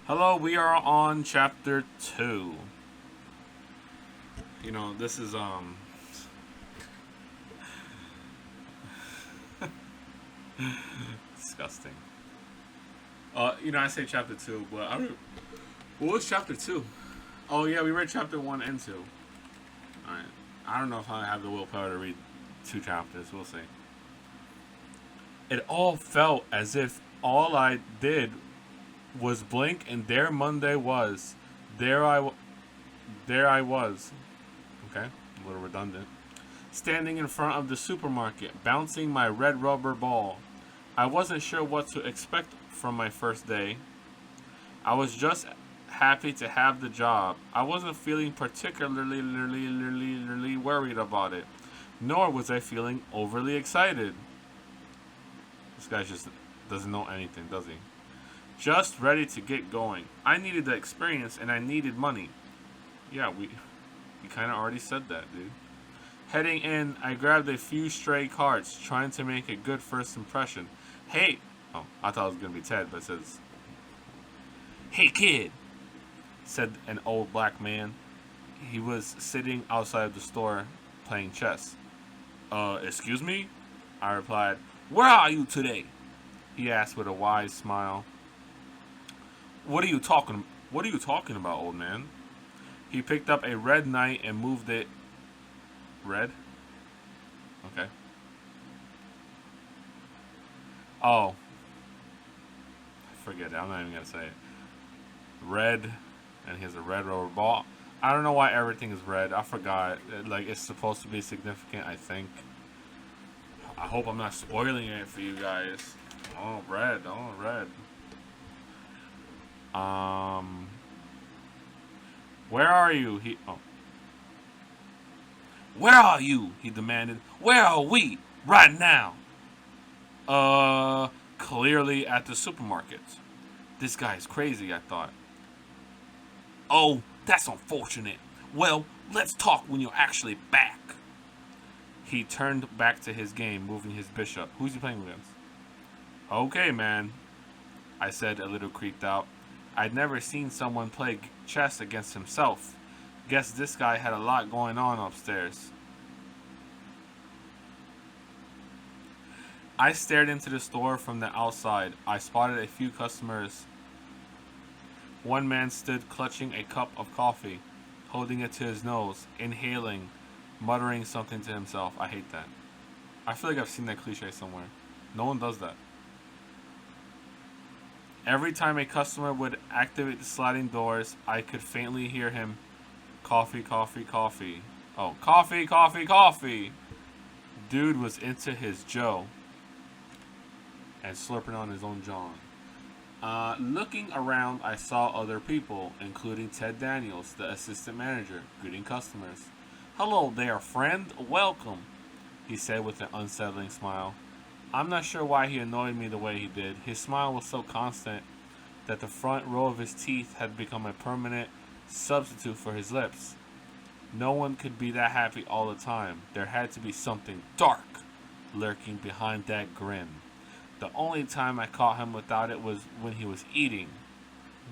Hello, we are on chapter 2. This is disgusting. I say chapter 2, but I don't what was chapter 2? Oh yeah, we read chapter 1 and 2. All right. I don't know if I have the willpower to read two chapters. We'll see. It all felt as if all I did was blink and there Monday was. There I there I was. Okay, a little redundant. Standing in front of the supermarket, bouncing my red rubber ball. I wasn't sure what to expect from my first day. I was just happy to have the job. I wasn't feeling particularly worried about it, nor was I feeling overly excited. This guy just doesn't know anything, does he? Just ready to get going. I needed the experience and I needed money. Yeah, we kind of already said that, dude. Heading in, I grabbed a few stray cards, trying to make a good first impression. Hey, oh, I thought it was gonna be Ted, but it says, "Hey kid," said an old black man. He was sitting outside of the store playing chess. Excuse me? I replied. Where are you today? He asked with a wise smile. What are you talking about, old man? He picked up a red knight and moved it. Red? Okay. Oh, forget it. I'm not even gonna say it. Red, and he has a red rubber ball. I don't know why everything is red. I forgot. Like it's supposed to be significant. I think. I hope I'm not spoiling it for you guys. Oh, red. Oh, red. Um, where are you? Where are you? He demanded. Where are we? Right now. Clearly at the supermarket. This guy is crazy, I thought. Oh, that's unfortunate. Well, let's talk when you're actually back. He turned back to his game, moving his bishop. Who's he playing against? Okay, man, I said, a little creeped out. I'd never seen someone play chess against himself. Guess this guy had a lot going on upstairs. I stared into the store from the outside. I spotted a few customers. One man stood clutching a cup of coffee, holding it to his nose, inhaling, muttering something to himself. I hate that. I feel like I've seen that cliche somewhere. No one does that. Every time a customer would activate the sliding doors, I could faintly hear him, coffee, coffee, coffee. Oh, coffee, coffee, coffee. Dude was into his Joe and slurping on his own John. Looking around, I saw other people, including Ted Daniels, the assistant manager, greeting customers. Hello there, friend. Welcome, he said with an unsettling smile. I'm not sure why he annoyed me the way he did. His smile was so constant that the front row of his teeth had become a permanent substitute for his lips. No one could be that happy all the time. There had to be something dark lurking behind that grin. The only time I caught him without it was when he was eating.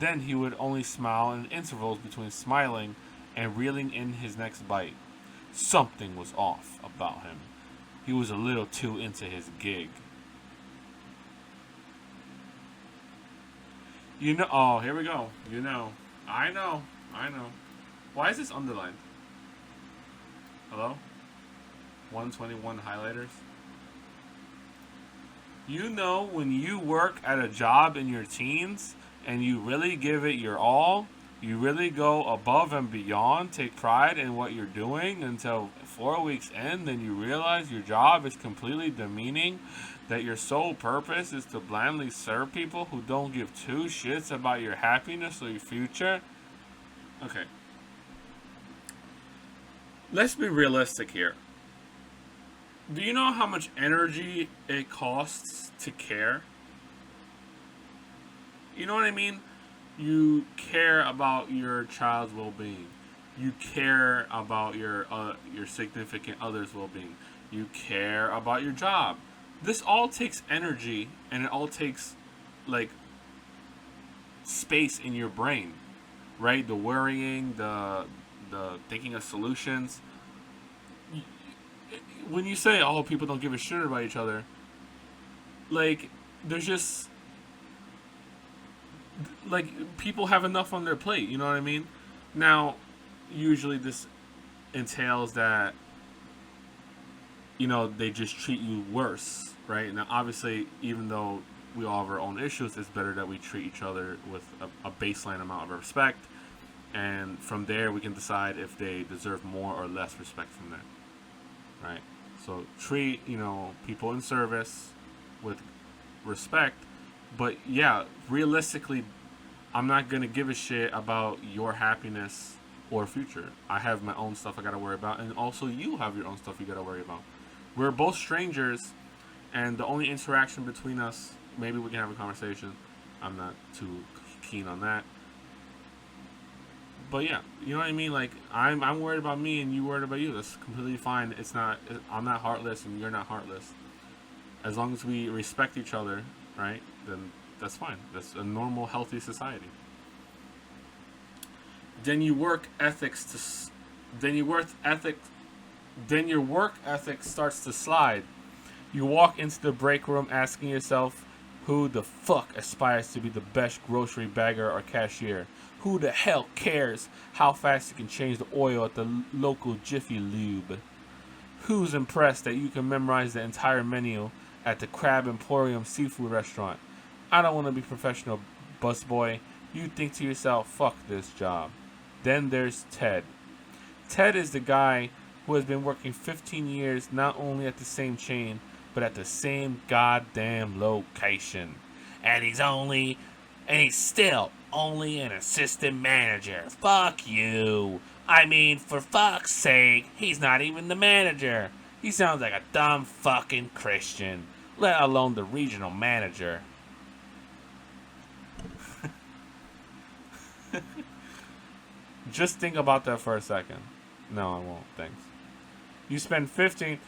Then he would only smile in intervals between smiling and reeling in his next bite. Something was off about him. He was a little too into his gig. Oh, here we go. I know. Why is this underlined? Hello? 121 highlighters? When you work at a job in your teens and you really give it your all, you really go above and beyond, take pride in what you're doing until 4 weeks in, then you realize your job is completely demeaning, that your sole purpose is to blindly serve people who don't give two shits about your happiness or your future. Okay. Let's be realistic here. Do you know how much energy it costs to care? You know what I mean? You care about your child's well-being. You care about your significant other's well-being. You care about your job. This all takes energy, and it all takes like space in your brain, right? The worrying, the thinking of solutions. When you say, "Oh, people don't give a shit about each other," like there's just like people have enough on their plate. You know what I mean? Now, usually this entails that they just treat you worse, right? Now, obviously, even though we all have our own issues, it's better that we treat each other with a baseline amount of respect, and from there we can decide if they deserve more or less respect from that, right? So treat people in service with respect, but yeah, realistically, I'm not gonna give a shit about your happiness or future. I have my own stuff I gotta worry about, and also you have your own stuff you gotta worry about. We're both strangers, and the only interaction between us, maybe we can have a conversation. I'm not too keen on that. But yeah, you know what I mean? Like, I'm worried about me and you worried about you. That's completely fine. I'm not heartless and you're not heartless. As long as we respect each other, right? Then that's fine. That's a normal, healthy society. Then you work ethics to, then you work ethics, then your work ethic starts to slide. You walk into the break room asking yourself, who the fuck aspires to be the best grocery bagger or cashier? Who the hell cares how fast you can change the oil at the local Jiffy Lube? Who's impressed that you can memorize the entire menu at the Crab Emporium seafood restaurant? I don't want to be professional, busboy. You think to yourself, fuck this job. Then there's Ted. Ted is the guy who has been working 15 years not only at the same chain, but at the same goddamn location. And he's still only an assistant manager. Fuck you. I mean, for fuck's sake, he's not even the manager. He sounds like a dumb fucking Christian, let alone the regional manager. Just think about that for a second. No, I won't. Thanks. You spend 15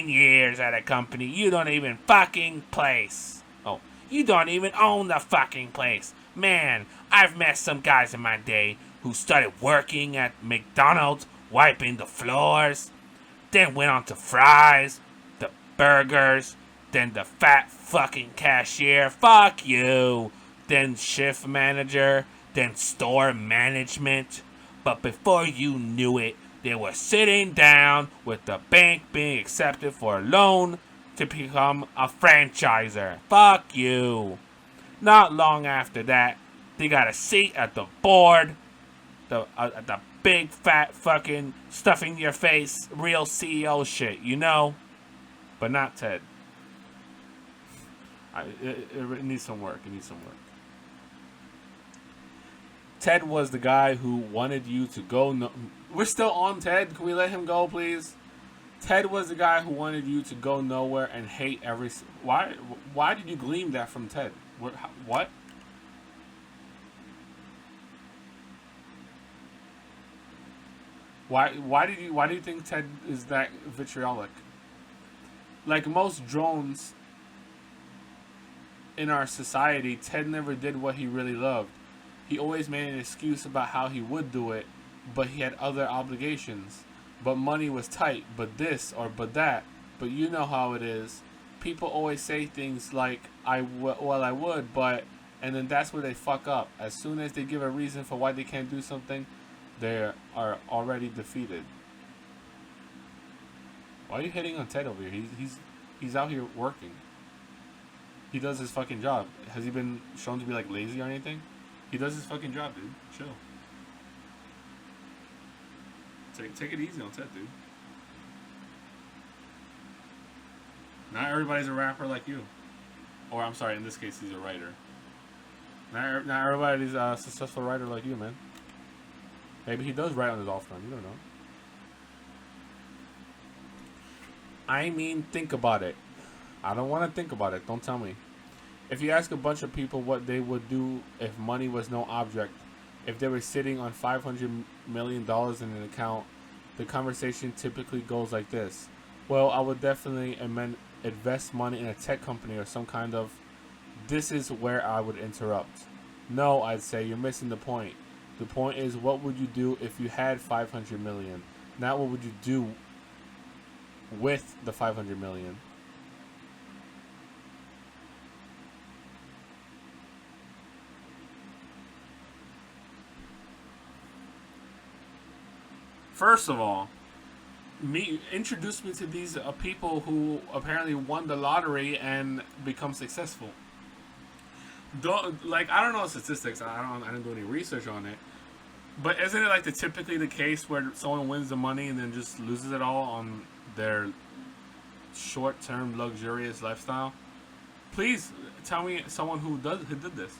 years at a company you don't even fucking place. Oh, you don't even own the fucking place. Man, I've met some guys in my day who started working at McDonald's, wiping the floors, then went on to fries, the burgers, then the fat fucking cashier. Fuck you. Then shift manager, then store management. But before you knew it, they were sitting down with the bank being accepted for a loan to become a franchiser. Fuck you. Not long after that, they got a seat at the board, the big fat fucking stuffing your face, real CEO shit, But not Ted. It needs some work. It needs some work. Ted was the guy who wanted you to go. We're still on Ted. Can we let him go, please? Ted was the guy who wanted you to go nowhere and hate every. Why did you glean that from Ted? What? Why do you think Ted is that vitriolic? Like most drones in our society, Ted never did what he really loved. He always made an excuse about how he would do it, but he had other obligations. But money was tight, but this or but that. But you know how it is. People always say things like, I would, but... And then that's where they fuck up. As soon as they give a reason for why they can't do something, they are already defeated. Why are you hitting on Ted over here? He's out here working. He does his fucking job. Has he been shown to be like lazy or anything? He does his fucking job, dude. Chill. Take it easy on Ted, dude. Not everybody's a rapper like you. Or, I'm sorry, in this case, he's a writer. Not everybody's a successful writer like you, man. Maybe he does write on his off time. You don't know. I mean, think about it. I don't want to think about it. Don't tell me. If you ask a bunch of people what they would do if money was no object, if they were sitting on $500 million in an account, the conversation typically goes like this. Well, I would definitely invest money in a tech company or some kind of... This is where I would interrupt. No, I'd say you're missing the point. The point is, what would you do if you had 500 million? Not what would you do with the 500 million. First of all, me introduce me to these people who apparently won the lottery and become successful. Don't like I don't know statistics. I didn't do any research on it. But isn't it like typically the case where someone wins the money and then just loses it all on their short-term luxurious lifestyle? Please tell me someone who did this.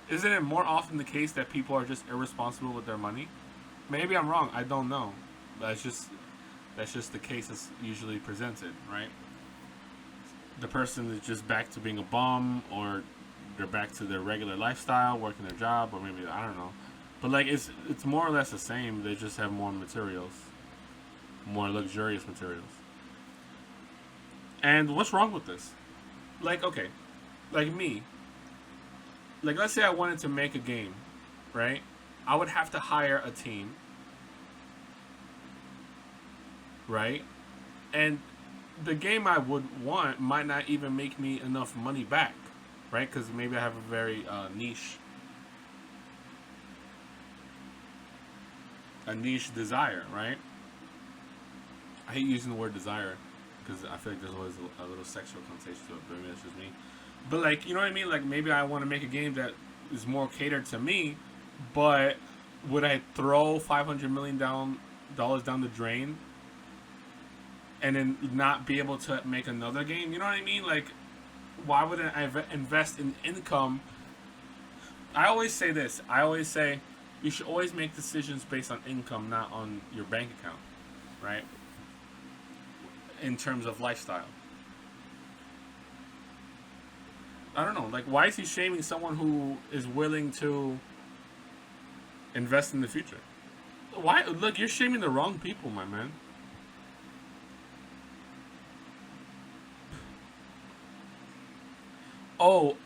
Isn't it more often the case that people are just irresponsible with their money? Maybe I'm wrong. I don't know. That's just that's just the case that's usually presented, right? The person is just back to being a bum, or they're back to their regular lifestyle, working their job, or maybe I don't know. But like it's more or less the same. They just have more materials, more luxurious materials. And what's wrong with this? Like okay, like me. Like let's say I wanted to make a game, right? I would have to hire a team, right? And the game I would want might not even make me enough money back, right? Because maybe I have a very niche desire, right? I hate using the word desire because I feel like there's always a little sexual connotation to it, but maybe that's just me. But like, you know what I mean? Like maybe I want to make a game that is more catered to me, but would I throw $500 million down the drain and then not be able to make another game? You know what I mean? Like, why wouldn't I invest in income? I always say this. I always say you should always make decisions based on income, not on your bank account, right? In terms of lifestyle. I don't know. Like, why is he shaming someone who is willing to invest in the future? Why? Look, you're shaming the wrong people, my man. Oh,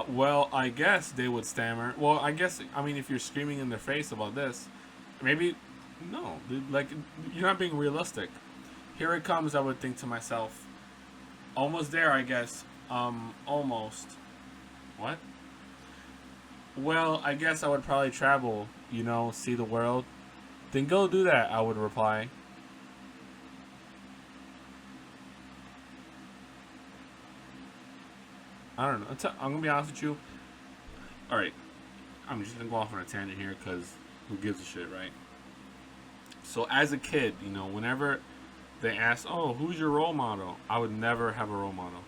well, I guess they would stammer. Well, I guess, I mean, if you're screaming in their face about this, maybe, no, like, you're not being realistic. Here it comes, I would think to myself. Almost there, I guess. Almost. What? Well, I guess I would probably travel, see the world. Then go do that, I would reply. I don't know. I'm gonna be honest with you. All right, I'm just gonna go off on a tangent here because who gives a shit, right? So as a kid, whenever they ask, "Oh, who's your role model?" I would never have a role model.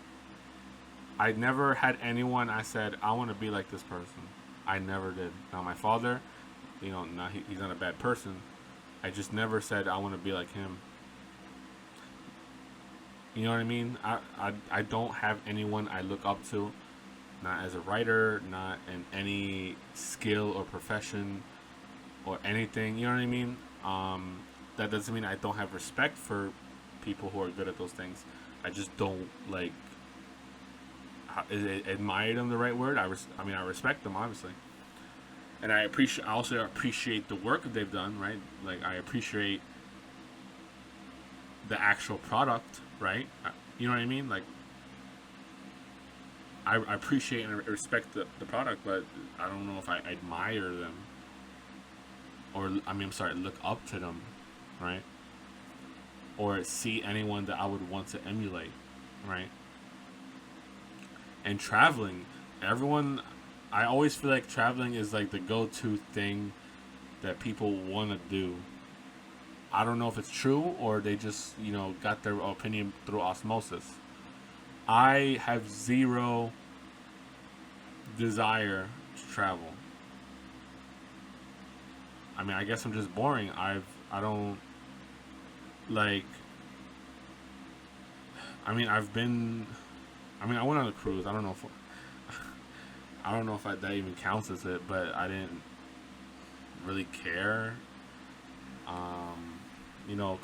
I never had anyone I said I want to be like this person. I never did. Now my father, now he's not a bad person. I just never said I want to be like him. You know what I mean? I don't have anyone I look up to, not as a writer, not in any skill or profession or anything. You know what I mean? That doesn't mean I don't have respect for people who are good at those things. I just don't like. Is admire them the right word? I mean, I respect them obviously, and I appreciate. I also appreciate the work that they've done. Right? Like I appreciate the actual product, right? You know what I mean? Like, I appreciate and respect the product, but I don't know if I admire them or, I mean, I'm sorry, look up to them, right? Or see anyone that I would want to emulate, right? And traveling, everyone, I always feel like traveling is like the go to thing that people want to do. I don't know if it's true or they just, got their opinion through osmosis. I have zero desire to travel. I mean, I guess I'm just boring. I don't like. I mean, I've been. I mean, I went on a cruise. I don't know if. I don't know if that even counts as it, but I didn't really care.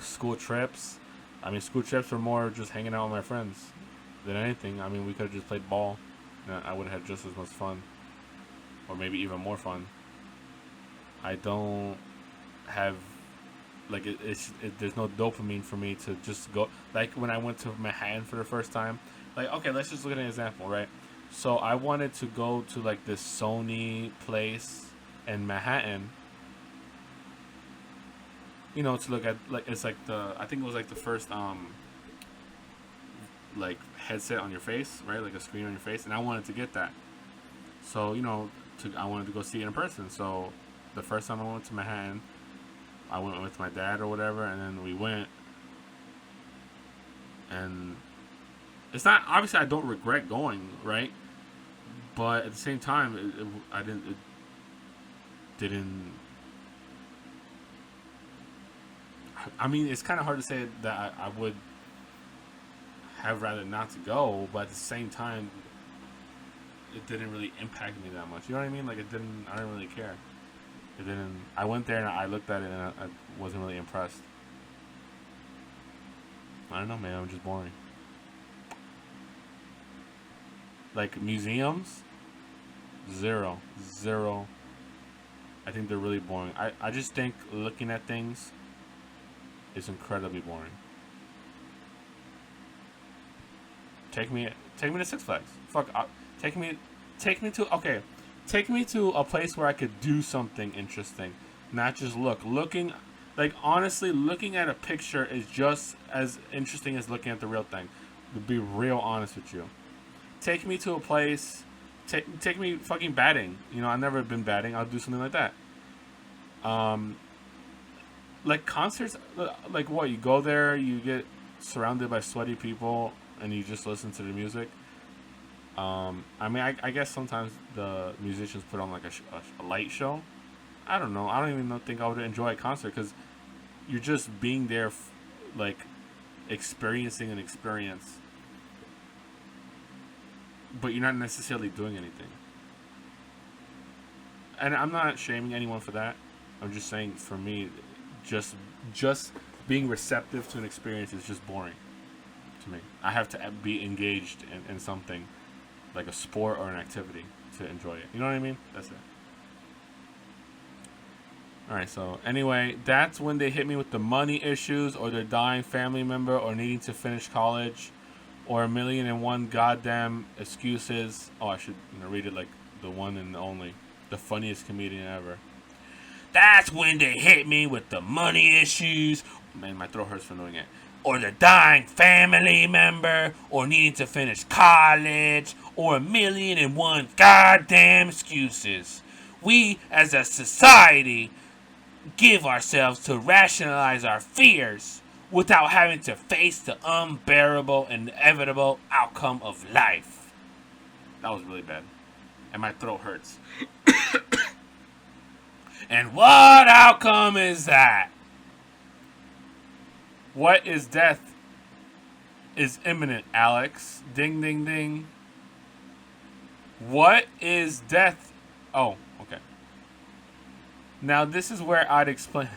School trips. I mean, school trips were more just hanging out with my friends than anything. I mean, we could have just played ball. I would have had just as much fun, or maybe even more fun. I don't have like there's no dopamine for me to just go. Like when I went to Manhattan for the first time, like okay, let's just look at an example, right? So I wanted to go to like this Sony place in Manhattan, to look at like it's like I think it was like the first like headset on your face, right? Like a screen on your face, and I wanted to get that. So I wanted to go see it in person. So the first time I went to Manhattan, I went with my dad or whatever, and then we went, and it's not obviously I don't regret going, right? But at the same time, it didn't. I mean, it's kind of hard to say that I would have rather not to go, but at the same time, it didn't really impact me that much. You know what I mean? Like it didn't. I didn't really care. It didn't. I went there and I looked at it and I wasn't really impressed. I don't know, man. I'm just boring. Like museums, zero. I think they're really boring. I just think looking at things is incredibly boring. Take me to Six Flags. Fuck, take me to a place where I could do something interesting, not just look. Like honestly, looking at a picture is just as interesting as looking at the real thing. To be real honest with you, take me to a place. Take me fucking batting. I've never been batting. I'll do something like that. Like concerts, like what? You go there, you get surrounded by sweaty people, and you just listen to the music. I mean, I guess sometimes the musicians put on like a light show. I don't know. I don't even think I would enjoy a concert because you're just being there, like experiencing an experience, but you're not necessarily doing anything. And I'm not shaming anyone for that. I'm just saying for me, just being receptive to an experience is just boring to me. I have to be engaged in something like a sport or an activity to enjoy it. You know what I mean? That's it. Alright, so anyway, that's when they hit me with the money issues or their dying family member or needing to finish college or 1,000,001 goddamn excuses. Oh, I should read it like the one and only. The funniest comedian ever. That's when they hit me with the money issues. Man, my throat hurts from doing it. Or the dying family member, or needing to finish college, or 1,000,001 goddamn excuses. We, as a society, give ourselves to rationalize our fears without having to face the unbearable, inevitable outcome of life. That was really bad. And my throat hurts. And what outcome is that? What is death is imminent, Alex. Ding, ding, ding. What is death? Oh, okay. Now, this is where I'd explain.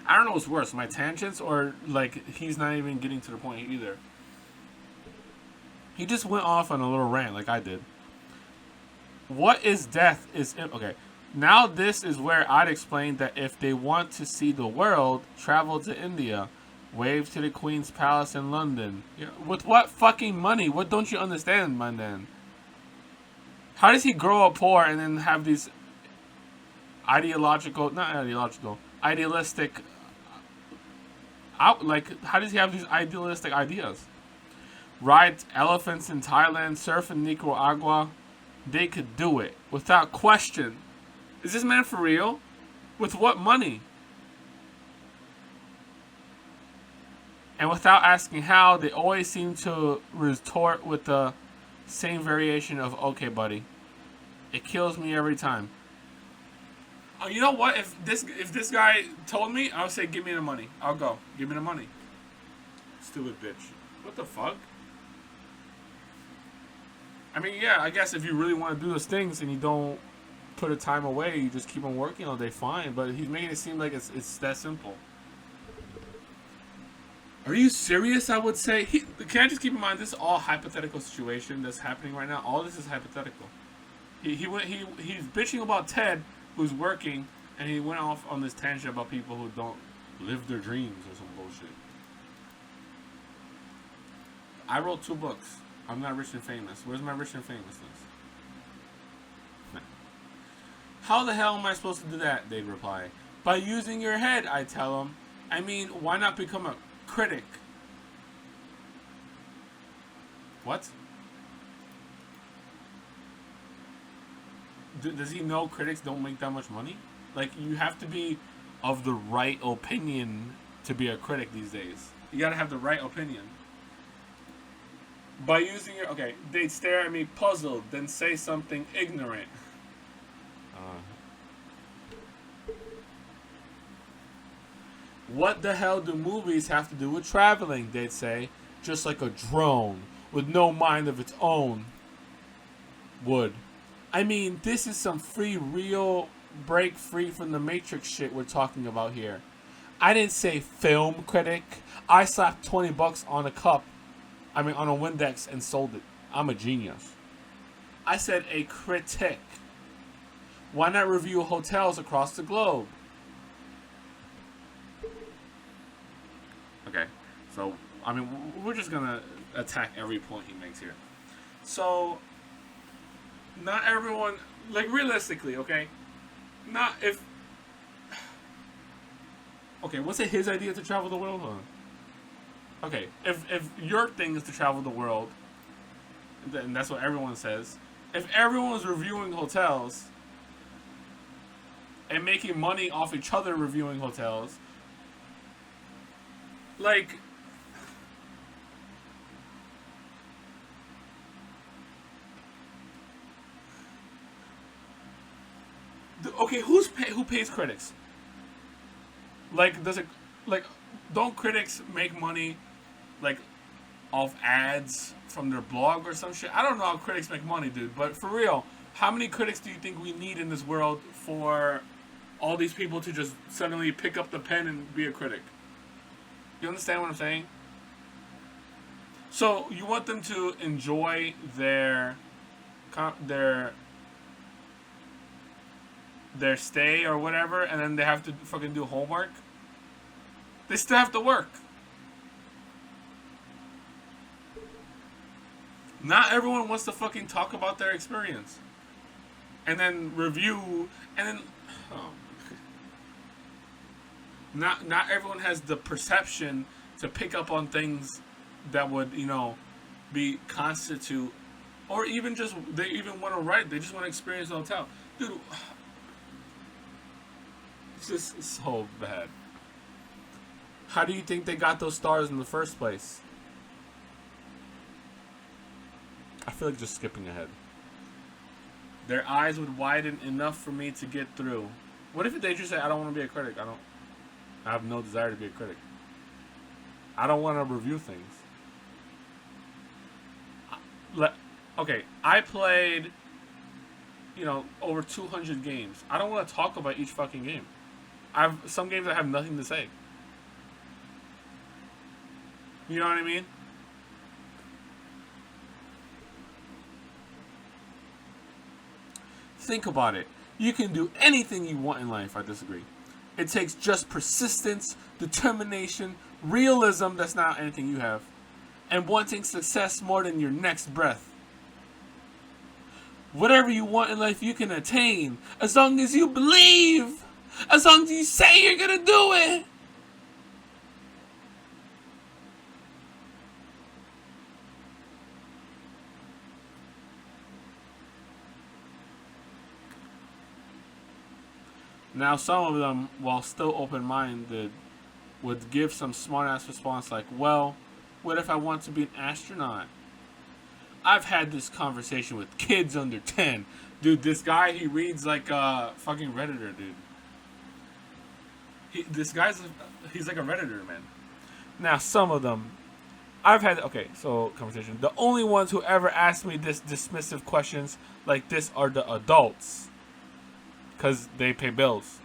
I don't know what's worse, my tangents or, like, he's not even getting to the point either. He just went off on a little rant like I did. What is death is... Okay. Now this is where I'd explain that if they want to see the world, travel to India. Wave to the Queen's Palace in London. With what fucking money? What don't you understand, my man? How does he grow up poor and then have these idealistic... how does he have these idealistic ideas? Ride elephants in Thailand, surf in Nicaragua. They could do it without question. Is this man for real? With what money? And without asking how, they always seem to retort with the same variation of, okay, buddy. It kills me every time. Oh, you know what? If this guy told me, I would say, give me the money. I'll go. Give me the money. Stupid bitch. What the fuck? I mean, yeah, I guess if you really want to do those things and you don't put a time away, you just keep on working all day, fine. But he's making it seem like it's that simple. Are you serious? I would say. Can I just keep in mind this is all hypothetical situation that's happening right now. All this is hypothetical. He's bitching about Ted, who's working, and he went off on this tangent about people who don't live their dreams or some bullshit. I wrote 2 books. I'm not rich and famous. Where's my rich and famousness? No. How the hell am I supposed to do that? They'd reply. By using your head, I tell them. I mean, why not become a critic? What? Does he know critics don't make that much money? Like, you have to be of the right opinion to be a critic these days. You gotta have the right opinion. By using your... Okay, they'd stare at me puzzled, then say something ignorant. What the hell do movies have to do with traveling, they'd say. Just like a drone, with no mind of its own would. I mean, this is some free, real, break free from the Matrix shit we're talking about here. I didn't say film critic. I slapped $20 on a cup. On a Windex and sold it. I'm a genius. I said a critic. Why not review hotels across the globe? Okay, so, we're just gonna attack every point he makes here. So, not everyone, like, realistically, okay? Not if... Okay, was it his idea to travel the world? Okay, if your thing is to travel the world, then that's what everyone says. If everyone was reviewing hotels and making money off each other reviewing hotels, like... Okay, who pays critics? Like, don't critics make money, like, off ads from their blog or some shit? I don't know how critics make money, dude, but for real, how many critics do you think we need in this world for all these people to just suddenly pick up the pen and be a critic? You understand what I'm saying? So, you want them to enjoy their stay or whatever, and then they have to fucking do homework? They still have to work. Not everyone wants to fucking talk about their experience. And then review, and then... Oh. Not everyone has the perception to pick up on things that would, be constitute, or even just, they even want to write, they just want to experience the hotel. Dude, it's just so bad. How do you think they got those stars in the first place? I feel like just skipping ahead. Their eyes would widen enough for me to get through. What if they just say, I don't want to be a critic. I have no desire to be a critic. I don't want to review things. Okay, I played, over 200 games. I don't want to talk about each fucking game. I have some games I have nothing to say. You know what I mean? Think about it. You can do anything you want in life. I disagree. It takes just persistence, determination, realism, that's not anything you have, and wanting success more than your next breath. Whatever you want in life, you can attain, as long as you believe, as long as you say you're gonna do it. Now, some of them, while still open-minded, would give some smart-ass response like, well, what if I want to be an astronaut? I've had this conversation with kids under 10. Dude, this guy, he reads like a fucking Redditor, dude. He's like a Redditor, man. Now, some of them, conversation. The only ones who ever ask me this dismissive questions like this are the adults. Because they pay bills.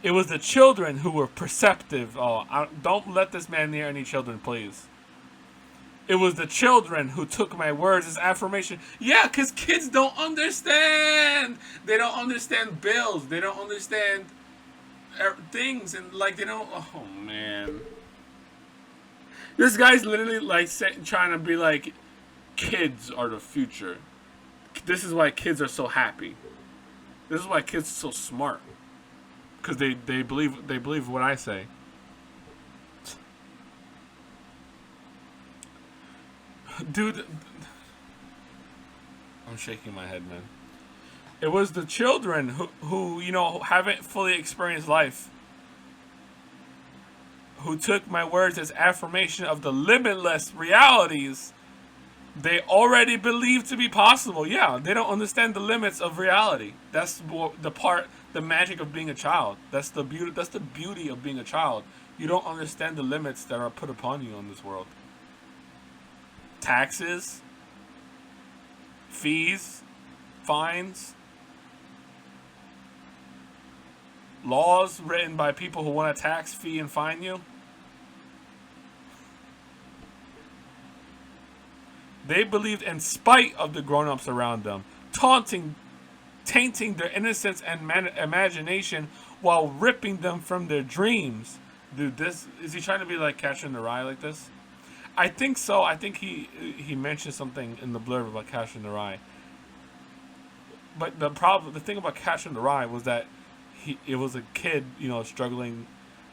It was the children who were perceptive. Oh, don't let this man near any children, please. It was the children who took my words as affirmation. Yeah, because kids don't understand. They don't understand bills. They don't understand things. And, like, they don't. Oh, man. This guy's literally, like, trying to be like, kids are the future. This is why kids are so happy. This is why kids are so smart. Because they believe what I say. Dude, I'm shaking my head, man. It was the children who haven't fully experienced life, who took my words as affirmation of the limitless realities they already believe to be possible. Yeah, they don't understand the limits of reality. That's the magic of being a child. That's the beauty. That's the beauty of being a child. You don't understand the limits that are put upon you in this world. Taxes, fees, fines, laws written by people who want to tax, fee, and fine you. They believed in spite of the grown-ups around them, tainting their innocence and imagination while ripping them from their dreams. Dude, is he trying to be like Catcher in the Rye like this? I think so. I think he mentioned something in the blurb about Catcher in the Rye. But the thing about Catcher in the Rye was that it was a kid, struggling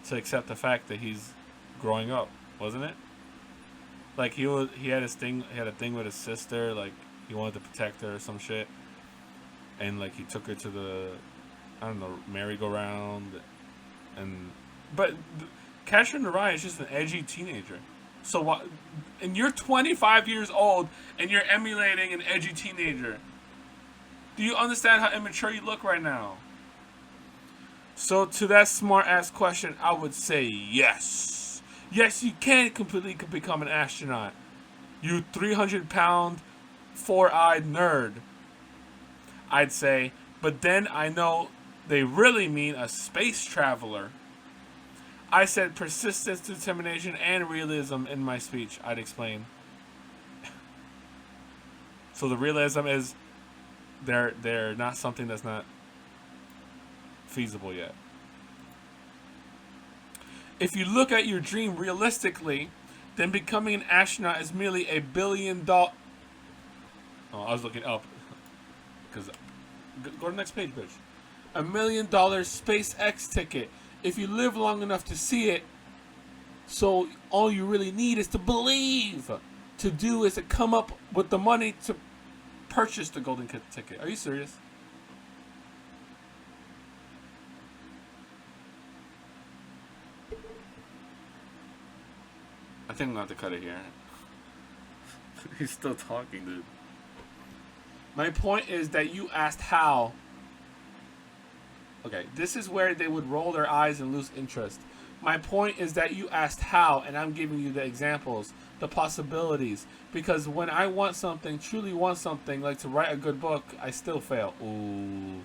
to accept the fact that he's growing up, wasn't it? Like he had a thing with his sister, like he wanted to protect her or some shit, and like he took her to the, I don't know, merry-go-round, but Catcher in the Rye is just an edgy teenager. So what? And you're 25 years old and you're emulating an edgy teenager. Do you understand how immature you look right now? So to that smart ass question, I would say yes. Yes, you can completely become an astronaut. You 300-pound, four-eyed nerd. I'd say, but then I know they really mean a space traveler. I said persistence, determination, and realism in my speech. I'd explain. So the realism is they're not something that's not feasible yet. If you look at your dream realistically, then becoming an astronaut is merely $1 billion. Oh, I was looking up. Because go to the next page, bitch. $1 million SpaceX ticket. If you live long enough to see it, so all you really need is to believe. To do is to come up with the money to purchase the golden ticket. Are you serious? I think I'm going to have to cut it here. He's still talking, dude. My point is that you asked how. Okay, this is where they would roll their eyes and lose interest. My point is that you asked how, and I'm giving you the examples, the possibilities. Because when I want something, truly want something, like to write a good book, I still fail. Ooh.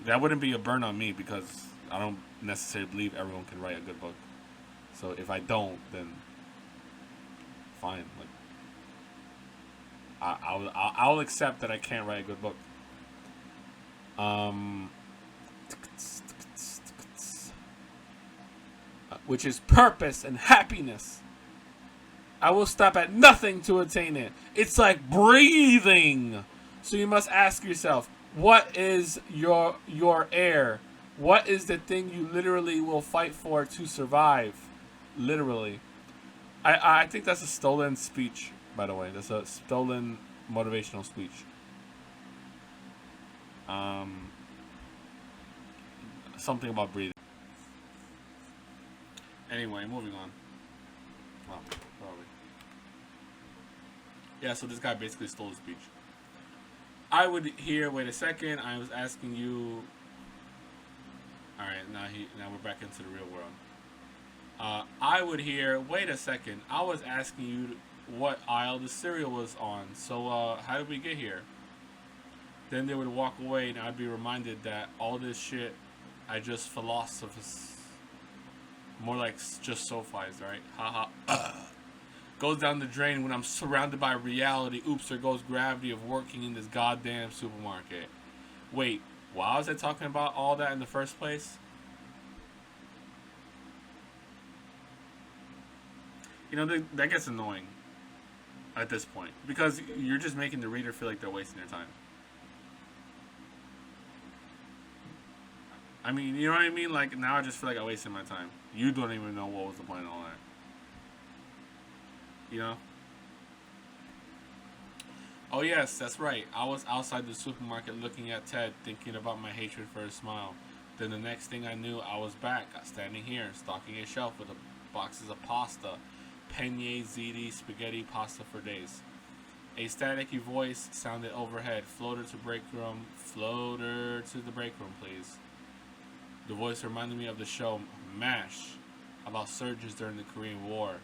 That wouldn't be a burn on me because I don't necessarily believe everyone can write a good book. So if I don't, then fine. Like, I'll accept that I can't write a good book. Which is purpose and happiness. I will stop at nothing to attain it. It's like breathing. So you must ask yourself, what is your air? What is the thing you literally will fight for to survive? Literally. I think that's a stolen speech, by the way. That's a stolen motivational speech. Something about breathing. Anyway, moving on. Wow, probably. Yeah, so this guy basically stole his speech. I would hear. Wait a second. I was asking you. All right, now we're back into the real world. I would hear. Wait a second. I was asking you what aisle the cereal was on. So how did we get here? Then they would walk away, and I'd be reminded that all this shit, I just philosophize. More like just sophize, right? Haha. Goes down the drain when I'm surrounded by reality. Oops, there goes gravity of working in this goddamn supermarket. Wait, why was I talking about all that in the first place? You know, that gets annoying at this point because you're just making the reader feel like they're wasting their time. I mean, you know what I mean? Like, now I just feel like I wasted my time. You don't even know what was the point of all that. You know? Oh, yes, that's right. I was outside the supermarket looking at Ted, thinking about my hatred for his smile. Then the next thing I knew, I was back, standing here, stocking a shelf with boxes of pasta, penne ziti spaghetti pasta for days. A staticky voice sounded overhead. Floater to break room. Floater to the break room, please. The voice reminded me of the show MASH about surgeons during the Korean War.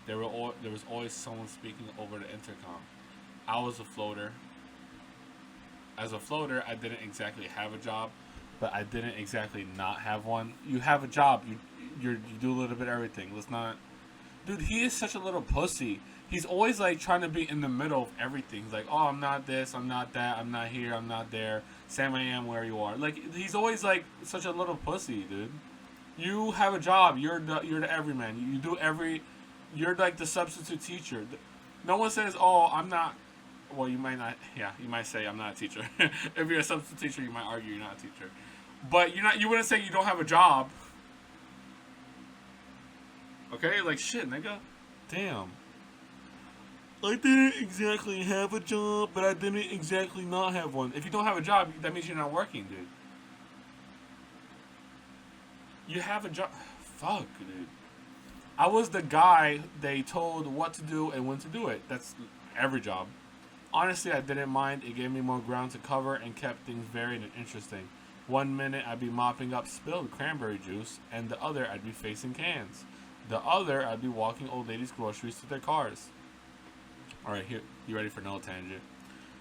There was always someone speaking over the intercom. I was a floater. As a floater, I didn't exactly have a job, but I didn't exactly not have one. You have a job. You do a little bit of everything. Let's not. Dude, he is such a little pussy. He's always like trying to be in the middle of everything. He's like, oh, I'm not this, I'm not that, I'm not here, I'm not there. Sam, I am where you are. Like, he's always like such a little pussy, dude. You have a job. You're the everyman. You do every. You're like the substitute teacher. No one says, oh, I'm not. Well, you might not. Yeah, you might say I'm not a teacher. If you're a substitute teacher, you might argue you're not a teacher. But you're not. You wouldn't say you don't have a job. Okay, like shit, nigga. Damn. I didn't exactly have a job, but I didn't exactly not have one. If you don't have a job, that means you're not working, dude. You have a job. Fuck, dude. I was the guy they told what to do and when to do it. That's every job. Honestly, I didn't mind. It gave me more ground to cover and kept things varied and interesting. One minute I'd be mopping up spilled cranberry juice, and the other I'd be facing cans. The other I'd be walking old ladies' groceries to their cars. Alright, here, you ready for another tangent?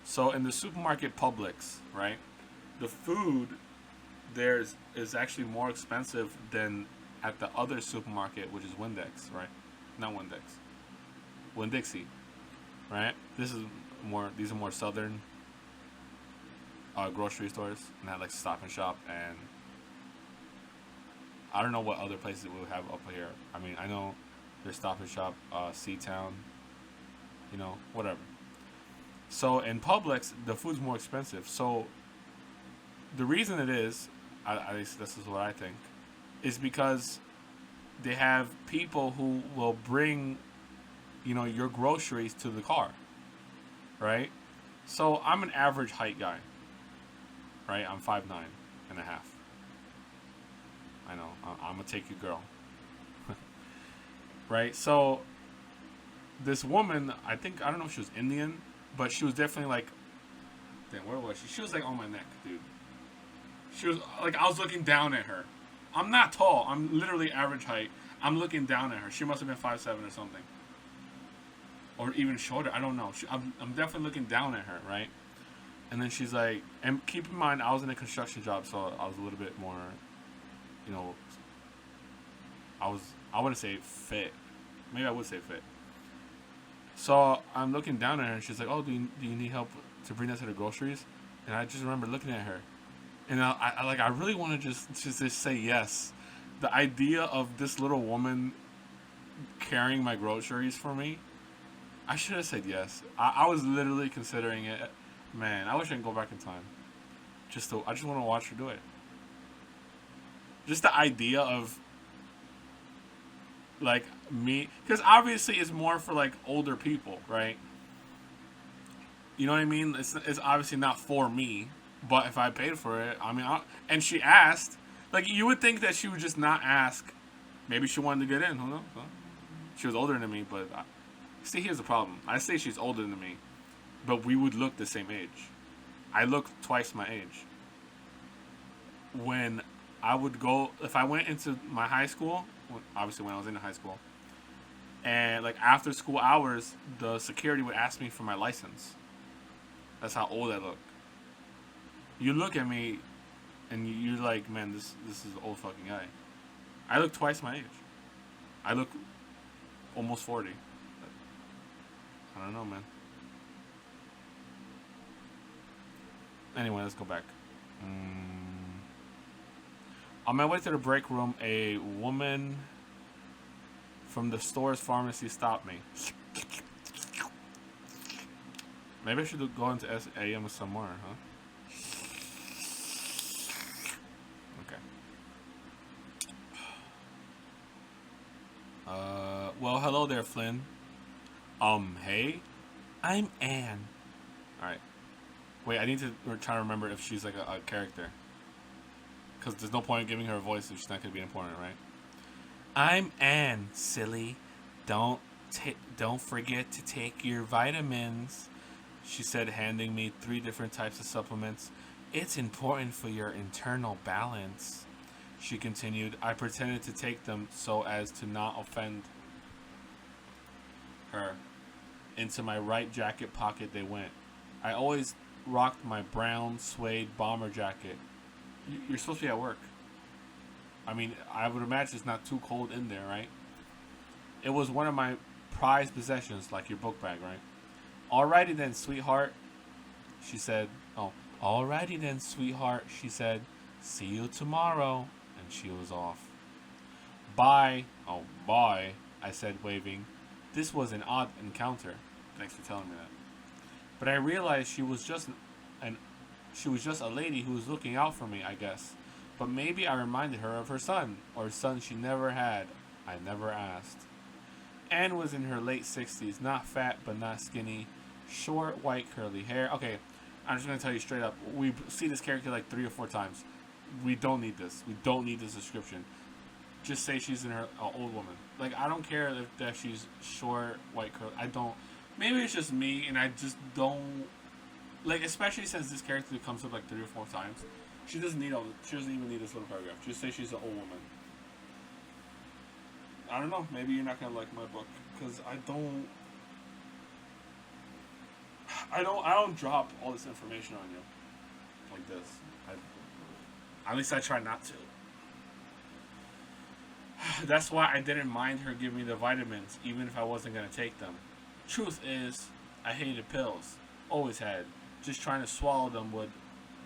So in the supermarket Publix, right, the food there is actually more expensive than at the other supermarket, which is Windex, right? Not Windex. Winn-Dixie, right? These are more southern grocery stores, not like Stop and Shop, and I don't know what other places we would have up here. I mean, I know there's Stop and Shop, Seatown, you know, whatever. So in Publix, the food's more expensive. So the reason it is, at least this is what I think, is because they have people who will bring, you know, your groceries to the car, right? So I'm an average height guy, right? I'm 5'9" and a half. I know, I'm gonna take you, girl. Right? So this woman, I don't know if she was Indian, but she was definitely like, damn, where was she? She was like on my neck, dude. She was like, I was looking down at her. I'm not tall. I'm literally average height. I'm looking down at her. She must have been 5'7" or something, or even shorter. I don't know. I'm definitely looking down at her, right? And then she's like, and keep in mind, I was in a construction job, so I was a little bit more, you know, I wouldn't say fit. Maybe I would say fit. So I'm looking down at her, and she's like, "Oh, do you need help to bring that to the groceries?" And I just remember looking at her, and I really want to just say yes. The idea of this little woman carrying my groceries for me, I should have said yes. I was literally considering it. Man, I wish I could go back in time. I just want to watch her do it. Just the idea of like me, because obviously it's more for like older people, right? You know what I mean? It's obviously not for me, but if I paid for it, I mean, and she asked, like you would think that she would just not ask. Maybe she wanted to get in. Who knows? She was older than me, but see, here's the problem. I say she's older than me, but we would look the same age. I look twice my age. When I would go, if I went into my high school, obviously when I was in high school, and like after school hours, the security would ask me for my license. That's how old I look. You look at me and you're like, man, this is an old fucking guy. I look twice my age. I look almost 40. I don't know, man. Anyway, let's go back. On my way to the break room, a woman from the store's pharmacy stopped me. Maybe I should go into SAM somewhere, huh? Okay. Well, hello there, Flynn. Hey, I'm Anne. All right. Wait, I need to try to remember if she's like a character. Because there's no point in giving her a voice if she's not going to be important, right? I'm Anne, silly. Don't forget to take your vitamins, she said, handing me 3 different types of supplements. It's important for your internal balance, she continued. I pretended to take them so as to not offend her. Into my right jacket pocket they went. I always rocked my brown suede bomber jacket. You're supposed to be at work. I mean, I would imagine it's not too cold in there, right? It was one of my prized possessions, like your book bag, right? Alrighty then, sweetheart, she said. Oh, alrighty then, sweetheart, she said. See you tomorrow. And she was off. Bye. Oh, bye, I said, waving. This was an odd encounter. Thanks for telling me that. But I realized she was just a lady who was looking out for me, I guess. But maybe I reminded her of her son, or a son she never had. I never asked. Anne was in her late 60s, not fat but not skinny, short, white, curly hair. Okay, I'm just going to tell you straight up. We see this character like 3 or 4 times. We don't need this. We don't need this description. Just say she's in her old woman. Like, I don't care that she's short, white, curly. I don't. Maybe it's just me, and I just don't. Like, especially since this character comes up like 3 or 4 times. She doesn't need all. She doesn't even need this little paragraph. Just say she's an old woman. I don't know. Maybe you're not gonna like my book because I don't. I don't drop all this information on you like this. At least I try not to. That's why I didn't mind her giving me the vitamins, even if I wasn't gonna take them. Truth is, I hated pills. Always had. Just trying to swallow them would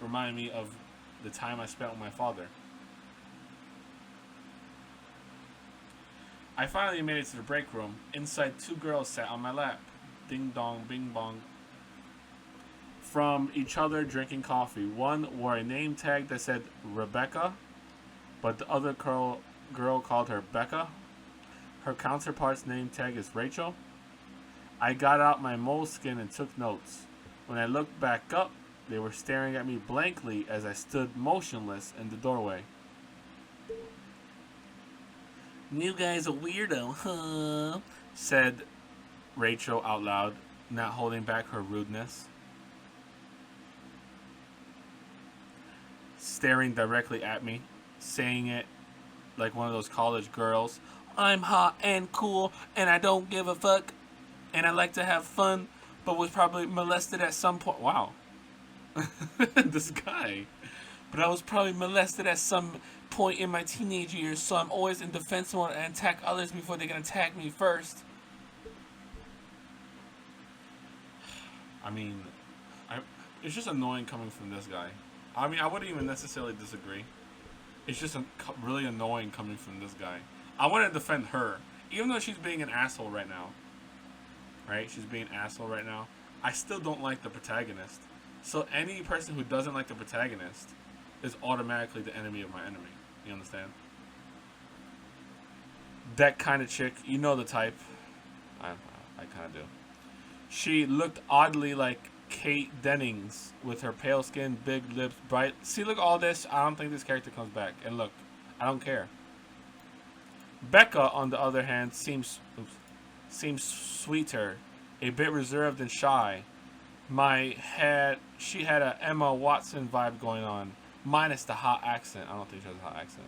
remind me of the time I spent with my father. I finally made it to the break room. Inside, 2 girls sat on my lap. Ding dong, bing bong. From each other drinking coffee. One wore a name tag that said Rebecca, but the other girl called her Becca. Her counterpart's name tag is Rachel. I got out my moleskin and took notes. When I looked back up, they were staring at me blankly as I stood motionless in the doorway. New guy's a weirdo, huh? Said Rachel out loud, not holding back her rudeness. Staring directly at me, saying it like one of those college girls. I'm hot and cool, and I don't give a fuck, and I like to have fun, but was probably molested at some point. Wow. This guy. But I was probably molested at some point in my teenage years, so I'm always in defense mode and attack others before they can attack me first. I mean, it's just annoying coming from this guy. I mean, I wouldn't even necessarily disagree. It's just really annoying coming from this guy. I want to defend her, even though she's being an asshole right now. Right? She's being an asshole right now. I still don't like the protagonist. So any person who doesn't like the protagonist is automatically the enemy of my enemy. You understand? That kind of chick, you know the type. I kind of do. She looked oddly like Kate Dennings with her pale skin, big lips, bright. See, look, all this. I don't think this character comes back. And look, I don't care. Becca, on the other hand, seems sweeter, a bit reserved and shy. She had a Emma Watson vibe going on, minus the hot accent. I don't think she has a hot accent.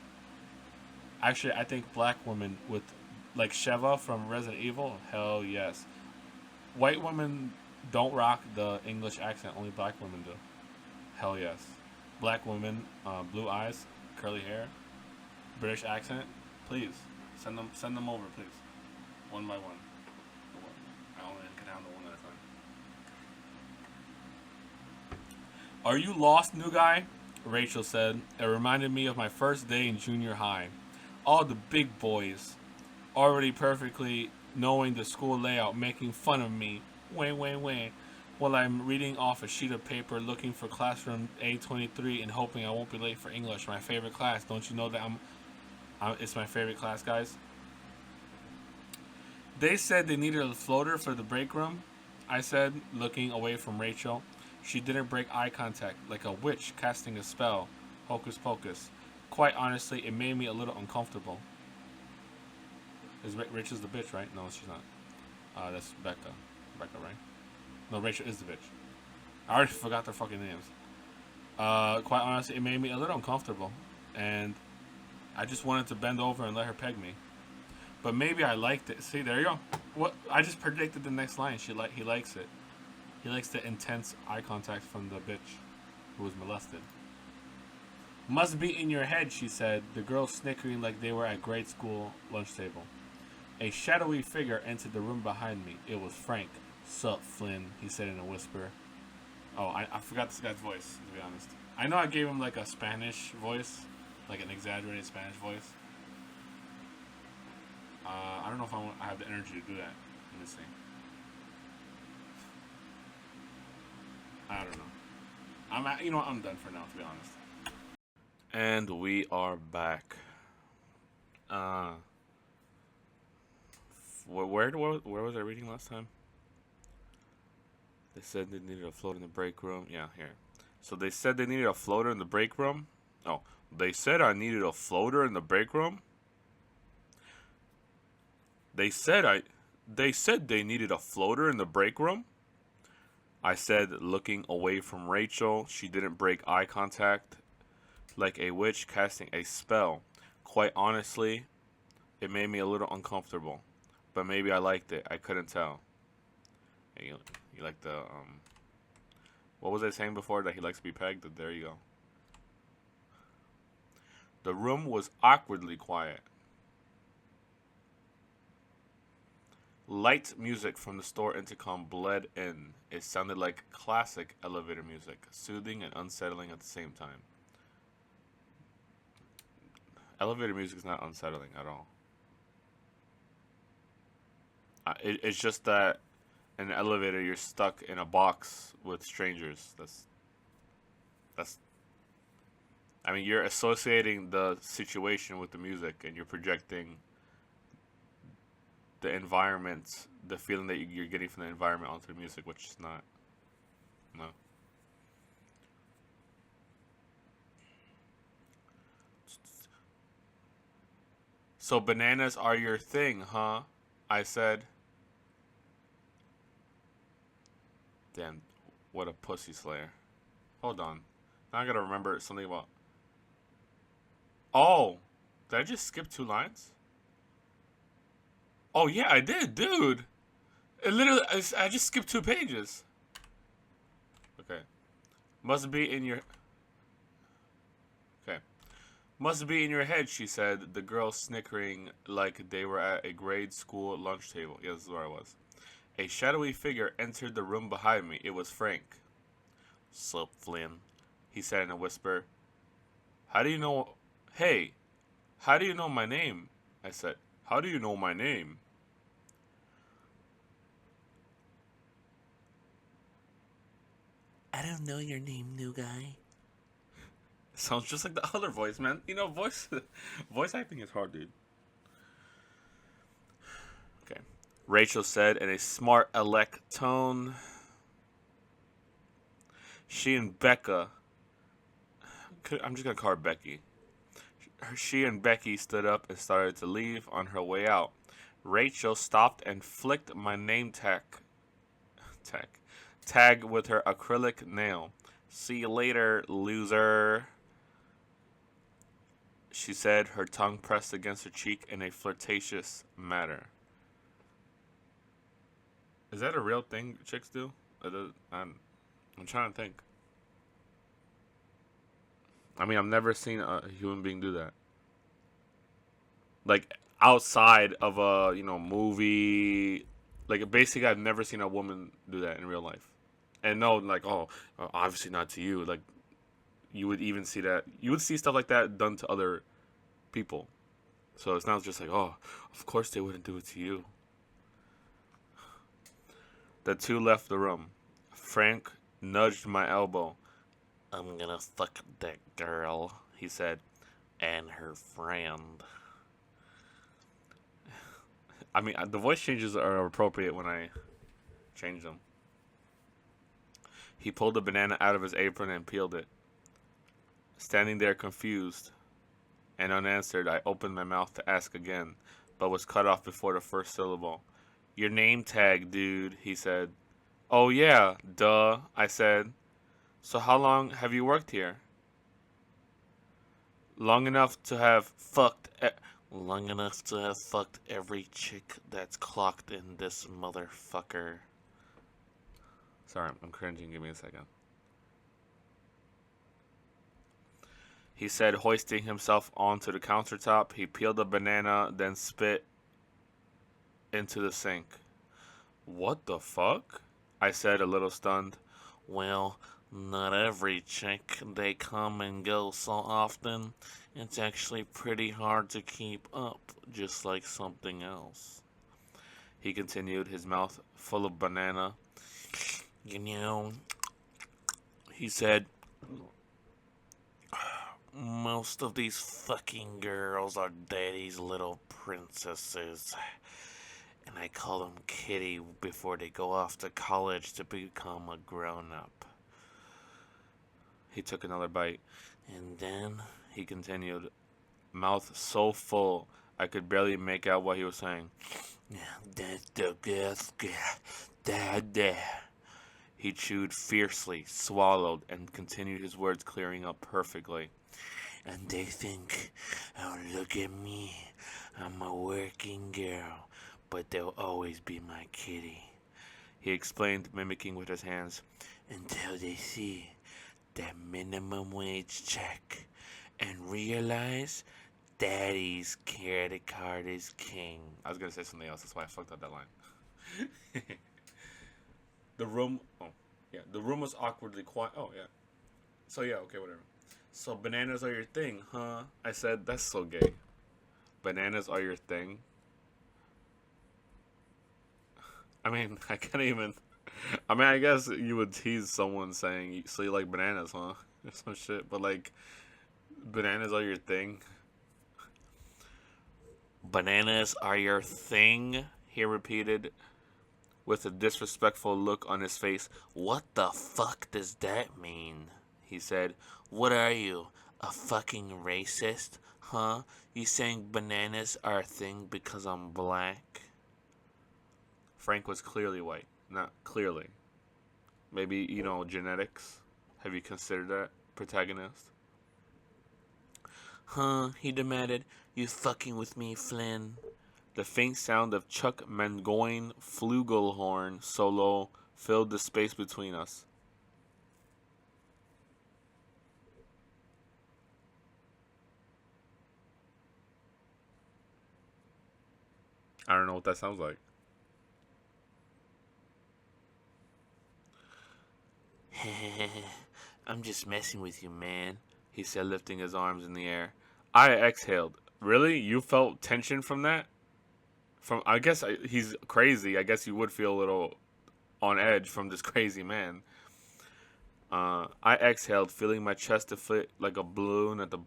Actually, I think black women with, like Sheva from Resident Evil, hell yes. White women don't rock the English accent, only black women do. Hell yes. Black woman, blue eyes, curly hair, British accent. Please send them over, please, one by one. I only can handle one at a time. Are you lost, new guy? Rachel said. It reminded me of my first day in junior high. All the big boys, already perfectly knowing the school layout, making fun of me. Wah, while I'm reading off a sheet of paper looking for classroom A23 and hoping I won't be late for English, my favorite class. Don't you know that it's my favorite class, guys? They said they needed a floater for the break room, I said, looking away from Rachel. She didn't break eye contact, like a witch casting a spell. Hocus pocus. Quite honestly, it made me a little uncomfortable. Is Rachel's the bitch, right? No, she's not. That's Becca. Becca, right? No, Rachel is the bitch. I already forgot their fucking names. Quite honestly, it made me a little uncomfortable. And I just wanted to bend over and let her peg me. But maybe I liked it. See, there you go. What? I just predicted the next line. He likes it. He likes the intense eye contact from the bitch who was molested. Must be in your head, she said, the girls snickering like they were at grade school lunch table. A shadowy figure entered the room behind me. It was Frank. Sup, Flynn, he said in a whisper. Oh, I forgot this guy's voice, to be honest. I know I gave him like a Spanish voice, like an exaggerated Spanish voice. I don't know if I have the energy to do that in this thing. I don't know. I'm done for now, to be honest. And we are back. Where was I reading last time? They said they needed a floater in the break room. Yeah, here. So they said they needed a floater in the break room. Oh, they said I needed a floater in the break room. They said they needed a floater in the break room. I said, looking away from Rachel. She didn't break eye contact, like a witch casting a spell. Quite honestly, it made me a little uncomfortable, but maybe I liked it. I couldn't tell. Hey, you like the what was I saying before, that he likes to be pegged? There you go. The room was awkwardly quiet. Light music from the store intercom bled in. It sounded like classic elevator music, soothing and unsettling at the same time. Elevator music is not unsettling at all. It's just that in an elevator you're stuck in a box with strangers. That's. I mean, you're associating the situation with the music, and you're projecting the environment, the feeling that you're getting from the environment onto the music, which is not. No. So bananas are your thing, huh? I said. Damn, what a pussy slayer. Hold on. Now I gotta remember something about. Oh, did I just skip 2 lines? Oh yeah, I did, dude. It literally, I just skipped 2 pages. Okay. Must be in your. Okay. Must be in your head, she said, the girl snickering like they were at a grade school lunch table. Yeah, this is where I was. A shadowy figure entered the room behind me. It was Frank. Sup, Flynn, he said in a whisper. How do you know? Hey, how do you know my name? I said. How do you know my name? I don't know your name, new guy. Sounds just like the other voice, man. Voice acting is hard, dude. Okay. Rachel said in a smart aleck tone. She and Becca. I'm just gonna call her Becky. She and Becky stood up and started to leave. On her way out, Rachel stopped and flicked my name tag with her acrylic nail. See you later, loser, she said, her tongue pressed against her cheek in a flirtatious manner. Is that a real thing chicks do? I'm trying to think. I mean, I've never seen a human being do that. Like outside of a movie, like basically, I've never seen a woman do that in real life. And no, like obviously not to you. Like you would even see that. You would see stuff like that done to other people. So it's not just like, oh, of course they wouldn't do it to you. The two left the room. Frank nudged my elbow. I'm gonna fuck that girl, he said, and her friend. I mean, the voice changes are appropriate when I change them. He pulled a banana out of his apron and peeled it. Standing there confused and unanswered, I opened my mouth to ask again, but was cut off before the first syllable. Your name tag, dude, he said. Oh, yeah, duh, I said. So how long have you worked here? Long enough to have fucked. Long enough to have fucked every chick that's clocked in this motherfucker. Sorry, I'm cringing. Give me a second. He said, hoisting himself onto the countertop. He peeled a banana, then spit into the sink. What the fuck? I said, a little stunned. Well, not every chick. They come and go so often. It's actually pretty hard to keep up, just like something else. He continued, his mouth full of banana. You know, he said, most of these fucking girls are daddy's little princesses. And I call them kitty before they go off to college to become a grown-up. He took another bite. And then, he continued, mouth so full I could barely make out what he was saying. That's the best. Dad. He chewed fiercely, swallowed, and continued his words clearing up perfectly. And they think, oh, look at me. I'm a working girl, but they'll always be my kitty. He explained, mimicking with his hands, until they see that minimum wage check and realize daddy's credit card is king. I was going to say something else. That's why I fucked up that line. The room, the room was awkwardly quiet. Oh, yeah. So, yeah, okay, whatever. So, bananas are your thing, huh? I said, that's so gay. Bananas are your thing? I mean, I can't even. I mean, I guess you would tease someone saying, so you like bananas, huh? Or some shit. But, like, bananas are your thing? Bananas are your thing? He repeated with a disrespectful look on his face. What the fuck does that mean? He said. What are you, a fucking racist? Huh? You saying bananas are a thing because I'm black? Frank was clearly white. Not clearly. Maybe, genetics? Have you considered that, protagonist? Huh? He demanded. You fucking with me, Flynn? The faint sound of Chuck Mangoyne flugelhorn solo filled the space between us. I don't know what that sounds like. I'm just messing with you, man, he said, lifting his arms in the air. I exhaled. Really? You felt tension from that? I guess he's crazy. I guess you would feel a little on edge from this crazy man. I exhaled, feeling my chest deflate like a balloon at the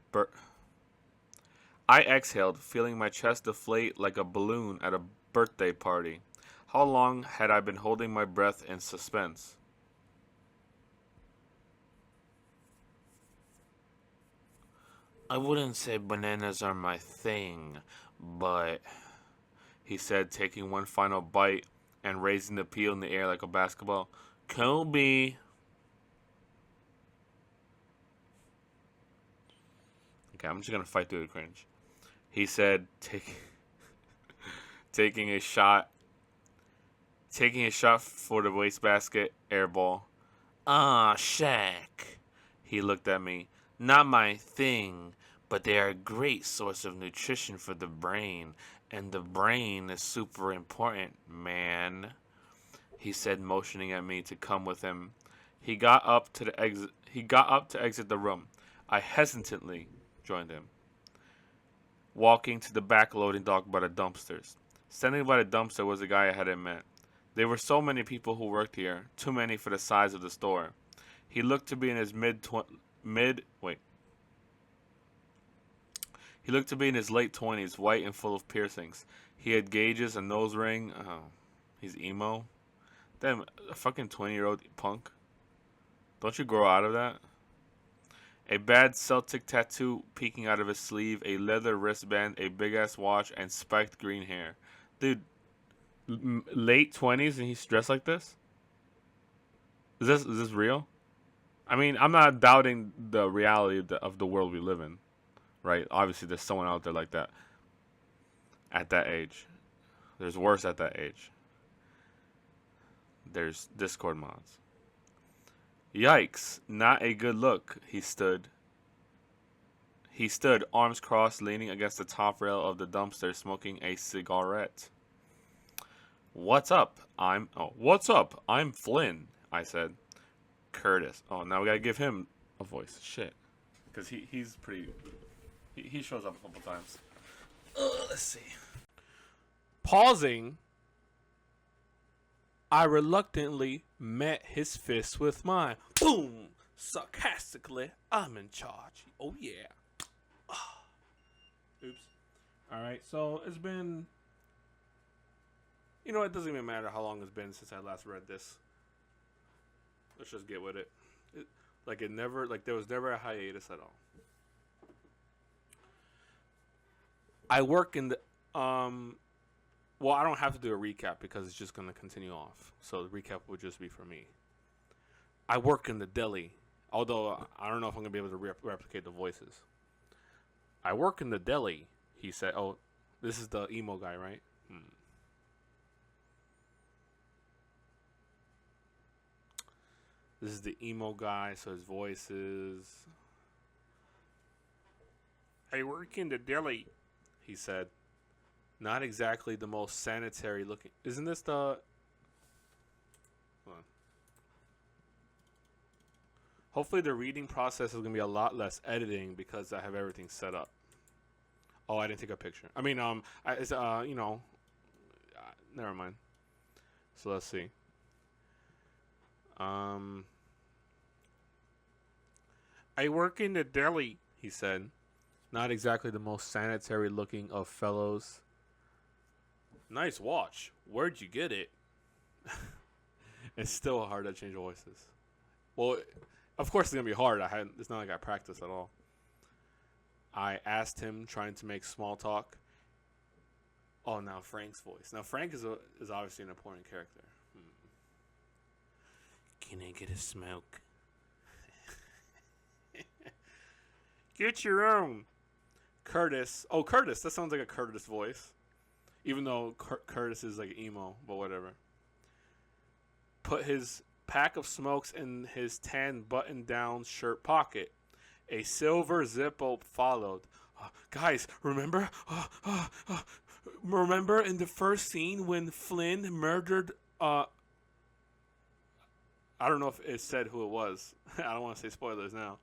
I exhaled, feeling my chest deflate like a balloon at a birthday party. How long had I been holding my breath in suspense? I wouldn't say bananas are my thing, but he said, taking one final bite and raising the peel in the air like a basketball. Kobe. Okay, I'm just gonna fight through the cringe. He said, taking a shot for the wastebasket, air ball. Ah, Shaq. He looked at me. Not my thing, but they are a great source of nutrition for the brain, and the brain is super important, man. He said, motioning at me to come with him. He got up to the exit. He got up to exit the room. I hesitantly joined him, walking to the back loading dock by the dumpsters. Standing by the dumpster was a guy I hadn't met. There were so many people who worked here, too many for the size of the store. He looked to be in his mid wait. He looked to be in his late 20s, white and full of piercings. He had gauges, a nose ring. Oh, he's emo. Damn, a fucking 20-year-old punk. Don't you grow out of that? A bad Celtic tattoo peeking out of his sleeve, a leather wristband, a big ass watch, and spiked green hair. Dude, late 20s and he's dressed like this? Is this real? I mean, I'm not doubting the reality of the world we live in, right? Obviously, there's someone out there like that at that age. There's worse at that age. There's Discord mods. Yikes, not a good look. He stood, arms crossed, leaning against the top rail of the dumpster, smoking a cigarette. What's up? What's up? I'm Flynn, I said. Curtis. Oh, now we gotta give him a voice. Shit. Because he's pretty... He shows up a couple times. Let's see. Pausing, I reluctantly met his fist with mine. Boom! Sarcastically, I'm in charge. Oh, yeah. Oops. Alright, so it's been... You know, it doesn't even matter how long it's been since I last read this. Let's just get with it. There was never a hiatus at all. I work in the, well, I don't have to do a recap because it's just going to continue off. So the recap would just be for me. I work in the deli, although I don't know if I'm going to be able to replicate the voices. I work in the deli, he said. Oh, this is the emo guy, right? This is the emo guy, so his voice is... I work in the deli, he said. Not exactly the most sanitary looking... Isn't this the... Hold on. Hopefully the reading process is going to be a lot less editing because I have everything set up. Oh, I didn't take a picture. I mean, never mind. So let's see. I work in the deli, he said. Not exactly the most sanitary looking of fellows. Nice watch. Where'd you get it? It's still hard to change voices. Well, of course it's going to be hard. It's not like I practiced at all. I asked him, trying to make small talk. Oh, now Frank's voice. Now Frank is obviously an important character. Can I get a smoke? Get your own. Curtis. Oh, Curtis. That sounds like a Curtis voice. Even though Curtis is like emo, but whatever. Put his pack of smokes in his tan button-down shirt pocket. A silver Zippo followed. Guys, remember? Remember in the first scene when Flynn murdered... I don't know if it said who it was. I don't want to say spoilers now.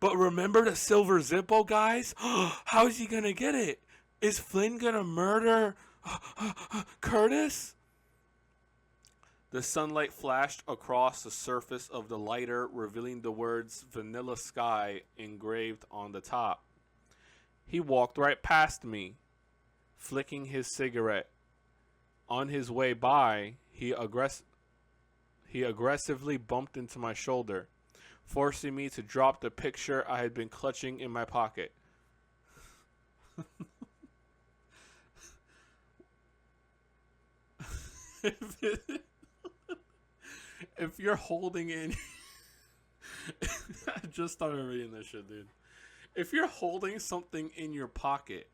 But remember the silver Zippo, guys? How is he going to get it? Is Flynn going to murder Curtis? The sunlight flashed across the surface of the lighter, revealing the words Vanilla Sky engraved on the top. He walked right past me, flicking his cigarette. On his way by, he aggressively bumped into my shoulder, forcing me to drop the picture I had been clutching in my pocket. If you're holding in... I just started reading this shit, dude. If you're holding something in your pocket...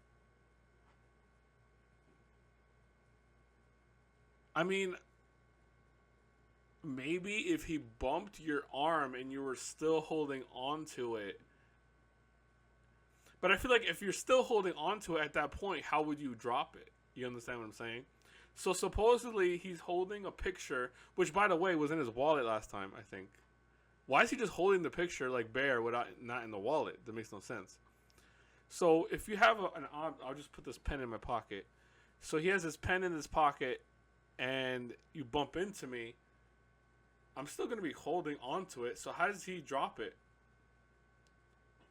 I mean... maybe if he bumped your arm and you were still holding on to it. But I feel like if you're still holding on to it at that point, how would you drop it? You understand what I'm saying? So supposedly he's holding a picture, which by the way was in his wallet last time, I think. Why is he just holding the picture like bare without not in the wallet? That makes no sense. So if you have I'll just put this pen in my pocket. So he has his pen in his pocket, and you bump into me. I'm still gonna be holding onto it. So how does he drop it?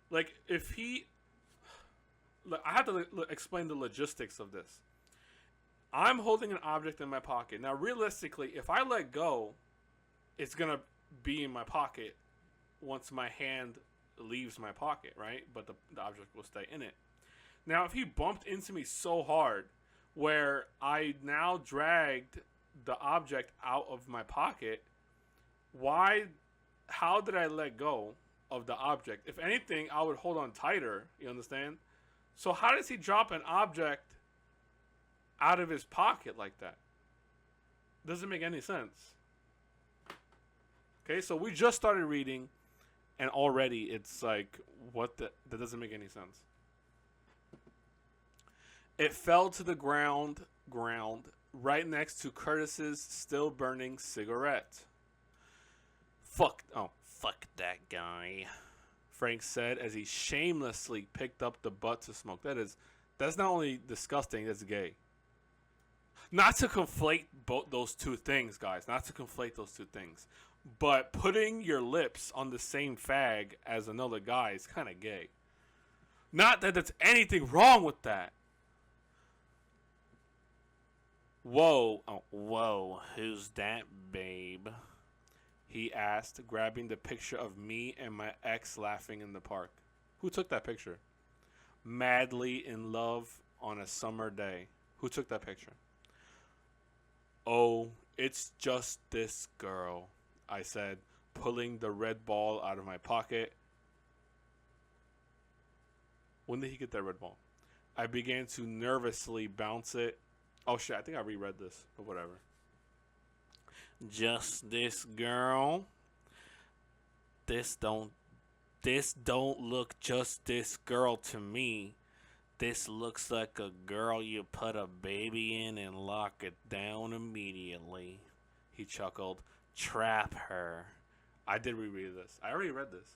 Like if he, like, I have to explain the logistics of this. I'm holding an object in my pocket. Now, realistically, if I let go, it's gonna be in my pocket once my hand leaves my pocket, right? But the object will stay in it. Now, if he bumped into me so hard where I now dragged the object out of my pocket, how did I let go of the object? If anything, I would hold on tighter, you understand? So how does he drop an object out of his pocket like that? Doesn't make any sense. Okay, so we just started reading, and already it's like, that doesn't make any sense. It fell to the ground right next to Curtis's still burning cigarette. Fuck that guy, Frank said as he shamelessly picked up the butt to smoke. That's not only disgusting, that's gay. Not to conflate those two things, guys. Not to conflate those two things. But putting your lips on the same fag as another guy is kind of gay. Not that there's anything wrong with that. Whoa, who's that, babe? He asked, grabbing the picture of me and my ex laughing in the park. Who took that picture? Madly in love on a summer day. Who took that picture? Oh, it's just this girl, I said, pulling the red ball out of my pocket. When did he get that red ball? I began to nervously bounce it. Oh shit, I think I reread this, but whatever. Just this girl. This don't look just this girl to me. This looks like a girl you put a baby in and lock it down immediately. He chuckled. Trap her. I did reread this. I already read this.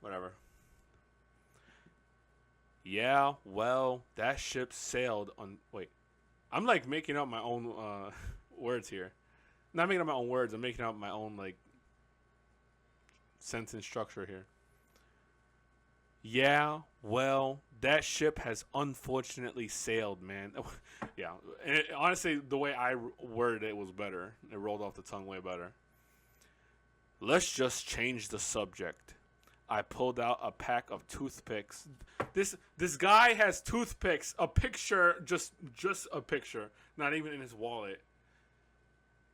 Whatever. Yeah, well, that ship sailed on... Wait. I'm like making up my own words here. Not making up my own words. I'm making up my own like sentence structure here. Yeah, well, that ship has unfortunately sailed, man. Yeah, and honestly, the way I worded it was better. It rolled off the tongue way better. Let's just change the subject. I pulled out a pack of toothpicks. This guy has toothpicks. A picture, just a picture, not even in his wallet.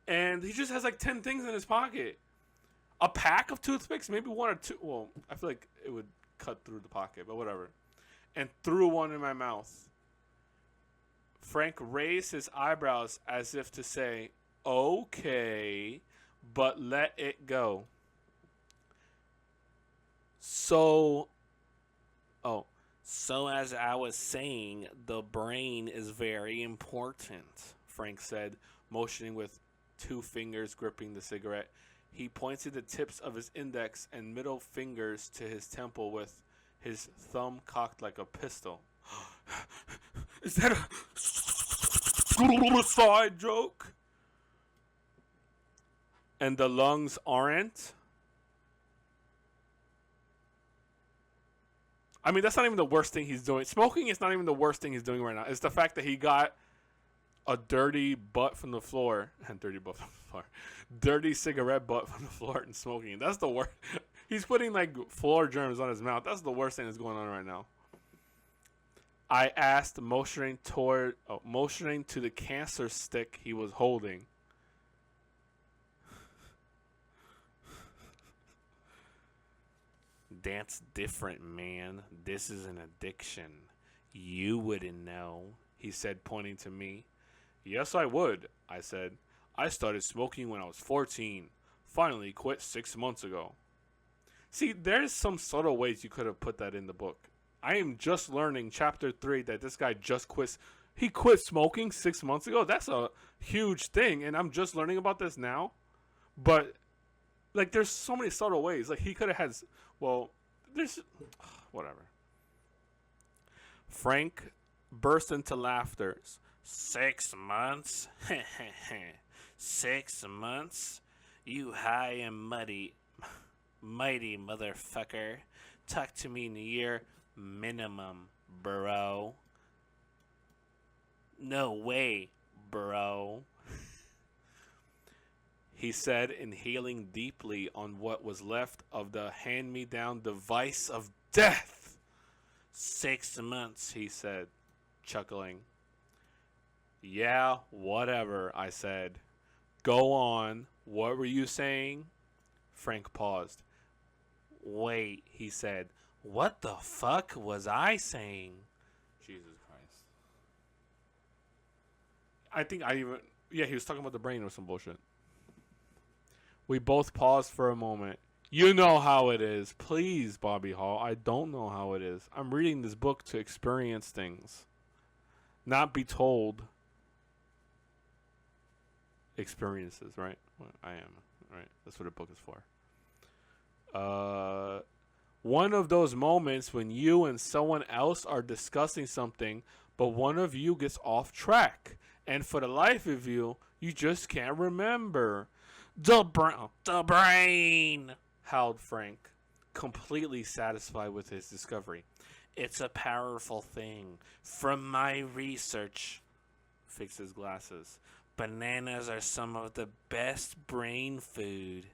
And he just has like 10 things in his pocket. A pack of toothpicks, maybe one or two. Well, I feel like it would cut through the pocket, but whatever. And threw one in my mouth. Frank raised his eyebrows as if to say, okay, but let it go. So as I was saying, the brain is very important, Frank said, motioning with 2 fingers gripping the cigarette. He pointed the tips of his index and middle fingers to his temple with his thumb cocked like a pistol. Is that a suicide joke? And the lungs aren't? I mean, that's not even the worst thing he's doing. Smoking is not even the worst thing he's doing right now. It's the fact that he got a dirty butt from the floor. Dirty cigarette butt from the floor and smoking. That's the worst. He's putting like floor germs on his mouth. That's the worst thing that's going on right now. I asked, motioning to the cancer stick he was holding. That's different, man. This is an addiction. You wouldn't know, he said, pointing to me. Yes, I would, I said. I started smoking when I was 14. Finally quit 6 months ago. See, there's some subtle ways you could have put that in the book. I am just learning chapter 3 that this guy just quit. He quit smoking 6 months ago. That's a huge thing, and I'm just learning about this now. But like, there's so many subtle ways. Like, he could have had. Well, there's whatever. Frank burst into laughter. 6 months? 6 months? You high and mighty motherfucker. Talk to me in a year minimum, bro. No way, bro. He said, inhaling deeply on what was left of the hand-me-down device of death. 6 months, he said, chuckling. Yeah, whatever, I said. Go on. What were you saying? Frank paused. Wait, he said. What the fuck was I saying? Jesus Christ. I think I even... Yeah, he was talking about the brain or some bullshit. We both paused for a moment. You know how it is. Please, Bobby Hall. I don't know how it is. I'm reading this book to experience things. Not be told experiences, right? Well, I am, right? That's what a book is for. One of those moments when you and someone else are discussing something, but one of you gets off track. And for the life of you, you just can't remember. The brain, howled Frank, completely satisfied with his discovery. It's a powerful thing. From my research, fix his glasses. Bananas are some of the best brain food.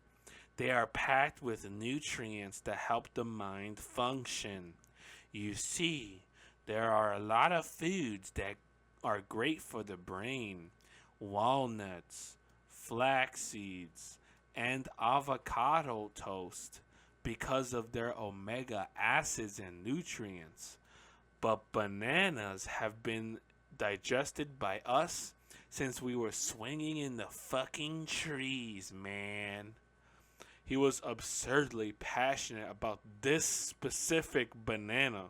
They are packed with nutrients that help the mind function. You see, there are a lot of foods that are great for the brain. Walnuts, flax seeds, and avocado toast because of their omega acids and nutrients. But bananas have been digested by us since we were swinging in the fucking trees, man. He was absurdly passionate about this specific banana.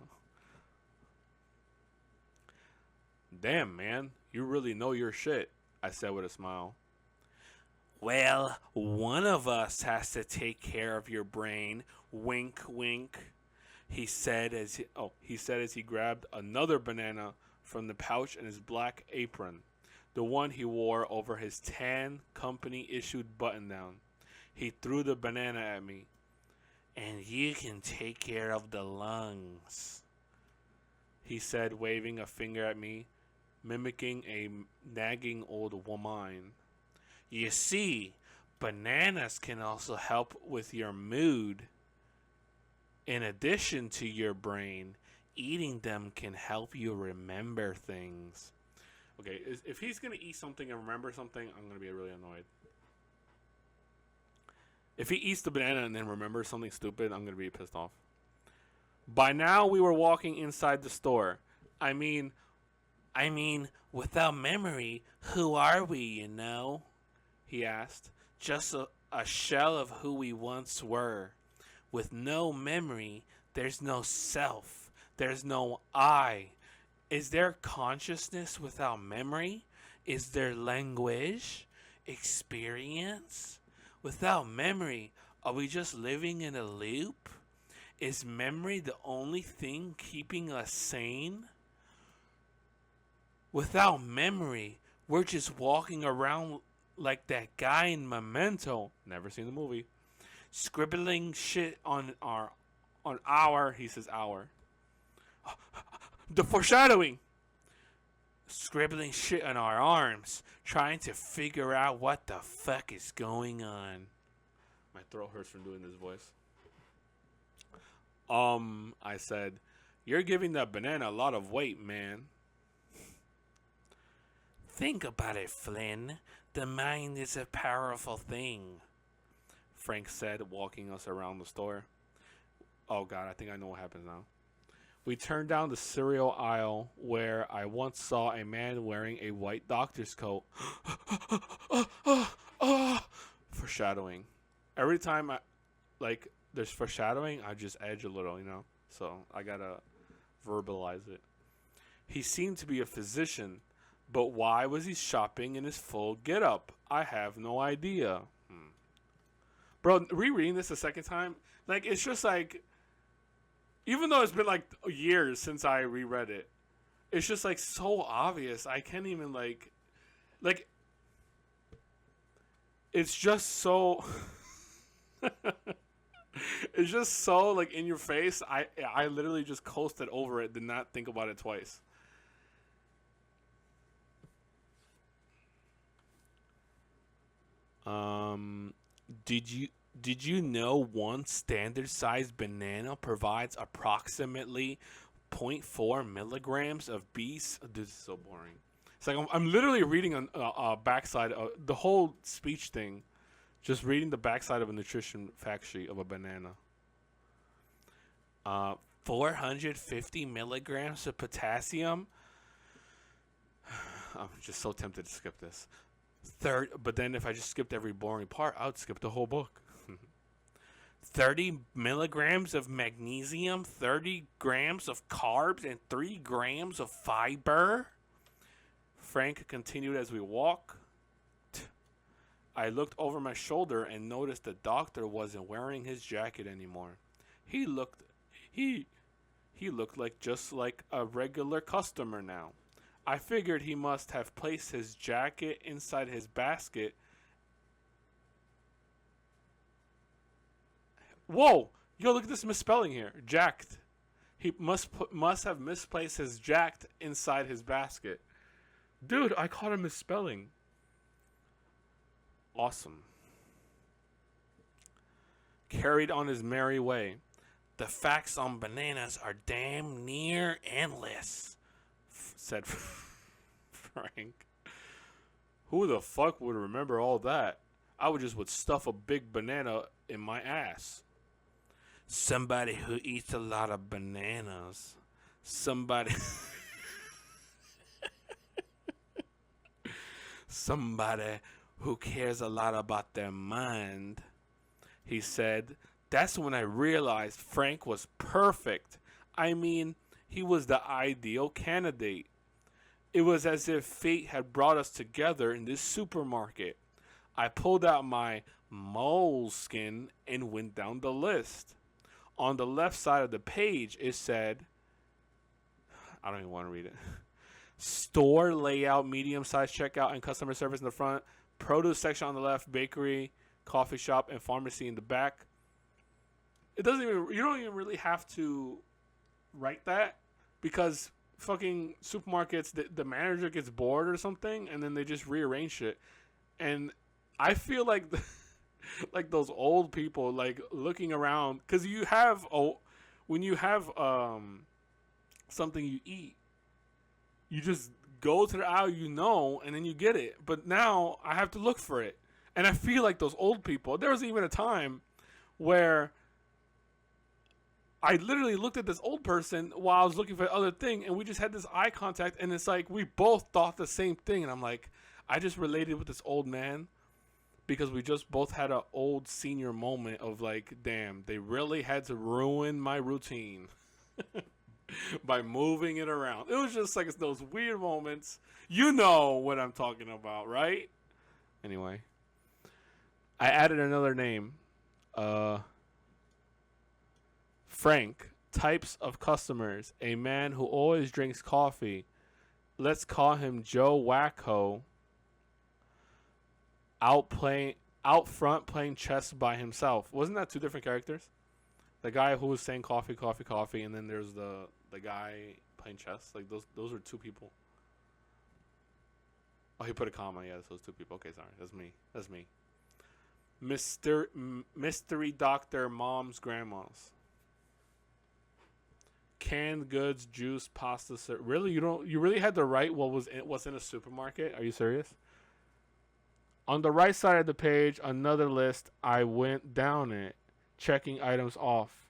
Damn, man, you really know your shit, I said with a smile. Well, one of us has to take care of your brain. Wink, wink. He said as he grabbed another banana from the pouch in his black apron, the one he wore over his tan company-issued button-down. He threw the banana at me. And you can take care of the lungs, he said, waving a finger at me, mimicking a nagging old woman. You see, bananas can also help with your mood. In addition to your brain, eating them can help you remember things. Okay, if he's going to eat something and remember something, I'm going to be really annoyed. If he eats the banana and then remembers something stupid, I'm going to be pissed off. By now, we were walking inside the store. I mean, without memory, who are we, you know? He asked. Just a shell of who we once were. With no memory, there's no self. There's no I. Is there consciousness without memory? Is there language? Experience? Without memory, are we just living in a loop? Is memory the only thing keeping us sane? Without memory, we're just walking around like that guy in Memento. Never seen the movie. Scribbling shit on our, he says our. The foreshadowing. Scribbling shit on our arms, trying to figure out what the fuck is going on. My throat hurts from doing this voice. I said, you're giving that banana a lot of weight, man. Think about it, Flynn. The mind is a powerful thing, Frank said, walking us around the store. Oh, God, I think I know what happens now. We turned down the cereal aisle where I once saw a man wearing a white doctor's coat. Foreshadowing. Every time there's foreshadowing, I just edge a little, So I gotta verbalize it. He seemed to be a physician, but why was he shopping in his full getup? I have no idea. Bro, rereading this a second time, it's just even though it's been years since I reread it, it's just so obvious. I can't even like it's just so it's just so in your face. I literally just coasted over it, did not think about it twice. Did you know one standard sized banana provides approximately zero point 0.4 milligrams of This is so boring. It's I'm literally reading a backside of the whole speech thing, just reading the backside of a nutrition fact sheet of a banana. 450 milligrams of potassium. I'm just so tempted to skip this. But then if I just skipped every boring part, I would skip the whole book. 30 milligrams of magnesium, 30 grams of carbs, and 3 grams of fiber. Frank continued as we walked. I looked over my shoulder and noticed the doctor wasn't wearing his jacket anymore. He looked just like a regular customer now. I figured he must have placed his jacket inside his basket. Whoa! Yo, look at this misspelling here. Jacked. He must have misplaced his jacked inside his basket. Dude, I caught him misspelling. Awesome. Carried on his merry way. The facts on bananas are damn near endless, said Frank. Who the fuck would remember all that? I would stuff a big banana in my ass. Somebody who eats a lot of bananas. Somebody who cares a lot about their mind. He said, that's when I realized Frank was perfect. I mean, he was the ideal candidate. It was as if fate had brought us together in this supermarket. I pulled out my moleskin and went down the list. On the left side of the page, it said, I don't even want to read it. Store layout, medium-sized checkout, and customer service in the front. Produce section on the left, bakery, coffee shop, and pharmacy in the back. You don't even really have to write that, because fucking supermarkets, the manager gets bored or something, and then they just rearrange it. And I feel like like those old people looking around, because when you have something you eat, you just go to the aisle, and then you get it. But now I have to look for it, and I feel like those old people. There was even a time where I literally looked at this old person while I was looking for the other thing, and we just had this eye contact, and it's like we both thought the same thing. And I'm like, I just related with this old man because we just both had an old senior moment of damn, they really had to ruin my routine by moving it around. It was just those weird moments. You know what I'm talking about, right? Anyway, I added another name. Frank. Types of customers. A man who always drinks coffee. Let's call him Joe Wacko. Out front playing chess by himself. Wasn't that two different characters? The guy who was saying coffee, coffee, coffee, and then there's the guy playing chess. Those were two people. Oh, he put a comma. Yeah, those two people. Okay, sorry. That's me. Mystery Doctor Mom's Grandma's. Canned goods, juice, pasta. Really, you really had to write what's in a supermarket? Are you serious? On the right side of the page, another list. I went down it, checking items off.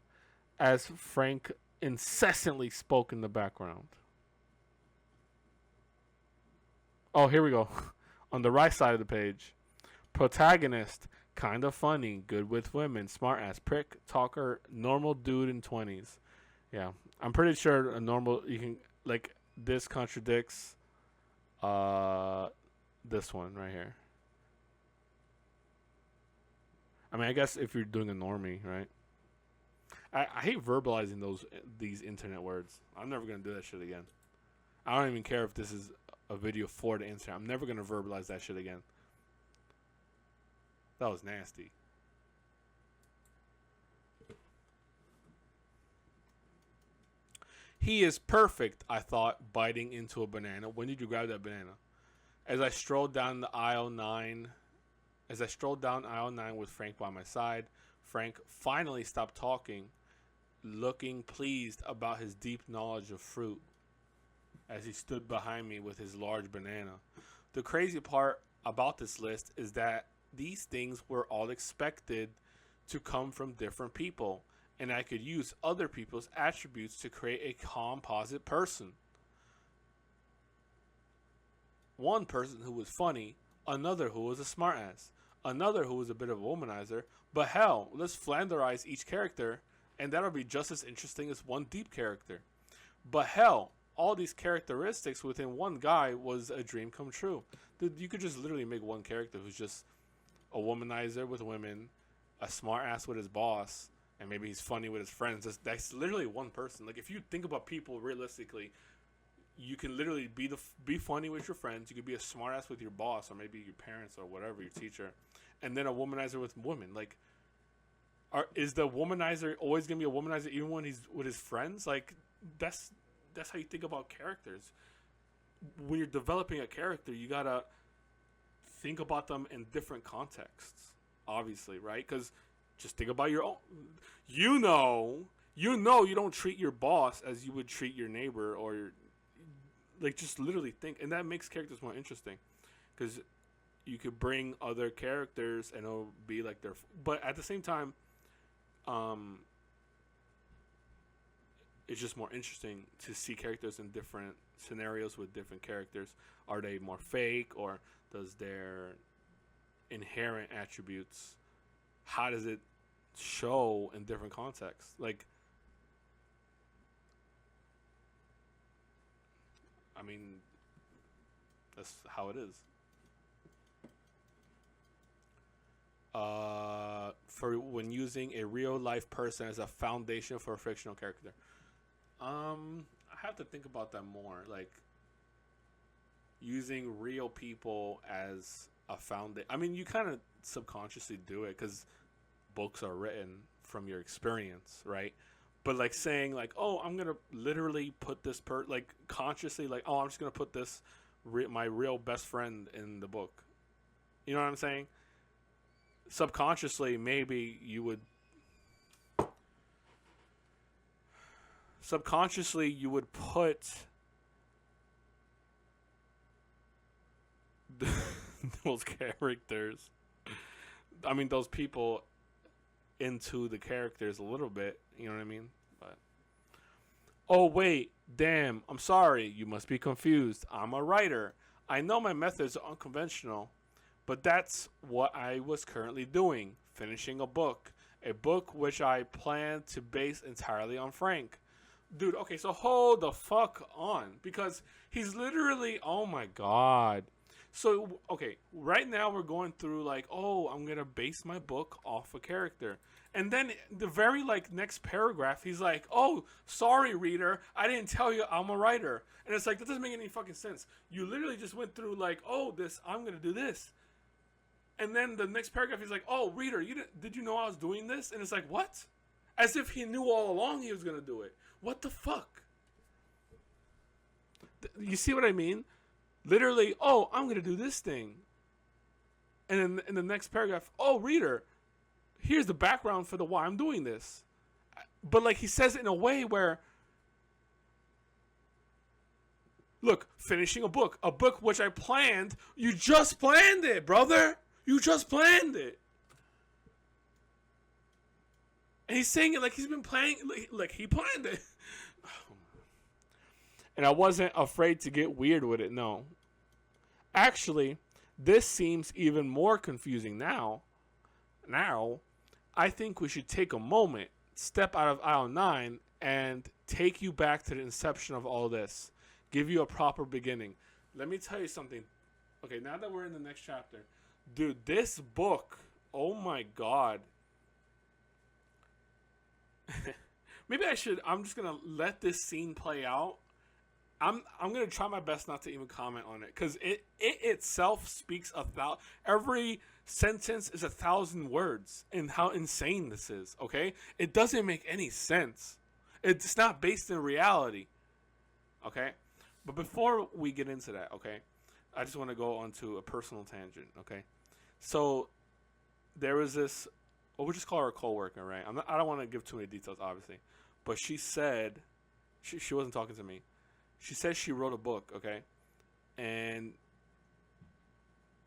As Frank incessantly spoke in the background. Oh, here we go. On the right side of the page, protagonist, kind of funny, good with women, smart ass, prick, talker, normal dude in 20s. Yeah, I'm pretty sure a normal you can like this contradicts this one right here. I mean, I guess if you're doing a normie, right? I hate verbalizing these internet words. I'm never gonna do that shit again. I don't even care if this is a video for the internet. I'm never gonna verbalize that shit again. That was nasty. He is perfect, I thought, biting into a banana. When did you grab that banana? As I strolled down aisle 9 with Frank by my side, Frank finally stopped talking, looking pleased about his deep knowledge of fruit as he stood behind me with his large banana. The crazy part about this list is that these things were all expected to come from different people, and I could use other people's attributes to create a composite person. One person who was funny, another who was a smartass, another who was a bit of a womanizer, but hell, let's Flanderize each character, and that'll be just as interesting as one deep character. But hell, all these characteristics within one guy was a dream come true. Dude, you could just literally make one character who's just a womanizer with women, a smartass with his boss, and maybe he's funny with his friends. That's literally one person. Like, if you think about people realistically, you can literally be funny with your friends. You could be a smartass with your boss, or maybe your parents, or whatever, your teacher, and then a womanizer with women. Like, is the womanizer always gonna be a womanizer even when he's with his friends? Like, that's how you think about characters. When you're developing a character, you gotta think about them in different contexts. Obviously, right? Because just think about your own. You know, you don't treat your boss as you would treat your neighbor or your. Like, just literally think, and that makes characters more interesting, because you could bring other characters and it'll be like their. But at the same time, it's just more interesting to see characters in different scenarios with different characters. Are they more fake, or does their inherent attributes? How does it show in different contexts? Like, I mean, that's how it is. For when using a real life person as a foundation for a fictional character, I have to think about that more. Like, using real people as a foundation. I mean, you kind of subconsciously do it because books are written from your experience, right? But like saying like, oh, I'm gonna literally put this like consciously like, oh, I'm just gonna put this my real best friend in the book. You know what I'm saying? Subconsciously, maybe you would. Subconsciously, you would put those characters. I mean, those people into the characters a little bit, you know what I mean? But oh wait, damn, I'm sorry, you must be confused. I'm a writer. I know my methods are unconventional, but that's what I was currently doing, finishing a book which I plan to base entirely on Frank. Dude, okay, so hold the fuck on, because he's literally, oh my god. So, okay, right now we're going through like, oh, I'm going to base my book off a character. And then the very like next paragraph, he's like, oh, sorry, reader, I didn't tell you I'm a writer. And it's like, that doesn't make any fucking sense. You literally just went through like, oh, I'm going to do this. And then the next paragraph, he's like, oh, reader, did you know I was doing this? And it's like, what? As if he knew all along he was going to do it. What the fuck? You see what I mean? Literally, oh, I'm going to do this thing. And then in the next paragraph, oh, reader, here's the background for the why I'm doing this. But like he says it in a way where, look, finishing a book which I planned. You just planned it, brother. You just planned it. And he's saying it like he's been playing, like he planned it. And I wasn't afraid to get weird with it, no. Actually, this seems even more confusing now. Now, I think we should take a moment, step out of aisle 9, and take you back to the inception of all this. Give you a proper beginning. Let me tell you something. Okay, now that we're in the next chapter. Dude, this book, oh my god. Maybe I'm just going to let this scene play out. I'm gonna try my best not to even comment on it because it itself speaks every sentence is 1,000 words and how insane this is. Okay, it doesn't make any sense. It's not based in reality. Okay, but before we get into that, okay, I just want to go onto a personal tangent. Okay, so there was this. Well, we'll just call her a coworker, right? I don't want to give too many details, obviously, but she said she wasn't talking to me. She says she wrote a book, okay? And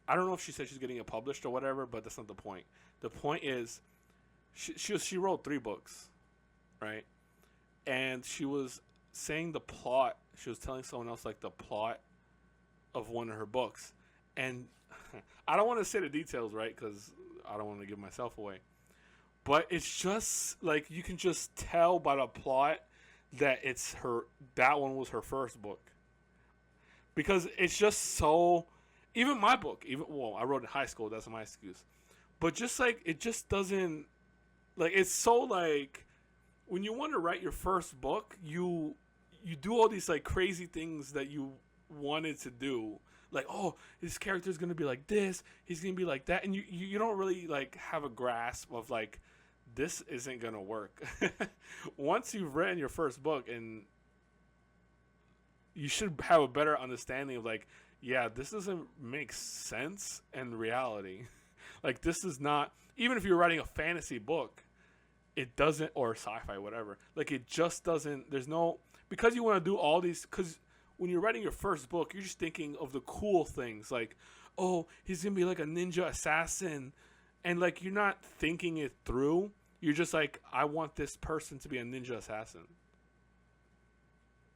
I don't know if she said she's getting it published or whatever, but that's not the point. The point is she wrote 3 books, right? And she was saying the plot. She was telling someone else, like, the plot of one of her books. And I don't want to say the details, right? Because I don't want to give myself away. But it's just, like, you can just tell by the plot that that one was her first book, because it's just so. Even my book, I wrote in high school. That's my excuse, but just like it just doesn't, like, it's so, like, when you want to write your first book, you do all these, like, crazy things that you wanted to do, like, oh, his character is gonna be like this, he's gonna be like that, and you don't really, like, have a grasp of, like, this isn't gonna work. Once you've written your first book, and you should have a better understanding of, like, yeah, this doesn't make sense in reality. Like, this is not, even if you're writing a fantasy book, it doesn't, or sci-fi, whatever, like, it just doesn't, there's no, because you want to do all these, because when you're writing your first book, you're just thinking of the cool things, like, oh, he's gonna be like a ninja assassin, and, like, you're not thinking it through. You're just like, I want this person to be a ninja assassin.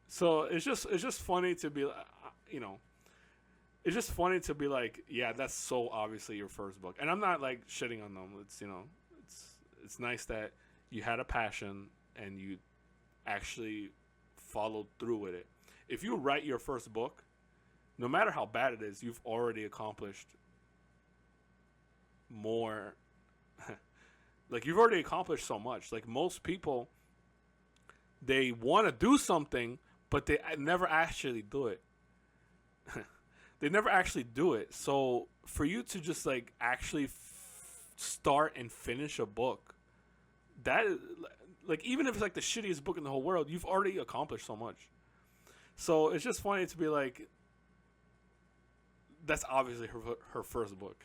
So it's just funny to be, it's just funny to be like, yeah, that's so obviously your first book. And I'm not, like, shitting on them. It's, it's nice that you had a passion and you actually followed through with it. If you write your first book, no matter how bad it is, you've already accomplished more. Like, you've already accomplished so much. Like, most people, they want to do something, but they never actually do it. They never actually do it. So for you to just, like, actually start and finish a book, that is, like, even if it's, like, the shittiest book in the whole world, you've already accomplished so much. So it's just funny to be like, that's obviously her first book.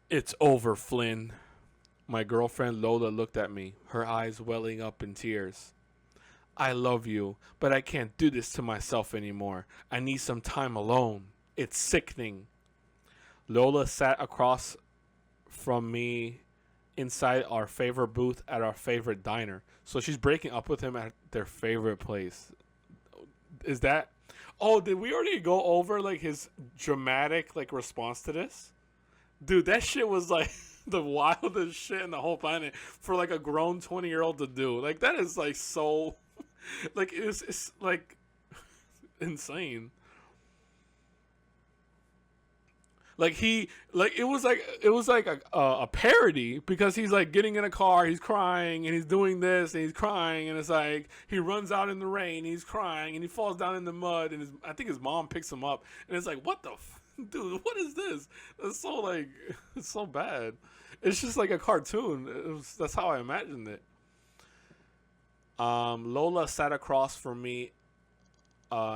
It's over, Flynn. My girlfriend Lola looked at me, her eyes welling up in tears. I love you, but I can't do this to myself anymore. I need some time alone. It's sickening. Lola sat across from me inside our favorite booth at our favorite diner. So she's breaking up with him at their favorite place. Is that... Oh, did we already go over, like, his dramatic, like, response to this? Dude, that shit was, like, the wildest shit in the whole planet for, like, a grown 20-year-old to do. Like, that is, like, so... Like, it's like, insane. Like, it was like a parody, because he's, like, getting in a car, he's crying, and he's doing this, and he's crying, and it's like, he runs out in the rain, he's crying, and he falls down in the mud, and I think his mom picks him up, and it's like, what the dude, what is this? It's so, like, it's so bad. It's just like a cartoon. That's how I imagined it. Lola sat across from me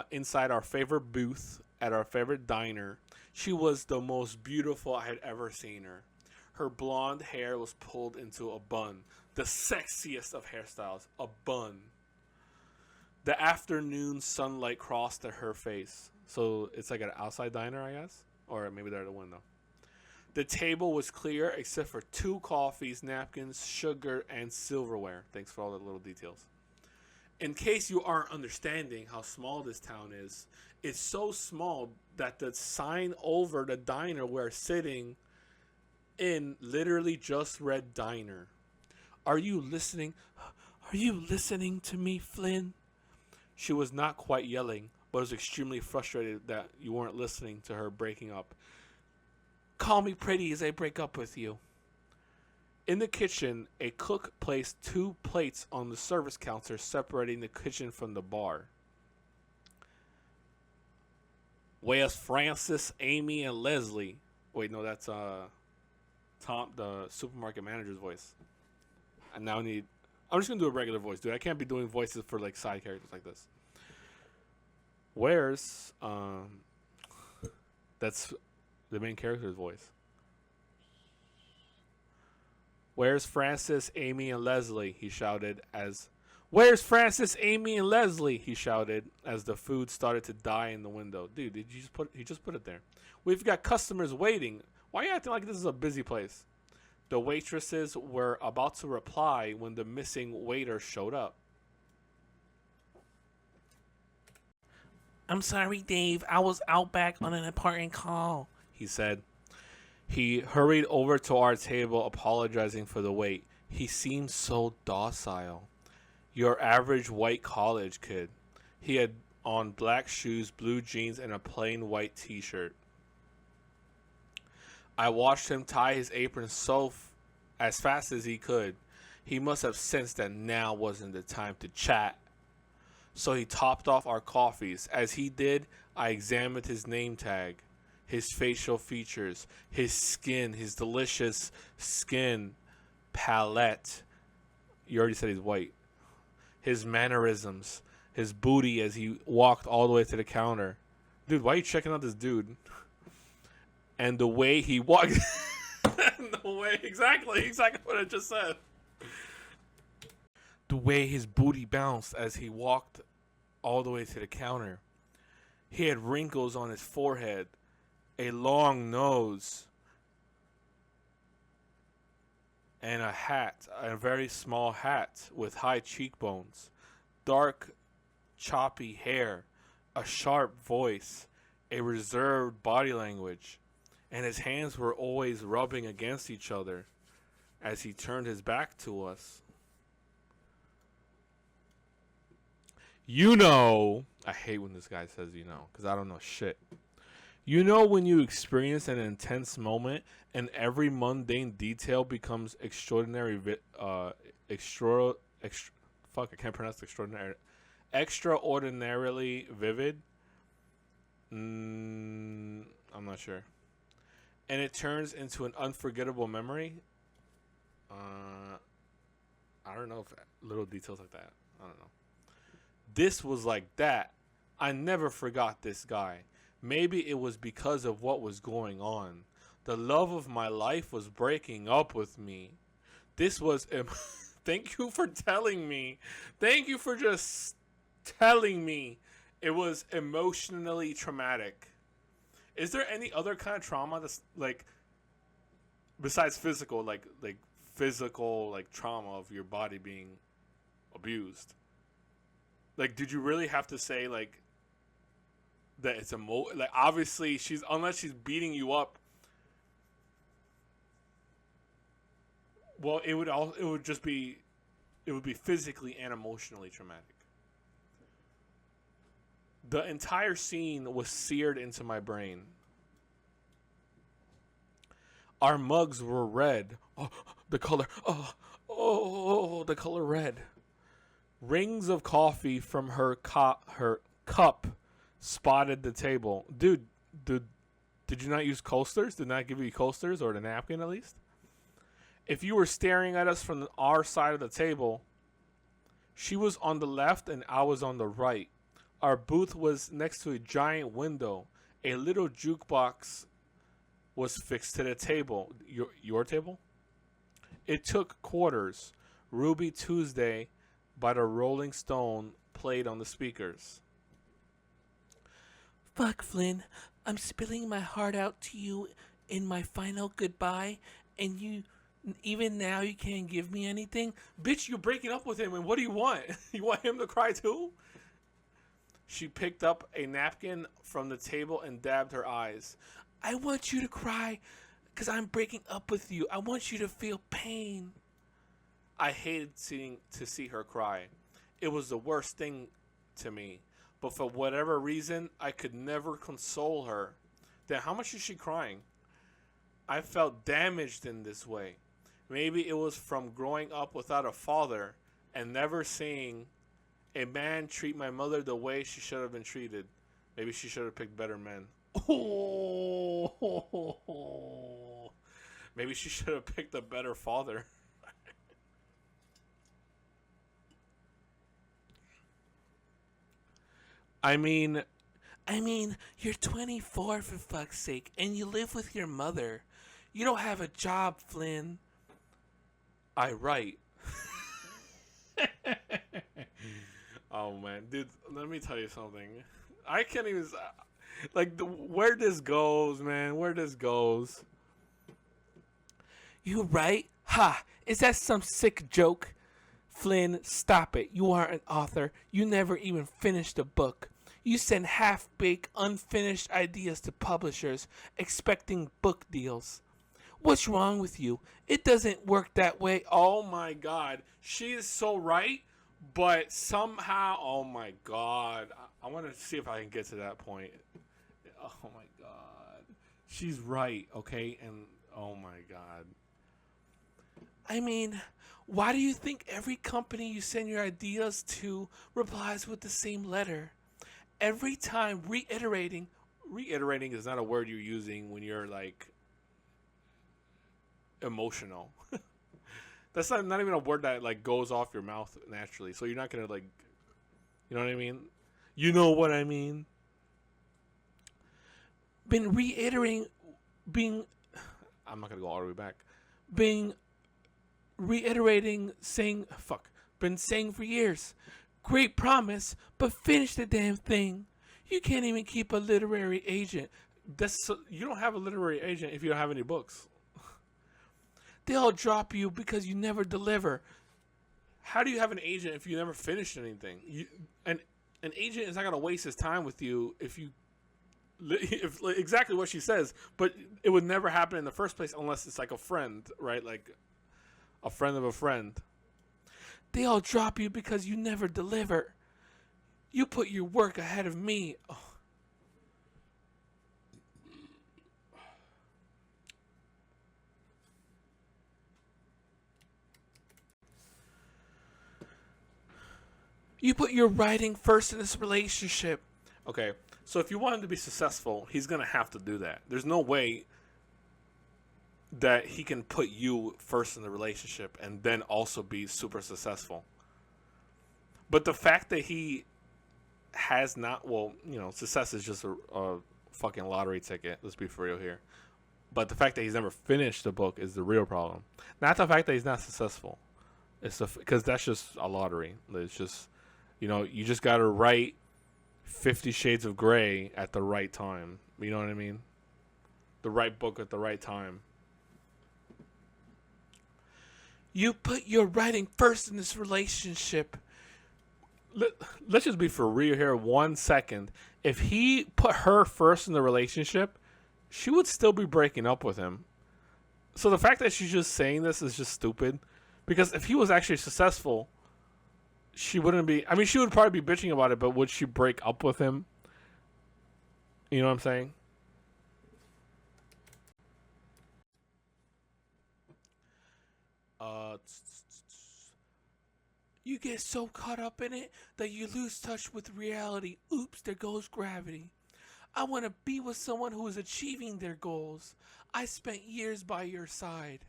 inside our favorite booth at our favorite diner. She was the most beautiful I had ever seen her. Her blonde hair was pulled into a bun. The sexiest of hairstyles, a bun. The afternoon sunlight crossed at her face. So it's like an outside diner, I guess? Or maybe they're at the window. The table was clear except for 2 coffees, napkins, sugar, and silverware. Thanks for all the little details. In case you aren't understanding how small this town is, it's so small that the sign over the diner we're sitting in literally just read diner. Are you listening? Are you listening to me, Flynn? She was not quite yelling, but was extremely frustrated that you weren't listening to her breaking up. Call me pretty as I break up with you. In the kitchen, a cook placed 2 plates on the service counter separating the kitchen from the bar. Where's Francis, Amy, and Leslie? Wait, no, that's Tom, the supermarket manager's voice. I now need... I'm just going to do a regular voice, dude. I can't be doing voices for like side characters like this. Where's... That's the main character's voice. Where's Francis, Amy, and Leslie? He shouted as... Where's Francis, Amy, and Leslie? He shouted as the food started to die in the window. Dude, did you just put... He just put it there. We've got customers waiting. Why are you acting like this is a busy place? The waitresses were about to reply when the missing waiter showed up. I'm sorry, Dave. I was out back on an important call, he said. He hurried over to our table, apologizing for the wait. He seemed so docile. Your average white college kid. He had on black shoes, blue jeans, and a plain white t-shirt. I watched him tie his apron as fast as he could. He must have sensed that now wasn't the time to chat. So he topped off our coffees. As he did, I examined his name tag, his facial features, his skin, his delicious skin palette. You already said he's white. His mannerisms, his booty as he walked all the way to the counter. Dude, why are you checking out this dude? And the way he walked... Exactly what I just said. The way his booty bounced as he walked all the way to the counter. He had wrinkles on his forehead, a long nose, and a very small hat with high cheekbones, dark, choppy hair, a sharp voice, a reserved body language, and his hands were always rubbing against each other as he turned his back to us. You know, I hate when this guy says you know, because I don't know shit. You know when you experience an intense moment and every mundane detail becomes extraordinarily vivid? I'm not sure. And it turns into an unforgettable memory? I don't know if little details like that. I don't know. This was like that. I never forgot this guy. Maybe it was because of what was going on. The love of my life was breaking up with me. This was... Thank you for telling me. Thank you for just telling me. It was emotionally traumatic. Is there any other kind of trauma that's like... Besides physical, like physical like trauma of your body being abused? Like, did you really have to say like that it's like obviously unless she's beating you up, well it would be physically and emotionally traumatic. The entire scene was seared into my brain. Our mugs were red. Oh, the color. The color red. Rings of coffee from her cup spotted the table. Dude, did you not use coasters? Did not give you coasters or the napkin at least? If you were staring at us from our side of the table, she was on the left and I was on the right. Our booth was next to a giant window. A little jukebox was fixed to the table. Your table? It took quarters. Ruby Tuesday by the Rolling Stone played on the speakers. Fuck, Flynn. I'm spilling my heart out to you in my final goodbye, and even now, you can't give me anything? Bitch, you're breaking up with him, and what do you want? You want him to cry too? She picked up a napkin from the table and dabbed her eyes. I want you to cry because I'm breaking up with you. I want you to feel pain. I hated to see her cry. It was the worst thing to me. But for whatever reason, I could never console her. Then how much is she crying? I felt damaged in this way. Maybe it was from growing up without a father and never seeing a man treat my mother the way she should have been treated. Maybe she should have picked better men. Oh, maybe she should have picked a better father. I mean, You're 24 for fuck's sake, and you live with your mother. You don't have a job, Flynn. I write. Oh man, dude, let me tell you something. I can't even where this goes, man. Where this goes. You right? Ha! Is that some sick joke? Flynn, stop it. You aren't an author. You never even finished a book. You send half-baked, unfinished ideas to publishers, expecting book deals. What's wrong with you? It doesn't work that way. Oh my god, she is so right, but somehow, oh my god, I want to see if I can get to that point. Oh my god, she's right, okay, and oh my god. Why do you think every company you send your ideas to replies with the same letter? Every time reiterating. Reiterating is not a word you're using when you're like emotional. That's not even a word that like goes off your mouth naturally. So you're not gonna like, you know what I mean? You know what I mean? Been reiterating, being, I'm not gonna go all the way back. being reiterating, saying, fuck, been saying for years. Great promise, but finish the damn thing. You can't even keep a literary agent. You don't have a literary agent if you don't have any books. They'll drop you because you never deliver. How do you have an agent if you never finished anything? An agent is not gonna waste his time with you if exactly what she says, but it would never happen in the first place unless it's like a friend, right? Like a friend of a friend. They all drop you because you never deliver. You put your work ahead of me. Oh. You put your writing first in this relationship. Okay, so if you want him to be successful, he's gonna have to do that. There's no way that he can put you first in the relationship and then also be super successful. But the fact that he has not, well, success is just a fucking lottery ticket. Let's be for real here. But the fact that he's never finished the book is the real problem. Not the fact that he's not successful. It's because that's just a lottery. It's just, you just got to write 50 Shades of Grey at the right time. You know what I mean? The right book at the right time. You put your writing first in this relationship. Let's just be for real here 1 second. If he put her first in the relationship, she would still be breaking up with him. So the fact that she's just saying this is just stupid. Because if he was actually successful, she wouldn't be... I mean, she would probably be bitching about it, but would she break up with him? You know what I'm saying? You get so caught up in it that you lose touch with reality. Oops, there goes gravity. I want to be with someone who is achieving their goals. I spent years by your side,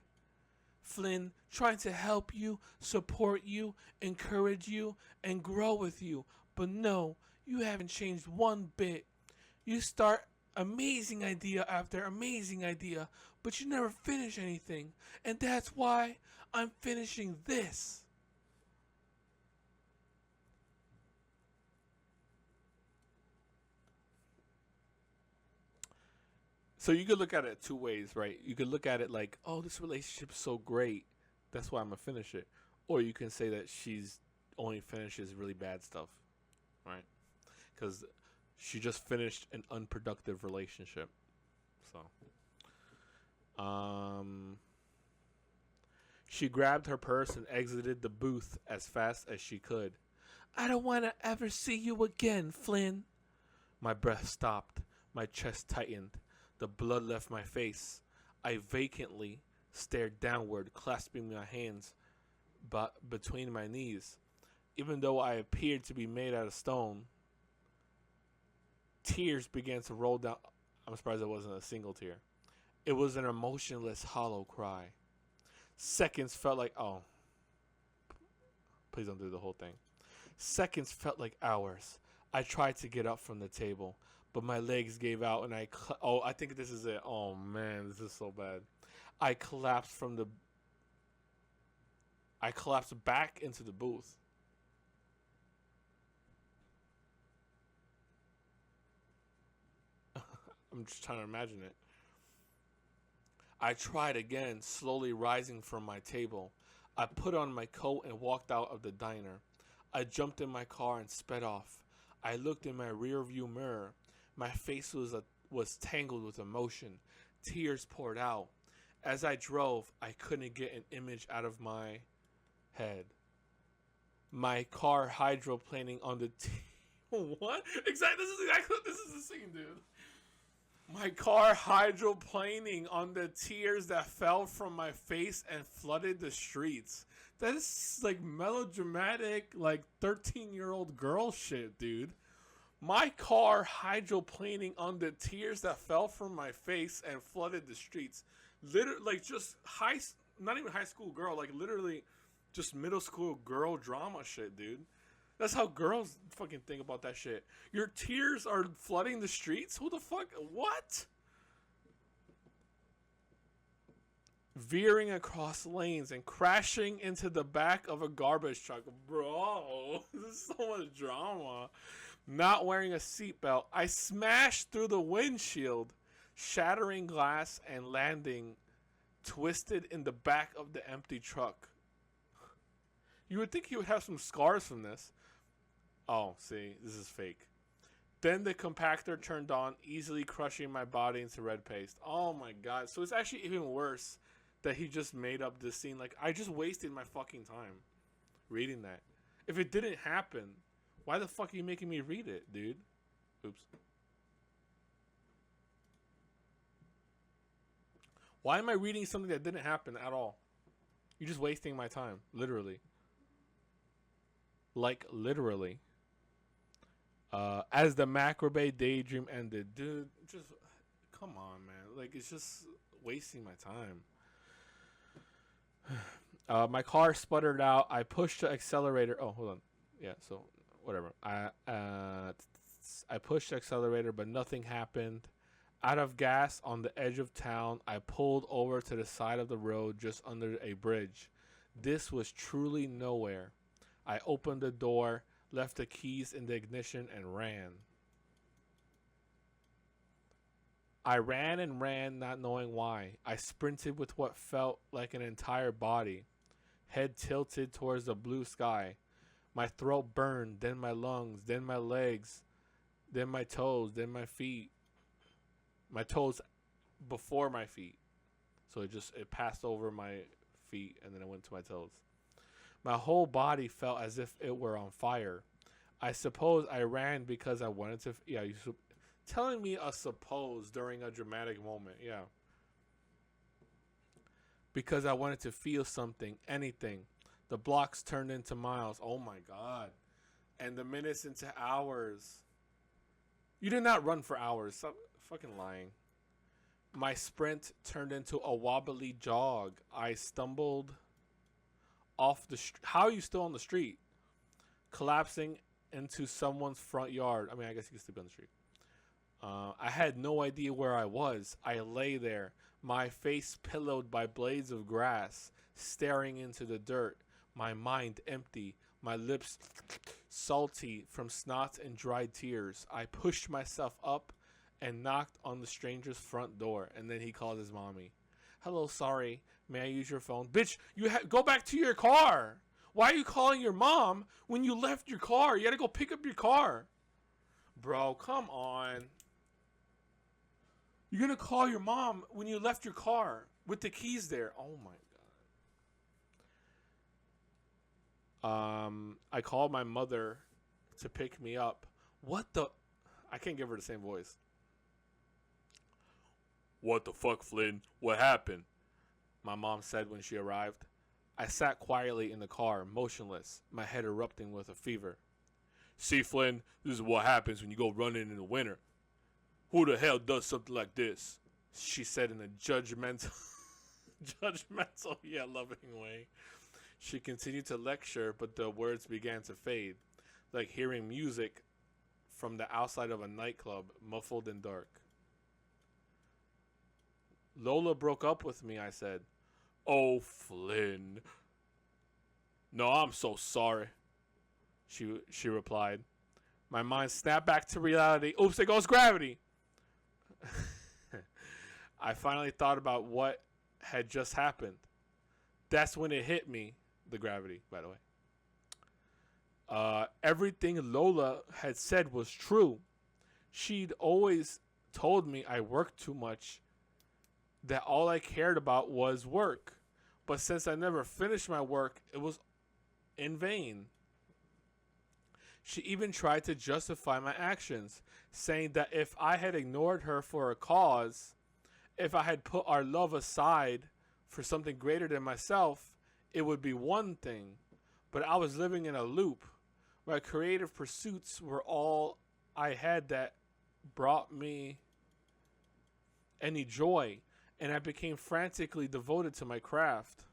Flynn, trying to help you, support you, encourage you, and grow with you. But no, you haven't changed one bit. You start amazing idea after amazing idea, but you never finish anything. And that's why I'm finishing this. So you could look at it two ways, right? You could look at it like, oh, this relationship's so great, that's why I'm gonna finish it. Or you can say that she's only finishes really bad stuff, right? Because she just finished an unproductive relationship. So, she grabbed her purse and exited the booth as fast as she could. I don't want to ever see you again, Flynn. My breath stopped. My chest tightened. The blood left my face. I vacantly stared downward, clasping my hands between my knees. Even though I appeared to be made out of stone, tears began to roll down. I'm surprised it wasn't a single tear. It was an emotionless, hollow cry. Seconds felt like, oh, please don't do the whole thing. Seconds felt like hours. I tried to get up from the table, but my legs gave out and I think this is it. Oh man, this is so bad. I collapsed back into the booth. I'm just trying to imagine it. I tried again, slowly rising from my table. I put on my coat and walked out of the diner. I jumped in my car and sped off. I looked in my rearview mirror. My face was tangled with emotion. Tears poured out. As I drove, I couldn't get an image out of my head. My car hydroplaning on the what? Exactly. This is the scene, dude. My car hydroplaning on the tears that fell from my face and flooded the streets. That is like melodramatic, like 13-year-old girl shit, dude. My car hydroplaning on the tears that fell from my face and flooded the streets. Literally, like just not even high school girl, like literally just middle school girl drama shit, dude. That's how girls fucking think about that shit. Your tears are flooding the streets? Who the fuck? What? Veering across lanes and crashing into the back of a garbage truck. Bro, this is so much drama. Not wearing a seatbelt. I smashed through the windshield, shattering glass and landing twisted in the back of the empty truck. You would think he would have some scars from this. Oh, see, this is fake. Then the compactor turned on, easily crushing my body into red paste. Oh my god. So it's actually even worse that he just made up this scene. Like, I just wasted my fucking time reading that. If it didn't happen, why the fuck are you making me read it, dude? Oops. Why am I reading something that didn't happen at all? You're just wasting my time, literally. Like, literally. As the Macrobay daydream ended. Dude, just, come on, man. Like, it's just wasting my time. My car sputtered out. I pushed the accelerator. Oh, hold on. Yeah, so, whatever. I pushed the accelerator, but nothing happened. Out of gas on the edge of town, I pulled over to the side of the road just under a bridge. This was truly nowhere. I opened the door, left the keys in the ignition, and ran. I ran and ran, not knowing why. I sprinted with what felt like an entire body, head tilted towards the blue sky. My throat burned, then my lungs, then my legs, then my toes, then my feet. My toes before my feet. So it passed over my feet and then it went to my toes. My whole body felt as if it were on fire. I suppose I ran because I wanted to. Yeah, telling me a suppose during a dramatic moment. Yeah. Because I wanted to feel something, anything. The blocks turned into miles. Oh my God. And the minutes into hours. You did not run for hours. Stop fucking lying. My sprint turned into a wobbly jog. I stumbled off the street. How are you still on the street? Collapsing into someone's front yard. I mean, I guess you can sleep on the street. I had no idea where I was. I lay there, my face pillowed by blades of grass, staring into the dirt, my mind empty, my lips salty from snot and dried tears. I pushed myself up and knocked on the stranger's front door. And then he called his mommy. Hello, sorry. May I use your phone? Bitch, go back to your car. Why are you calling your mom when you left your car? You gotta go pick up your car. Bro, come on. You're gonna call your mom when you left your car with the keys there. Oh my god. I called my mother to pick me up. What the? I can't give her the same voice. What the fuck, Flynn? What happened? My mom said when she arrived. I sat quietly in the car, motionless, my head erupting with a fever. See, Flynn, this is what happens when you go running in the winter. Who the hell does something like this? She said in a judgmental, yet loving way. She continued to lecture, but the words began to fade, like hearing music from the outside of a nightclub, muffled and dark. Lola broke up with me, I said. Oh, Flynn. No, I'm so sorry, she replied. My mind snapped back to reality. Oops, there goes gravity. I finally thought about what had just happened. That's when it hit me, the gravity, by the way. Everything Lola had said was true. She'd always told me I worked too much, that all I cared about was work. But since I never finished my work, it was in vain. She even tried to justify my actions, saying that if I had ignored her for a cause, if I had put our love aside for something greater than myself, it would be one thing. But I was living in a loop. My creative pursuits were all I had that brought me any joy, and I became frantically devoted to my craft.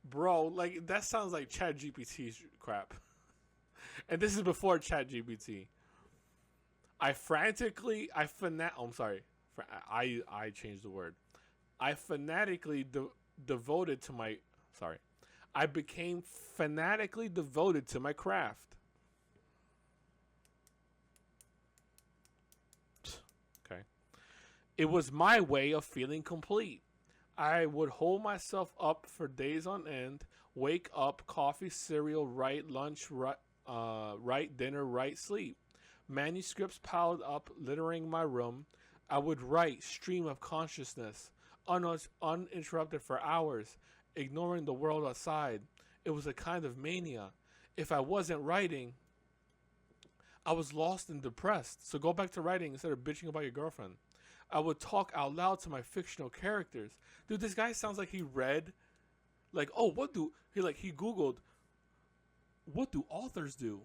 Bro, like, that sounds like ChatGPT crap. And this is before ChatGPT. I changed the word. I fanatically devoted to my, I became fanatically devoted to my craft. Okay. It was my way of feeling complete. I would hold myself up for days on end, wake up, coffee, cereal, write, lunch, write, dinner, write, sleep. Manuscripts piled up, littering my room. I would write, stream of consciousness, uninterrupted for hours, ignoring the world outside. It was a kind of mania. If I wasn't writing, I was lost and depressed. So go back to writing instead of bitching about your girlfriend. I would talk out loud to my fictional characters. Dude, this guy sounds like he read, like, oh, he Googled, what do authors do?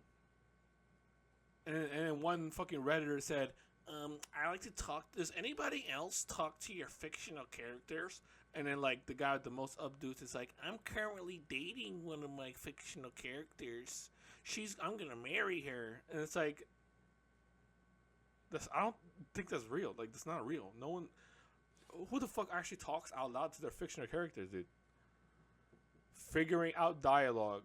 And then one fucking Redditor said, I like to talk, does anybody else talk to your fictional characters? And then, like, the guy with the most updos is like, I'm currently dating one of my fictional characters. I'm gonna marry her. And it's like, I don't think that's real. Like, that's not real. No one, who the fuck actually talks out loud to their fictional characters, dude? Figuring out dialogue.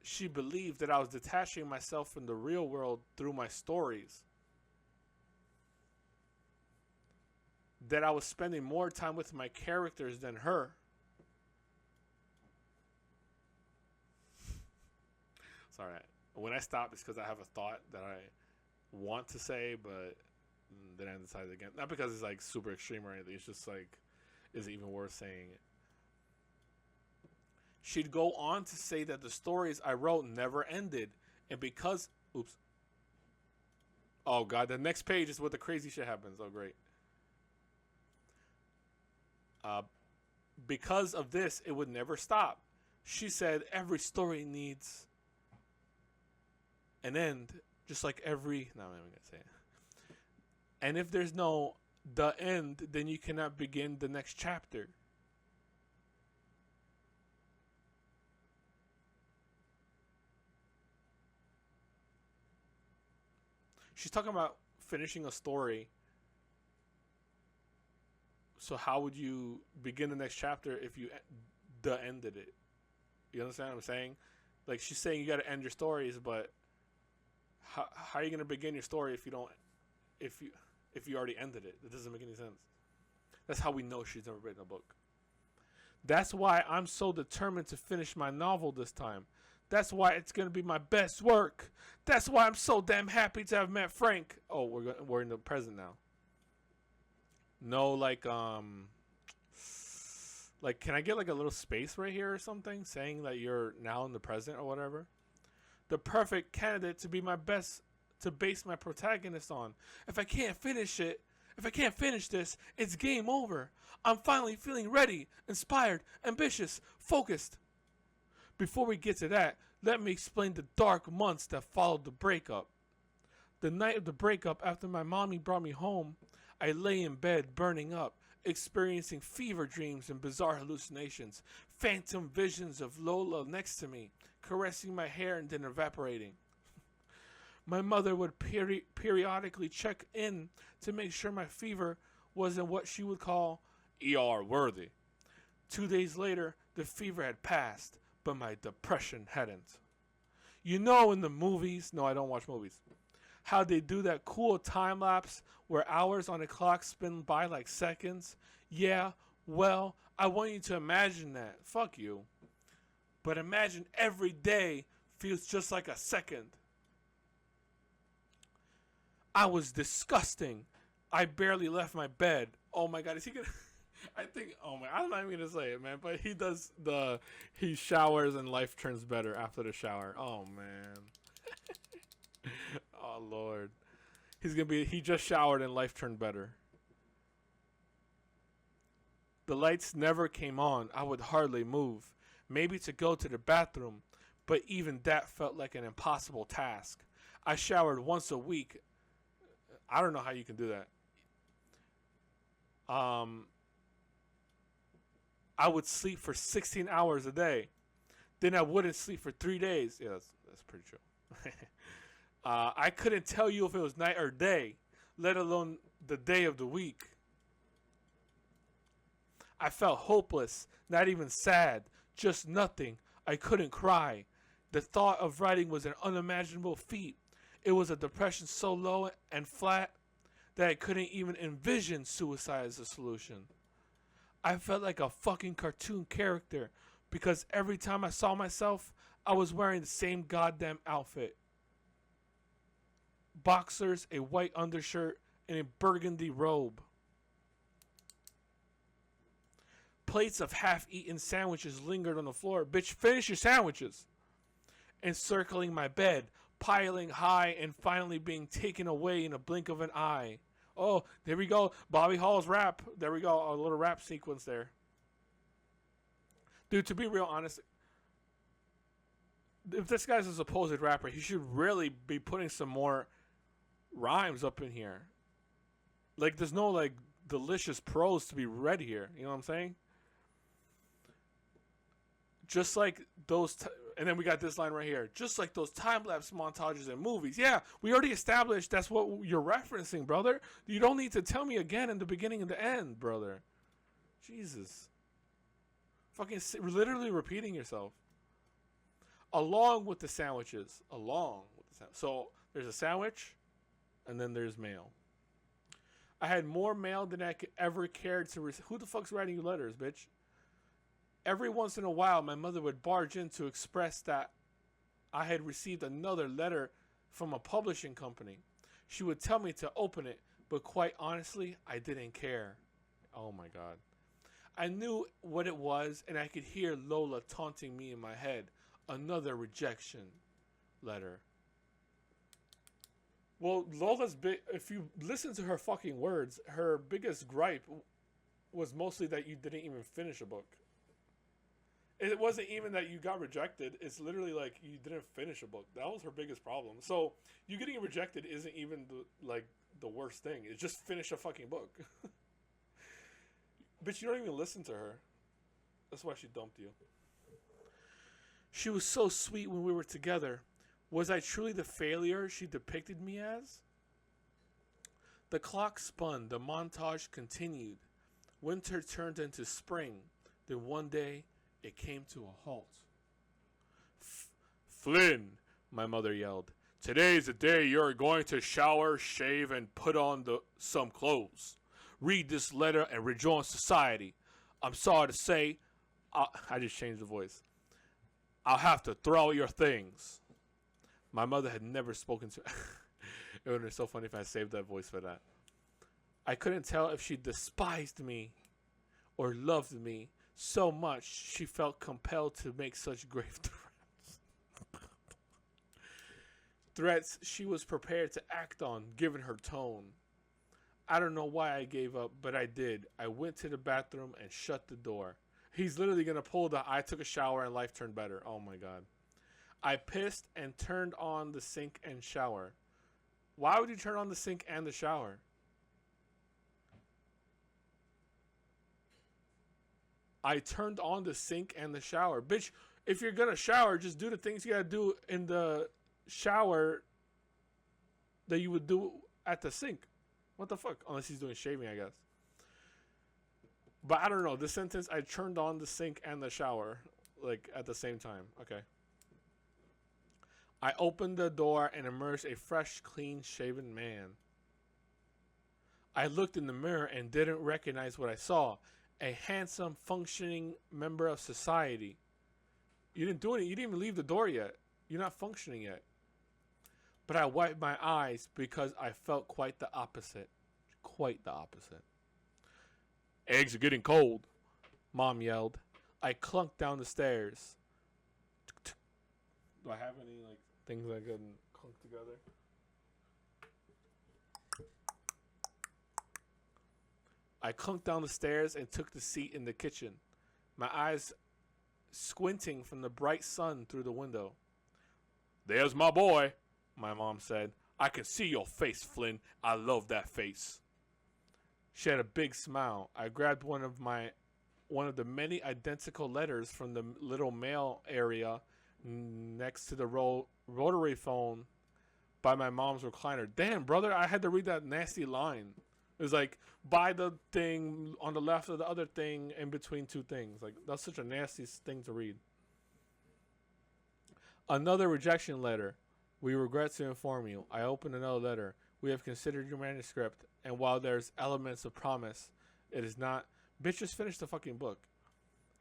She believed that I was detaching myself from the real world through my stories. That I was spending more time with my characters than her. Sorry. When I stop, it's because I have a thought that I want to say, but then I decided again. Not because it's like super extreme or anything. It's just like, is it even worth saying it? She'd go on to say that the stories I wrote never ended. And because, oops. Oh God, the next page is where the crazy shit happens. Oh great. Because of this, it would never stop. She said every story needs an end, just like every, no, I'm not even gonna say it. And if there's no the end, then you cannot begin the next chapter. She's talking about finishing a story. So how would you begin the next chapter if you ended it? You understand what I'm saying? Like, she's saying you got to end your stories, but how are you going to begin your story if you don't, if you already ended it. It doesn't make any sense. That's how we know she's never written a book. That's why I'm so determined to finish my novel this time. That's why it's going to be my best work. That's why I'm so damn happy to have met Frank. Oh, we're in the present now. No, like, can I get like a little space right here or something saying that you're now in the present or whatever? The perfect candidate to be my best, to base my protagonist on. If I can't finish this, it's game over. I'm finally feeling ready, inspired, ambitious, focused. Before we get to that, let me explain the dark months that followed the breakup. The night of the breakup, after my mommy brought me home, I lay in bed burning up, experiencing fever dreams and bizarre hallucinations, phantom visions of Lola next to me, caressing my hair and then evaporating. My mother would periodically check in to make sure my fever wasn't what she would call ER worthy. 2 days later, the fever had passed, but my depression hadn't. You know in the movies, no, I don't watch movies, how they do that cool time lapse where hours on a clock spin by like seconds? Yeah, well, I want you to imagine that. Fuck you. But imagine every day feels just like a second. I was disgusting. I barely left my bed. Oh my god, is he gonna... I think, oh my, I'm not even gonna say it, man, but he showers and life turns better after the shower. Oh man. Oh lord. He just showered and life turned better. The lights never came on. I would hardly move. Maybe to go to the bathroom, but even that felt like an impossible task. I showered once a week. I don't know how you can do that. I would sleep for 16 hours a day. Then I wouldn't sleep for 3 days. Yeah, that's pretty true. I couldn't tell you if it was night or day, let alone the day of the week. I felt hopeless, not even sad, just nothing. I couldn't cry. The thought of writing was an unimaginable feat. It was a depression so low and flat that I couldn't even envision suicide as a solution. I felt like a fucking cartoon character because every time I saw myself, I was wearing the same goddamn outfit. Boxers, a white undershirt, and a burgundy robe. Plates of half-eaten sandwiches lingered on the floor. Bitch, finish your sandwiches. Encircling my bed, piling high, and finally being taken away in a blink of an eye. Oh, there we go. Bobby Hall's rap. There we go. A little rap sequence there. Dude, to be real honest, if this guy's a supposed rapper, he should really be putting some more rhymes up in here. Like, there's no, like, delicious prose to be read here. You know what I'm saying? Just like those... and then we got this line right here. Just like those time-lapse montages in movies. Yeah, we already established that's what you're referencing, brother. You don't need to tell me again in the beginning and the end, brother. Jesus. Fucking literally repeating yourself. Along with the sandwiches. So, there's a sandwich, and then there's mail. I had more mail than I could ever cared to receive. Who the fuck's writing you letters, bitch? Every once in a while, my mother would barge in to express that I had received another letter from a publishing company. She would tell me to open it, but quite honestly, I didn't care. Oh my god. I knew what it was, and I could hear Lola taunting me in my head. Another rejection letter. Well, Lola's if you listen to her fucking words, her biggest gripe was mostly that you didn't even finish a book. It wasn't even that you got rejected. It's literally like you didn't finish a book. That was her biggest problem. So you getting rejected isn't even the worst thing. It's just finish a fucking book. Bitch, you don't even listen to her. That's why she dumped you. She was so sweet when we were together. Was I truly the failure she depicted me as? The clock spun. The montage continued. Winter turned into spring. Then one day, it came to a halt. Flynn, my mother yelled. Today is the day you're going to shower, shave, and put on some clothes. Read this letter and rejoin society. I'm sorry to say, I just changed the voice. I'll have to throw out your things. My mother had never spoken to. It would have been so funny if I saved that voice for that. I couldn't tell if she despised me or loved me so much she felt compelled to make such grave threats. Threats she was prepared to act on, given her tone. I don't know why I gave up, but I did. I went to the bathroom and shut the door. He's literally going to pull the I took a shower and life turned better. Oh my God. I pissed and turned on the sink and shower. Why would you turn on the sink and the shower? I turned on the sink and the shower. Bitch, if you're going to shower, just do the things you got to do in the shower that you would do at the sink. What the fuck? Unless he's doing shaving, I guess. But I don't know. This sentence, I turned on the sink and the shower, like, at the same time. Okay. I opened the door and emerged a fresh, clean-shaven man. I looked in the mirror and didn't recognize what I saw. A handsome, functioning member of society. You didn't do it. You didn't even leave the door yet. You're not functioning yet. But I wiped my eyes because I felt quite the opposite. Quite the opposite. Eggs are getting cold, Mom yelled. I clunked down the stairs. Do I have any like things I can clunk together? I clunked down the stairs and took the seat in the kitchen, my eyes squinting from the bright sun through the window. There's my boy, my mom said. I can see your face, Flynn. I love that face. She had a big smile. I grabbed one of the many identical letters from the little mail area next to the rotary phone by my mom's recliner. Damn, brother, I had to read that nasty line. It was like, buy the thing on the left of the other thing in between two things. Like, that's such a nasty thing to read. Another rejection letter. We regret to inform you. I opened another letter. We have considered your manuscript, and while there's elements of promise, it is not... Bitch, just finish the fucking book.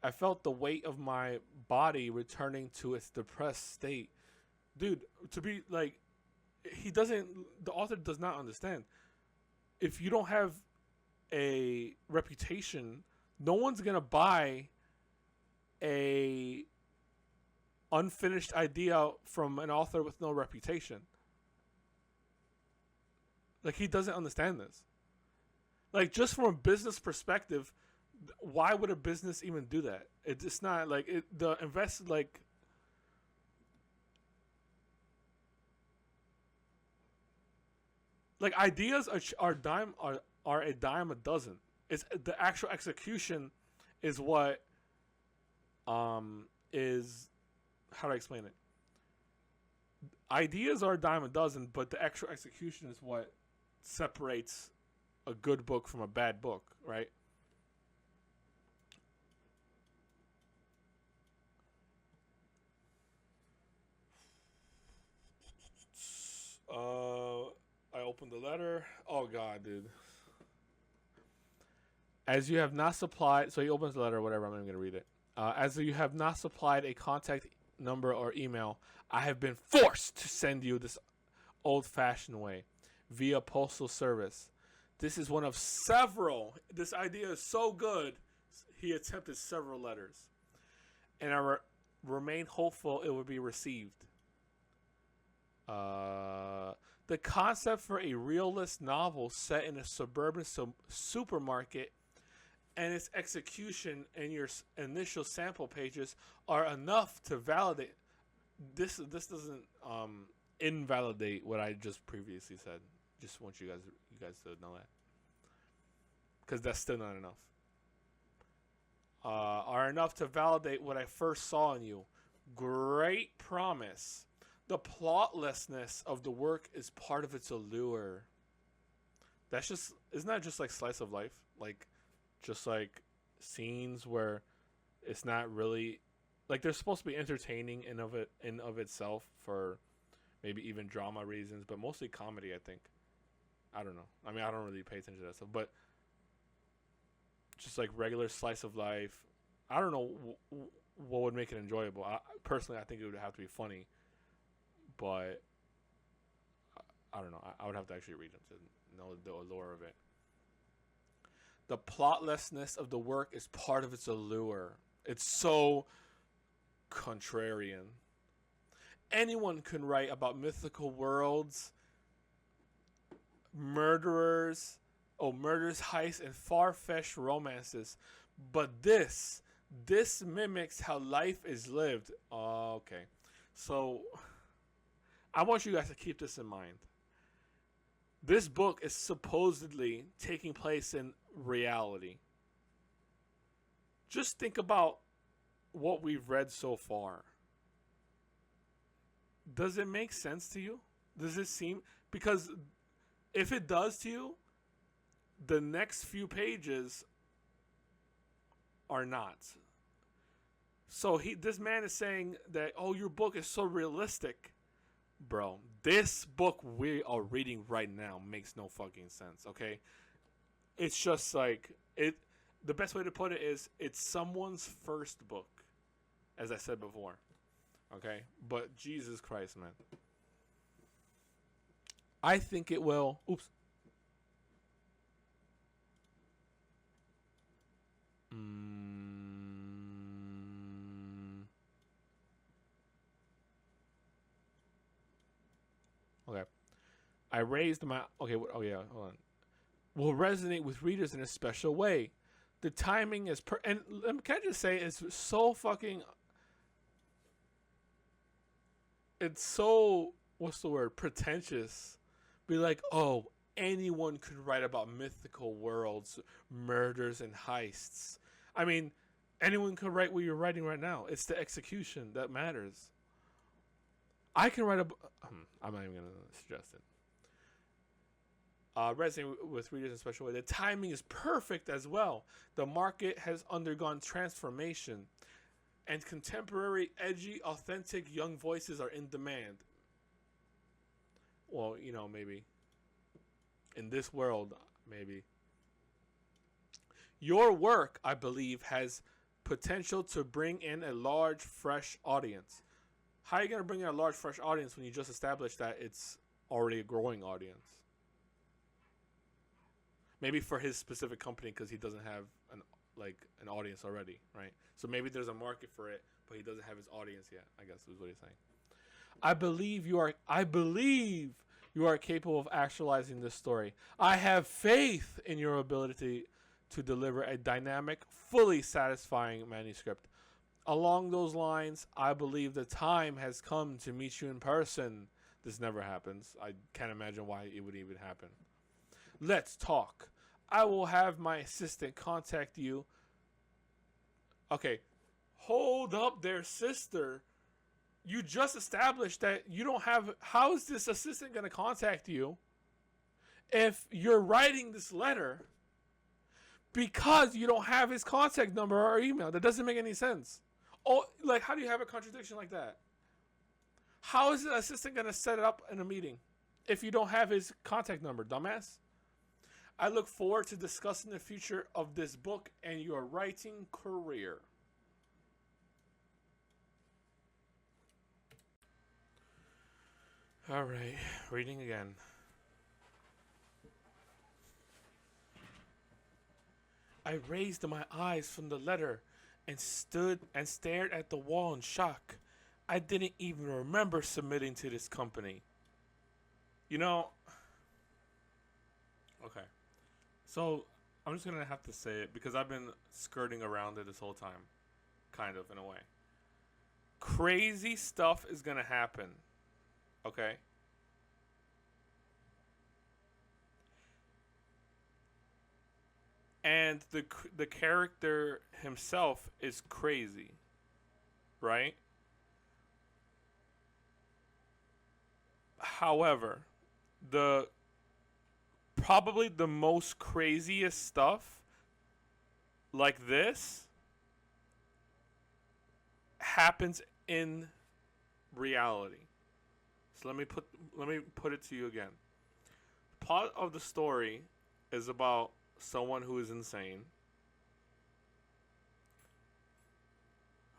I felt the weight of my body returning to its depressed state. Dude, to be like... The author does not understand. If you don't have a reputation, no one's gonna buy a unfinished idea from an author with no reputation. Like, he doesn't understand this. Like, just from a business perspective, why would a business even do that? It's not like the invest like. Like, ideas are a dime a dozen. It's the actual execution is what is, how do I explain it? Ideas are a dime a dozen, but the actual execution is what separates a good book from a bad book, right? I opened the letter. Oh God, dude. As you have not supplied, so he opens the letter or whatever, I'm not even going to read it. As you have not supplied a contact number or email, I have been forced to send you this old-fashioned way, via postal service. This is one of several. This idea is so good, he attempted several letters. And I remain hopeful it will be received. The concept for a realist novel set in a suburban supermarket and its execution and your initial sample pages are enough to validate. This doesn't invalidate what I just previously said. Just want you guys to know that, because that's still not enough. Are enough to validate what I first saw in you. Great promise. The plotlessness of the work is part of its allure. Isn't that just like slice of life? Like, just like scenes where it's not really, like, they're supposed to be entertaining in of itself for maybe even drama reasons, but mostly comedy, I think. I don't know. I mean, I don't really pay attention to that stuff, but just like regular slice of life. I don't know what would make it enjoyable. Personally, I think it would have to be funny, but I don't know. I would have to actually read them to know the allure of it. The plotlessness of the work is part of its allure. It's so contrarian. Anyone can write about mythical worlds, murderers, heists, and far-fetched romances. But this mimics how life is lived. Okay. So, I want you guys to keep this in mind. This book is supposedly taking place in reality. Just think about what we've read so far. Does it make sense to you? Does it seem... Because if it does to you, the next few pages are not. So this man is saying that, oh, your book is so realistic. Bro, this book we are reading right now makes no fucking sense, okay? It's just like... The best way to put it is, it's someone's first book, as I said before. Okay? But Jesus Christ, man. I think it will... Oops. Okay. I raised my... Okay, oh yeah, hold on. Will resonate with readers in a special way. The timing is... And can I just say, it's so fucking... It's so... What's the word? Pretentious. Be like, oh, anyone could write about mythical worlds, murders, and heists. I mean, anyone could write what you're writing right now. It's the execution that matters. I can write a... I'm not even going to suggest it. Resonate with readers in a special way. The timing is perfect as well. The market has undergone transformation, and contemporary, edgy, authentic young voices are in demand. Well, you know, maybe. In this world, maybe. Your work, I believe, has potential to bring in a large, fresh audience. How are you going to bring in a large, fresh audience when you just established that it's already a growing audience? Maybe for his specific company, because he doesn't have an audience already, right? So maybe there's a market for it, but he doesn't have his audience yet, I guess is what he's saying. I believe you are capable of actualizing this story. I have faith in your ability to deliver a dynamic, fully satisfying manuscript. Along those lines, I believe the time has come to meet you in person. This never happens. I can't imagine why it would even happen. Let's talk. I will have my assistant contact you. Okay. Hold up there, sister. You just established that you don't have... How is this assistant going to contact you if you're writing this letter because you don't have his contact number or email? That doesn't make any sense. Oh, like, how do you have a contradiction like that? How is the assistant going to set it up in a meeting if you don't have his contact number, dumbass? I look forward to discussing the future of this book and your writing career. All right, reading again. I raised my eyes from the letter and stood and stared at the wall in shock. I didn't even remember submitting to this company. You know... Okay. So, I'm just going to have to say it because I've been skirting around it this whole time. Kind of, in a way. Crazy stuff is going to happen. Okay? And the character himself is crazy. Right? However, probably the most craziest stuff like this happens in reality. So let me put it to you again. Part of the story is about someone who is insane,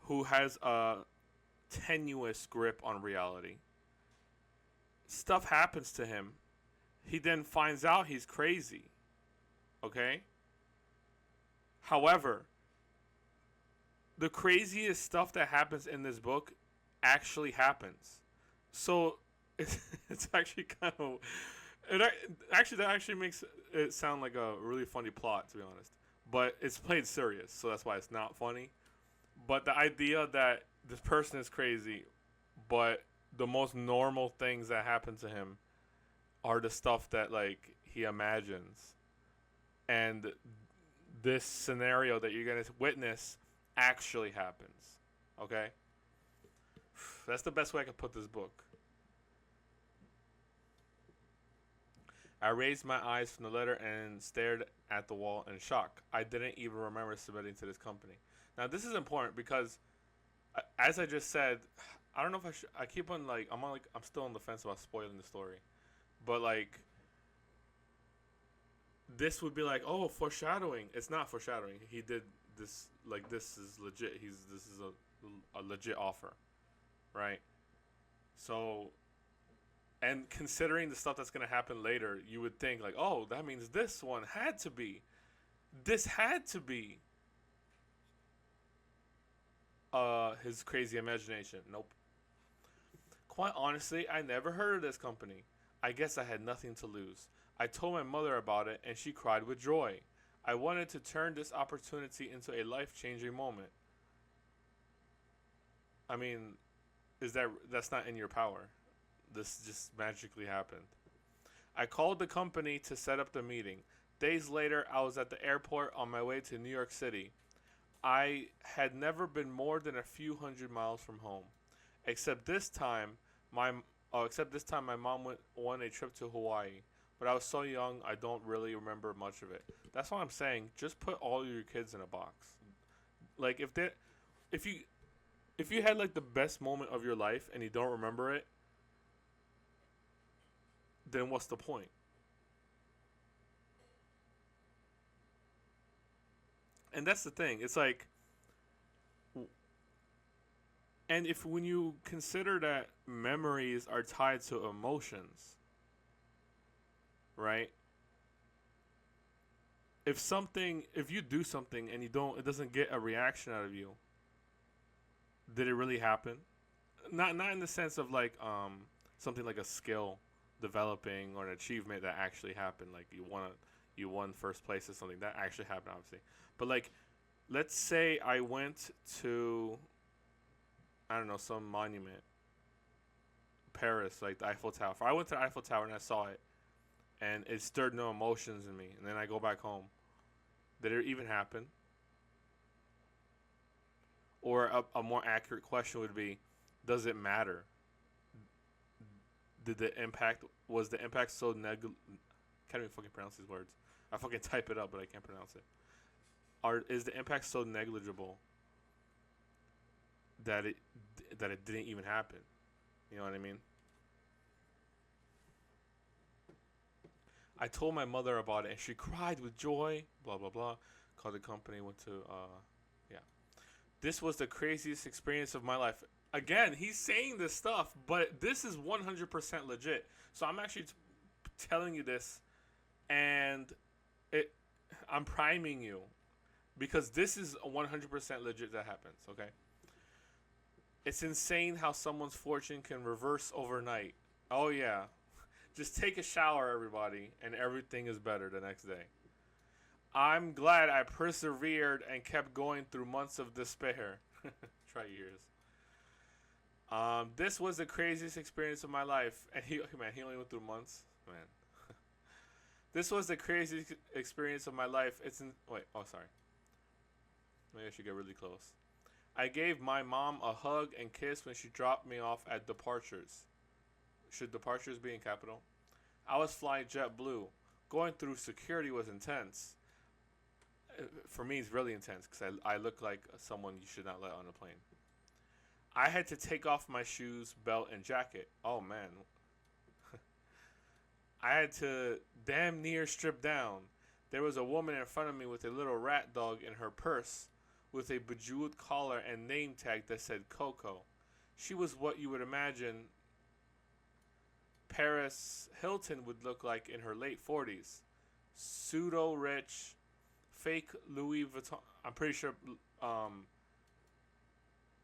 who has a tenuous grip on reality. Stuff happens to him. He then finds out he's crazy. Okay? However, the craziest stuff that happens in this book actually happens. So it's actually kind of actually that actually makes it sound like a really funny plot, to be honest. But it's played serious, so that's why it's not funny. But the idea that this person is crazy, but the most normal things that happen to him are the stuff that like he imagines, and this scenario that you're gonna witness actually happens. Okay, that's the best way I could put this book. I raised my eyes from the letter and stared at the wall in shock. I didn't even remember submitting to this company. Now this is important because, as I just said, I don't know if I should. I keep on like I'm still on the fence about spoiling the story, but like this would be like, oh, foreshadowing. It's not foreshadowing. He did this. Like this is legit. This is a legit offer, right? So, and considering the stuff that's gonna happen later, you would think like, oh, that means this one had to be. This had to be. His crazy imagination. Nope. Quite honestly, I never heard of this company. I guess I had nothing to lose. I told my mother about it and she cried with joy. I wanted to turn this opportunity into a life-changing moment. I mean, that's not in your power. This just magically happened. I called the company to set up the meeting. Days later, I was at the airport on my way to New York City. I had never been more than a few hundred miles from home. Except this time, my my mom went on a trip to Hawaii. But I was so young, I don't really remember much of it. That's why I'm saying, just put all your kids in a box. Like if you if you had like the best moment of your life and you don't remember it, then what's the point? And that's the thing. It's like, and if when you consider that memories are tied to emotions, right? If you do something and it doesn't get a reaction out of you, did it really happen? Not in the sense of like something like a skill developing or an achievement that actually happened, like you won first place or something that actually happened, obviously. But like, let's say I went to, I don't know, some monument, Paris, like the Eiffel Tower. If I went to the Eiffel Tower and I saw it, and it stirred no emotions in me, and then I go back home, did it even happen? Or a more accurate question would be, does it matter? Did the impact was the impact so can't even fucking pronounce these words. I fucking type it up, but I can't pronounce it. Is the impact so negligible that it didn't even happen? You know what I mean? I told my mother about it, and she cried with joy. Blah blah blah. Called the company. Went to yeah. This was the craziest experience of my life. Again, he's saying this stuff, but this is 100% legit. So I'm actually telling you this, and it I'm priming you because this is 100% legit that happens. Okay. It's insane how someone's fortune can reverse overnight. Oh yeah. Just take a shower, everybody, and everything is better the next day. I'm glad I persevered and kept going through months of despair. Try years. This was the craziest experience of my life, and he only went through months, man. This was the craziest experience of my life. Sorry. Maybe I should get really close. I gave my mom a hug and kiss when she dropped me off at departures. Should departures be in capital? I was flying JetBlue. Going through security was intense. For me, it's really intense because I look like someone you should not let on a plane. I had to take off my shoes, belt, and jacket. Oh man, I had to damn near strip down. There was a woman in front of me with a little rat dog in her purse, with a bejeweled collar and name tag that said Coco. She was what you would imagine Paris Hilton would look like in her late 40s. Pseudo rich, fake Louis Vuitton. I'm pretty sure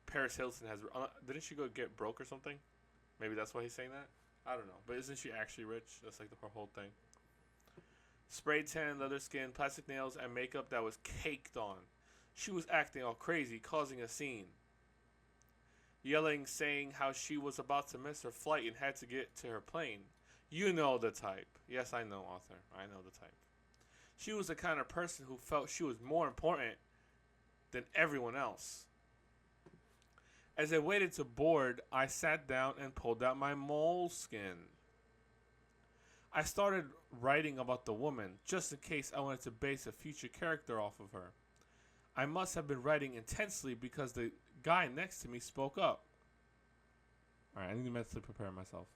Paris Hilton has. Didn't she go get broke or something? Maybe that's why he's saying that. I don't know. But isn't she actually rich? That's like the whole thing. Spray tan, leather skin, plastic nails, and makeup that was caked on. She was acting all crazy, causing a scene. Yelling, saying how she was about to miss her flight and had to get to her plane. You know the type. Yes, I know, author. I know the type. She was the kind of person who felt she was more important than everyone else. As I waited to board, I sat down and pulled out my moleskin. I started writing about the woman, just in case I wanted to base a future character off of her. I must have been writing intensely because the guy next to me spoke up. Alright, I need to mentally prepare myself.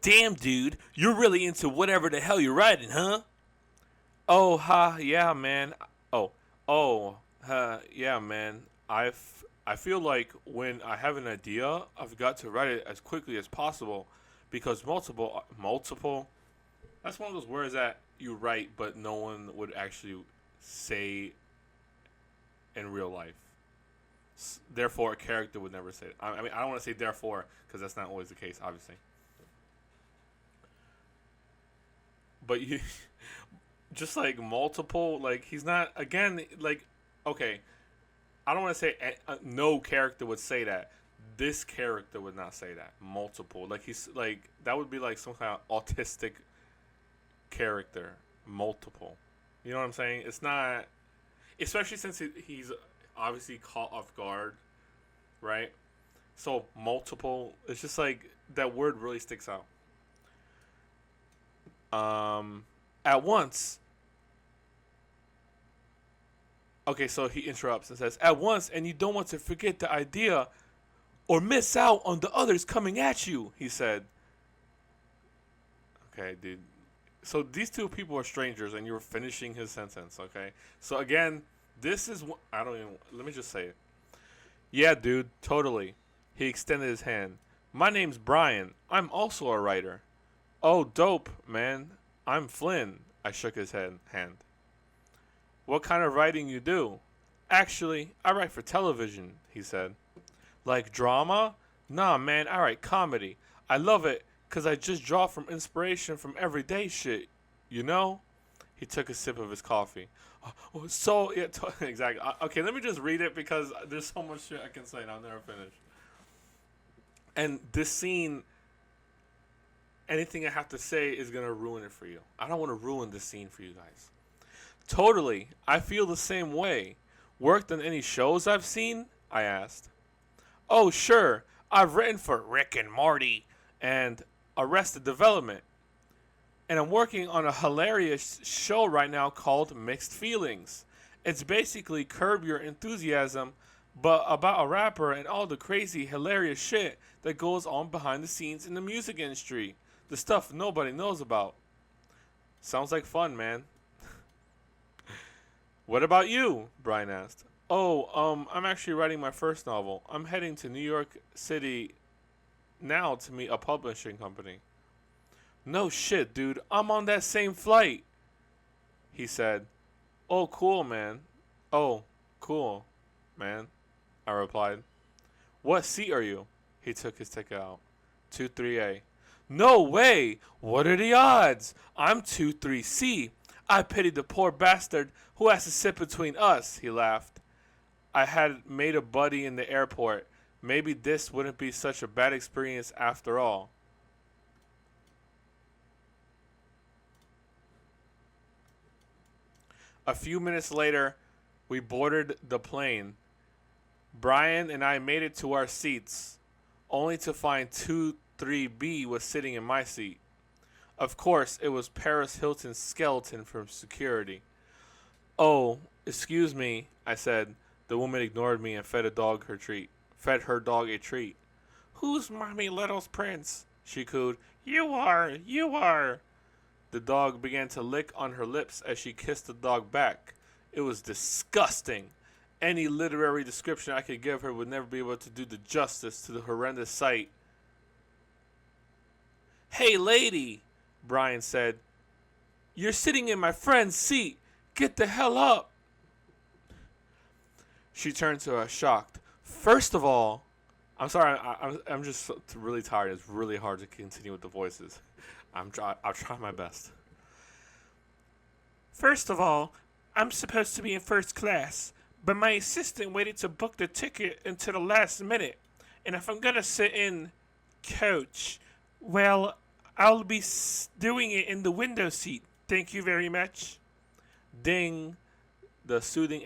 Damn, dude, you're really into whatever the hell you're writing, huh? Oh, yeah, man. Yeah, man. I feel like when I have an idea, I've got to write it as quickly as possible because multiple. That's one of those words that you write, but no one would actually say in real life. Therefore, a character would never say it. I mean, I don't want to say therefore because that's not always the case, obviously. But you, just like multiple, like he's not again. Like, okay, I don't want to say no character would say that. This character would not say that. Multiple, like he's like that would be like some kind of autistic character. Multiple, you know what I'm saying? It's not, especially since he's obviously caught off guard, right? So multiple, it's just like that word really sticks out. At once. Okay, so he interrupts and says, "At once, and you don't want to forget the idea or miss out on the others coming at you," he said. Okay, dude. So these two people are strangers, and you're finishing his sentence, okay? So again, this is... I don't even... Let me just say it. Yeah, dude, totally. He extended his hand. My name's Brian. I'm also a writer. Oh, dope, man. I'm Flynn. I shook his hand. What kind of writing you do? Actually, I write for television, he said. Like drama? Nah, man, I write comedy. I love it because I just draw from inspiration from everyday shit, you know? He took a sip of his coffee. So, yeah, exactly. Okay, let me just read it because there's so much shit I can say and I'll never finish. And this scene, anything I have to say is going to ruin it for you. I don't want to ruin this scene for you guys. Totally. I feel the same way. Worked on any shows I've seen? I asked. Oh, sure. I've written for Rick and Morty and Arrested Development. And I'm working on a hilarious show right now called Mixed Feelings. It's basically Curb Your Enthusiasm, but about a rapper and all the crazy, hilarious shit that goes on behind the scenes in the music industry. The stuff nobody knows about. Sounds like fun, man. What about you? Brian asked. Oh, I'm actually writing my first novel. I'm heading to New York City now to meet a publishing company. No shit, dude. I'm on that same flight, he said. Oh, cool, man. Oh, cool, man, I replied. What seat are you? He took his ticket out. 23A. No way! What are the odds? I'm 23C. I pity the poor bastard who has to sit between us, he laughed. I had made a buddy in the airport. Maybe this wouldn't be such a bad experience after all. A few minutes later, we boarded the plane. Brian and I made it to our seats, only to find 23B was sitting in my seat. Of course, it was Paris Hilton's skeleton from security. Oh, excuse me, I said. The woman ignored me and fed her dog a treat. Who's Mommy Little's prince? She cooed. You are, you are. The dog began to lick on her lips as she kissed the dog back. It was disgusting. Any literary description I could give her would never be able to do the justice to the horrendous sight. Hey, lady, Brian said. You're sitting in my friend's seat. Get the hell up. She turned to us, shocked. First of all, I'm sorry, I'm just really tired. It's really hard to continue with the voices. I'll try my best. First of all, I'm supposed to be in first class, but my assistant waited to book the ticket until the last minute. And if I'm gonna sit in coach, well, I'll be doing it in the window seat. Thank you very much. Ding. The soothing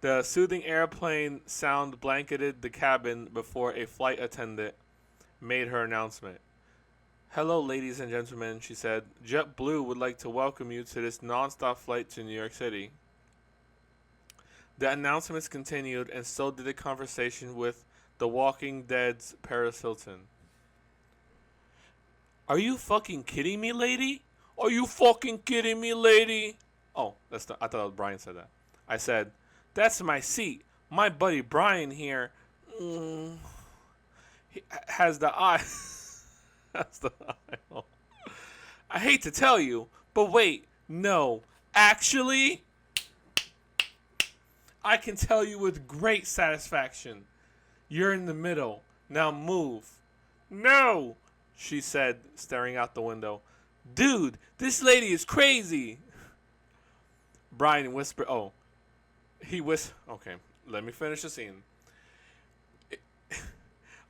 The soothing airplane sound blanketed the cabin before a flight attendant made her announcement. Hello, ladies and gentlemen, she said. JetBlue would like to welcome you to this nonstop flight to New York City. The announcements continued, and so did the conversation with The Walking Dead's Paris Hilton. Are you fucking kidding me, lady? Are you fucking kidding me, lady? Oh, that's not, I thought Brian said that. I said, that's my seat. My buddy Brian here he has the eye. Has the eye. I hate to tell you, but wait, no. Actually, I can tell you with great satisfaction. You're in the middle. Now move. No, she said, staring out the window. Dude, this lady is crazy. Brian whispered, okay, let me finish the scene.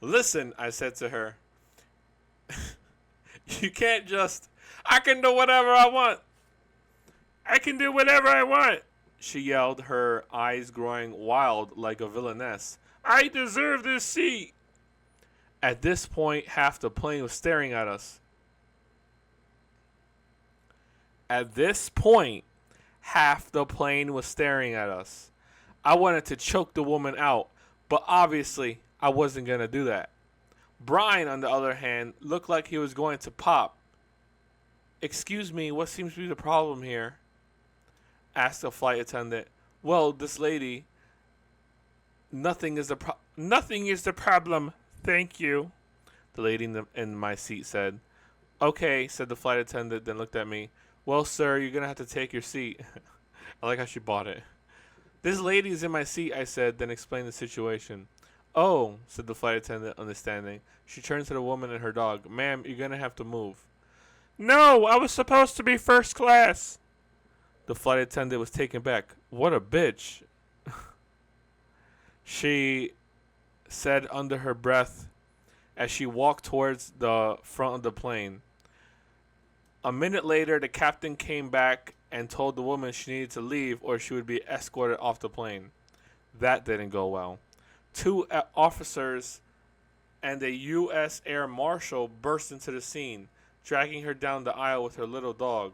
Listen, I said to her. You can't just, I can do whatever I want. I can do whatever I want, she yelled, her eyes growing wild like a villainess. I deserve this seat. At this point, half the plane was staring at us. At this point, half the plane was staring at us. I wanted to choke the woman out, but obviously I wasn't going to do that. Brian, on the other hand, looked like he was going to pop. Excuse me, what seems to be the problem here? Asked the flight attendant. Well, this lady. Nothing is the problem, thank you, the lady in my seat said. Okay, said the flight attendant, then looked at me. Well, sir, you're going to have to take your seat. I like how she bought it. This lady is in my seat, I said, then explained the situation. Oh, said the flight attendant, understanding. She turned to the woman and her dog. Ma'am, you're going to have to move. No, I was supposed to be first class. The flight attendant was taken back. What a bitch. She said under her breath as she walked towards the front of the plane. A minute later, the captain came back and told the woman she needed to leave or she would be escorted off the plane. That didn't go well. 2 officers and a U.S. Air Marshal burst into the scene, dragging her down the aisle with her little dog.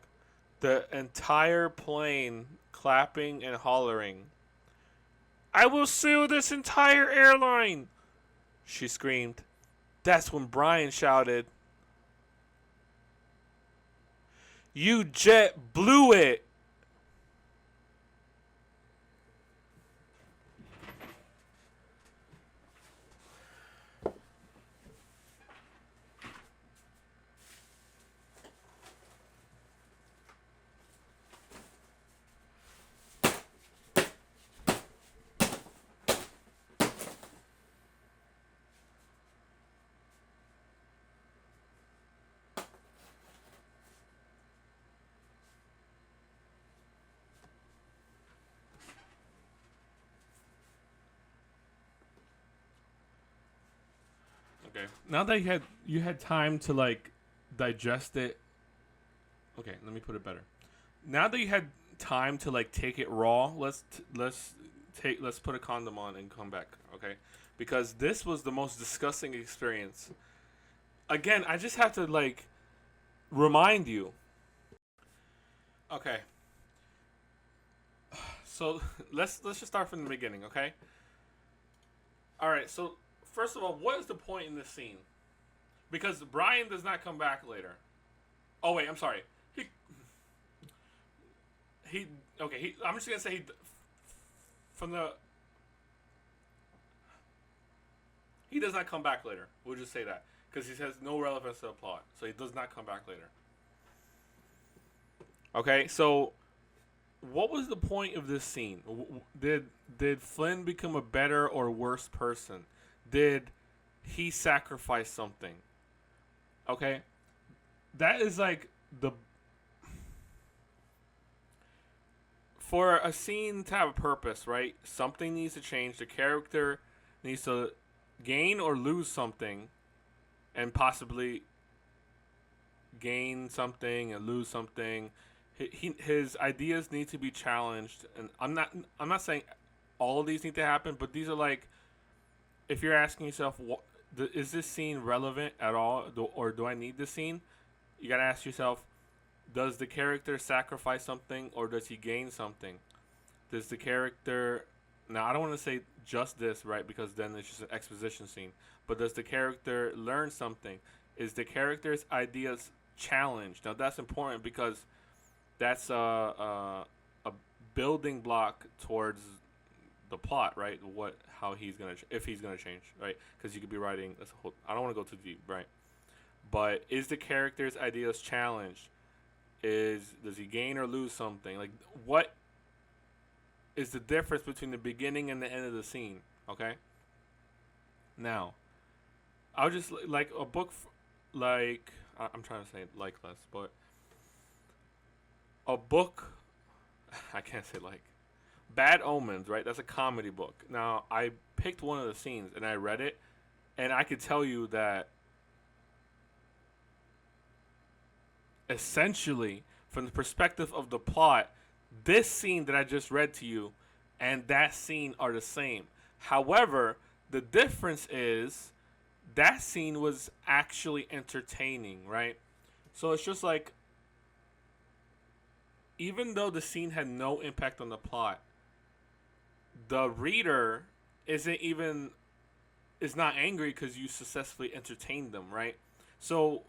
The entire plane clapping and hollering. I will sue this entire airline, she screamed. That's when Brian shouted, You jet blew it. Okay. Now that you had time to like digest it. Okay, let me put it better. Now that you had time to like take it raw, let's put a condom on and come back, okay? Because this was the most disgusting experience. Again, I just have to like remind you. Okay. So let's just start from the beginning, okay? All right. So first of all, what is the point in this scene? Because Brian does not come back later. Oh wait, I'm sorry. He okay. I'm just gonna say from the he does not come back later. We'll just say that because he has no relevance to the plot, so he does not come back later. Okay, so what was the point of this scene? Did Flynn become a better or worse person? Did he sacrifice something? Okay, that is like the for a scene to have a purpose, right? Something needs to change. The character needs to gain or lose something, and possibly gain something and lose something. His ideas need to be challenged, and I'm not saying all of these need to happen, but these are like, if you're asking yourself, is this scene relevant at all, or do I need this scene? You gotta ask yourself, does the character sacrifice something, or does he gain something? Does the character, now I don't want to say just this, right, because then it's just an exposition scene, but does the character learn something? Is the character's ideas challenged? Now that's important because that's a building block towards the plot, right? How he's gonna if he's gonna change, right? Because you could be writing. I don't want to go too deep, right? But is the character's ideas challenged? Does he gain or lose something? Like, what is the difference between the beginning and the end of the scene? Okay. Now, I'll just like a book, like I'm trying to say like less, but a book. I can't say like. Bad Omens, right? That's a comedy book. Now, I picked one of the scenes and I read it, and I could tell you that essentially, from the perspective of the plot, this scene that I just read to you and that scene are the same. However, the difference is that scene was actually entertaining, right? So it's just like, even though the scene had no impact on the plot, the reader is not angry because you successfully entertained them, right? So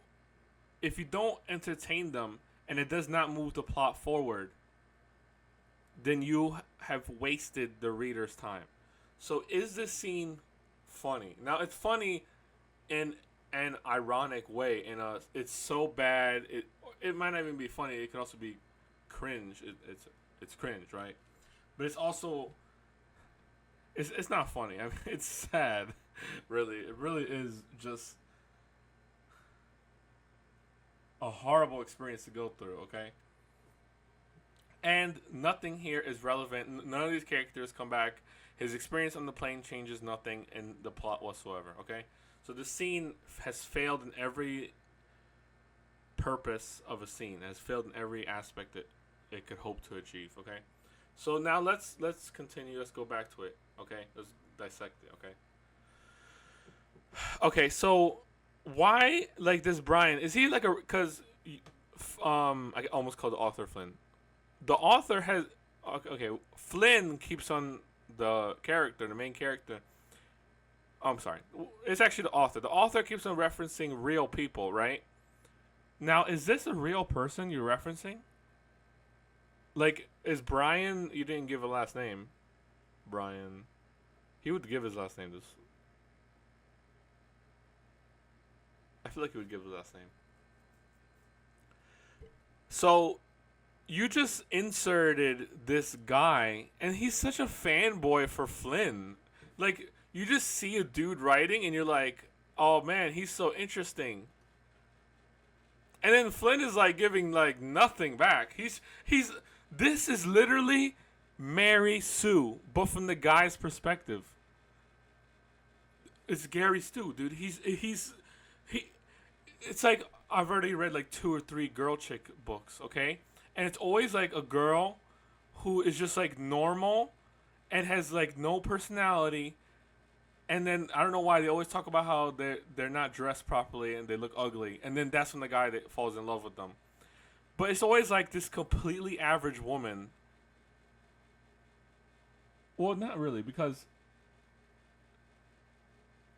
if you don't entertain them and it does not move the plot forward, then you have wasted the reader's time. So is this scene funny? Now it's funny in an ironic way. It's so bad. It might not even be funny. It can also be cringe. It's cringe, right? But it's also it's not funny. I mean, it's sad. Really, it really is just a horrible experience to go through. Okay. And nothing here is relevant. None of these characters come back. His experience on the plane changes nothing in the plot whatsoever. Okay, so the scene has failed in every purpose of a scene. Has failed in every aspect that it could hope to achieve. Okay, so now let's continue. Let's go back to it. Okay, let's dissect it. Okay. Okay, so why like this Brian? Is he like a because I almost called the author Flynn. The author has okay. Flynn keeps on the main character. Oh, I'm sorry. It's actually the author. The author keeps on referencing real people, right? Now, is this a real person you're referencing? Like, is Brian? You didn't give a last name. Brian. He would give his last name. I feel like he would give his last name. So you just inserted this guy, and he's such a fanboy for Flynn. Like, you just see a dude writing, and you're like, oh man, he's so interesting. And then Flynn is like giving like nothing back. This is literally Mary Sue, but from the guy's perspective. It's Gary Stu, dude. It's like I've already read like 2 or 3 girl chick books, okay? And it's always like a girl who is just like normal and has like no personality. And then I don't know why they always talk about how they're not dressed properly and they look ugly. And then that's when the guy that falls in love with them. But it's always like this completely average woman Well, not really, because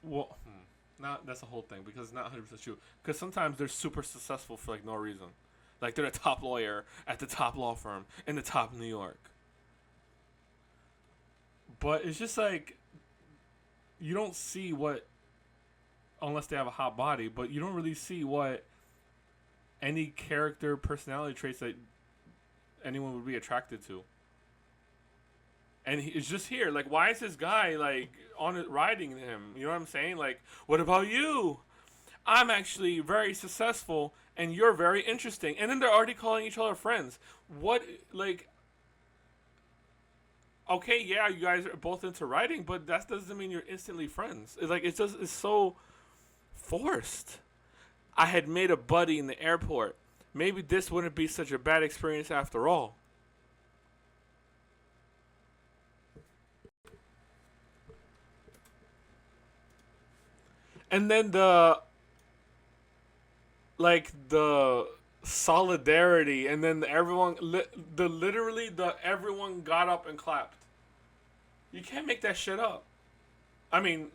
well, not that's the whole thing because it's not 100% true. Because sometimes they're super successful for like no reason, like they're a top lawyer at the top law firm in the top New York. But it's just like you don't see what unless they have a hot body, but you don't really see what any character personality traits that anyone would be attracted to. And it's just here. Like, why is this guy like on it riding him? You know what I'm saying? Like, what about you? I'm actually very successful, and you're very interesting. And then they're already calling each other friends. What like? Okay, yeah, you guys are both into writing, but that doesn't mean you're instantly friends. It's like it's so forced. I had made a buddy in the airport. Maybe this wouldn't be such a bad experience after all. And then the solidarity, and then everyone literally the everyone got up and clapped. You can't make that shit up. I mean,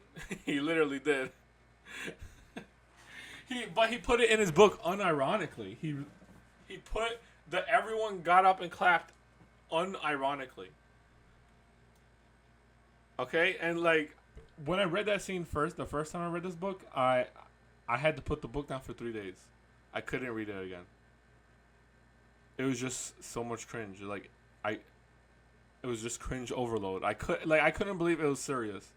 he literally did. He put it in his book unironically. He put the everyone got up and clapped unironically. Okay, and like when I read that scene first, the first time I read this book, I had to put the book down for 3 days. I couldn't read it again. It was just so much cringe. Like I, it was just cringe overload. I couldn't believe it was serious.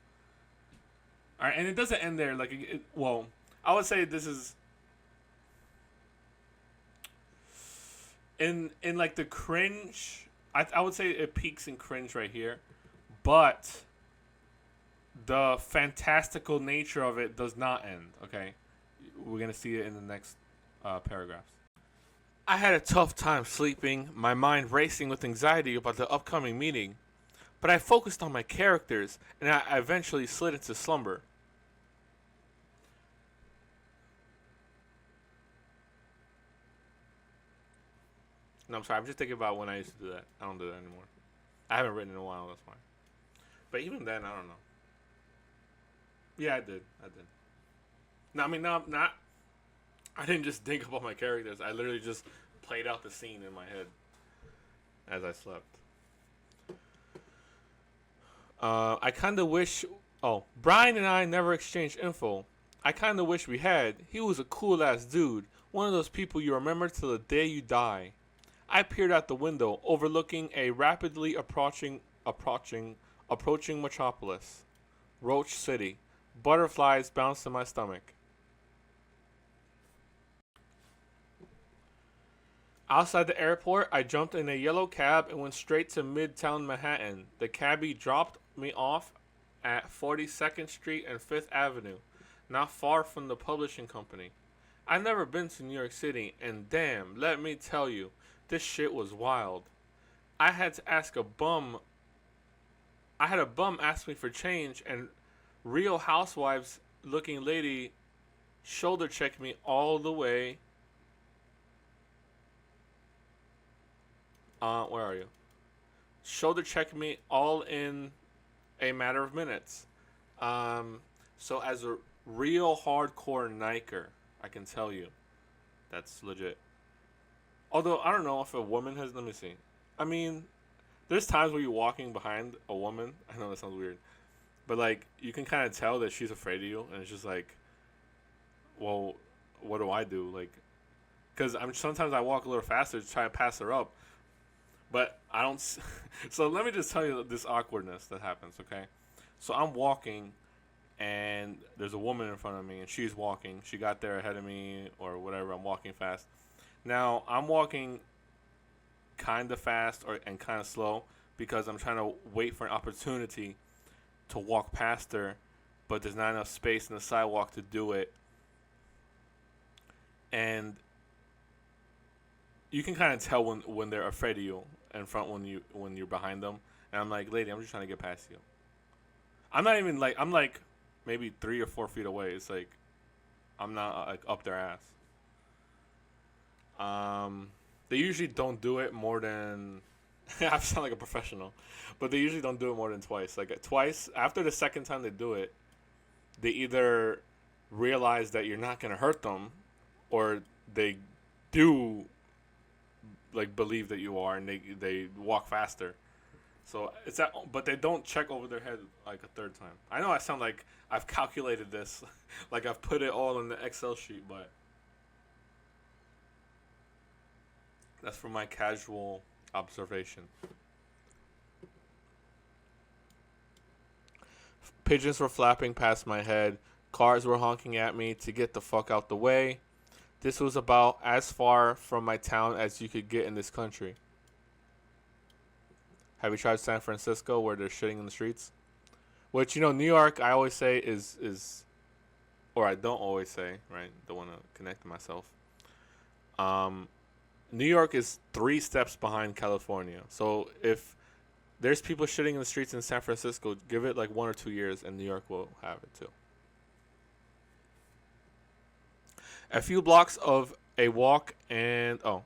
All right, and it doesn't end there. Like well, I would say this is in like the cringe. I would say it peaks in cringe right here, but the fantastical nature of it does not end. Okay, we're gonna see it in the next paragraphs. I had a tough time sleeping, my mind racing with anxiety about the upcoming meeting, but I focused on my characters and I eventually slid into slumber. No, I'm sorry. I'm just thinking about when I used to do that. I don't do that anymore. I haven't written in a while. That's why. But even then, I don't know. Yeah, I did. I did. No, I mean, no, not. I didn't just think about my characters. I literally just played out the scene in my head as I slept. I kind of wish. Oh, Brian and I never exchanged info. I kind of wish we had. He was a cool ass dude. One of those people you remember till the day you die. I peered out the window, overlooking a rapidly approaching metropolis, Roach City. Butterflies bounced in my stomach. Outside the airport, I jumped in a yellow cab and went straight to Midtown Manhattan. The cabbie dropped me off at 42nd Street and 5th Avenue, not far from the publishing company. I've never been to New York City, and damn, let me tell you, this shit was wild. I had to ask a bum. I had a bum ask me for change, and Real Housewives looking lady shoulder checked me all the way. Where are you? Shoulder checked me all in a matter of minutes. So as a real hardcore Niker, I can tell you, that's legit. Although I don't know if a woman has. Let me see. I mean, there's times where you're walking behind a woman. I know that sounds weird, but like you can kind of tell that she's afraid of you, and it's just like, well, what do I do? Like, because I'm sometimes I walk a little faster to try to pass her up, but I don't. So let me just tell you this awkwardness that happens. Okay, so I'm walking, and there's a woman in front of me, and she's walking. She got there ahead of me, or whatever. I'm walking fast. Now I'm walking kind of fast and kind of slow because I'm trying to wait for an opportunity to walk past her, but there's not enough space in the sidewalk to do it. And you can kind of tell when they're afraid of you in front when you're behind them. And I'm like, lady, I'm just trying to get past you. I'm not even like I'm like maybe 3 or 4 feet away. It's like I'm not like up their ass. They usually don't do it more than I sound like a professional, but they usually don't do it more than twice. Like twice after the second time they do it, they either realize that you're not gonna hurt them, or they do like believe that you are, and they walk faster. So it's that, but they don't check over their head like a third time. I know I sound like I've calculated this, like I've put it all in the Excel sheet, but that's from my casual observation. Pigeons were flapping past my head. Cars were honking at me to get the fuck out the way. This was about as far from my town as you could get in this country. Have you tried San Francisco where they're shitting in the streets? Which, you know, New York, I always say is or I don't always say, right? Don't want to connect to myself. New York is 3 steps behind California. So if there's people shitting in the streets in San Francisco, give it like 1 or 2 years and New York will have it too. A few blocks of a walk and for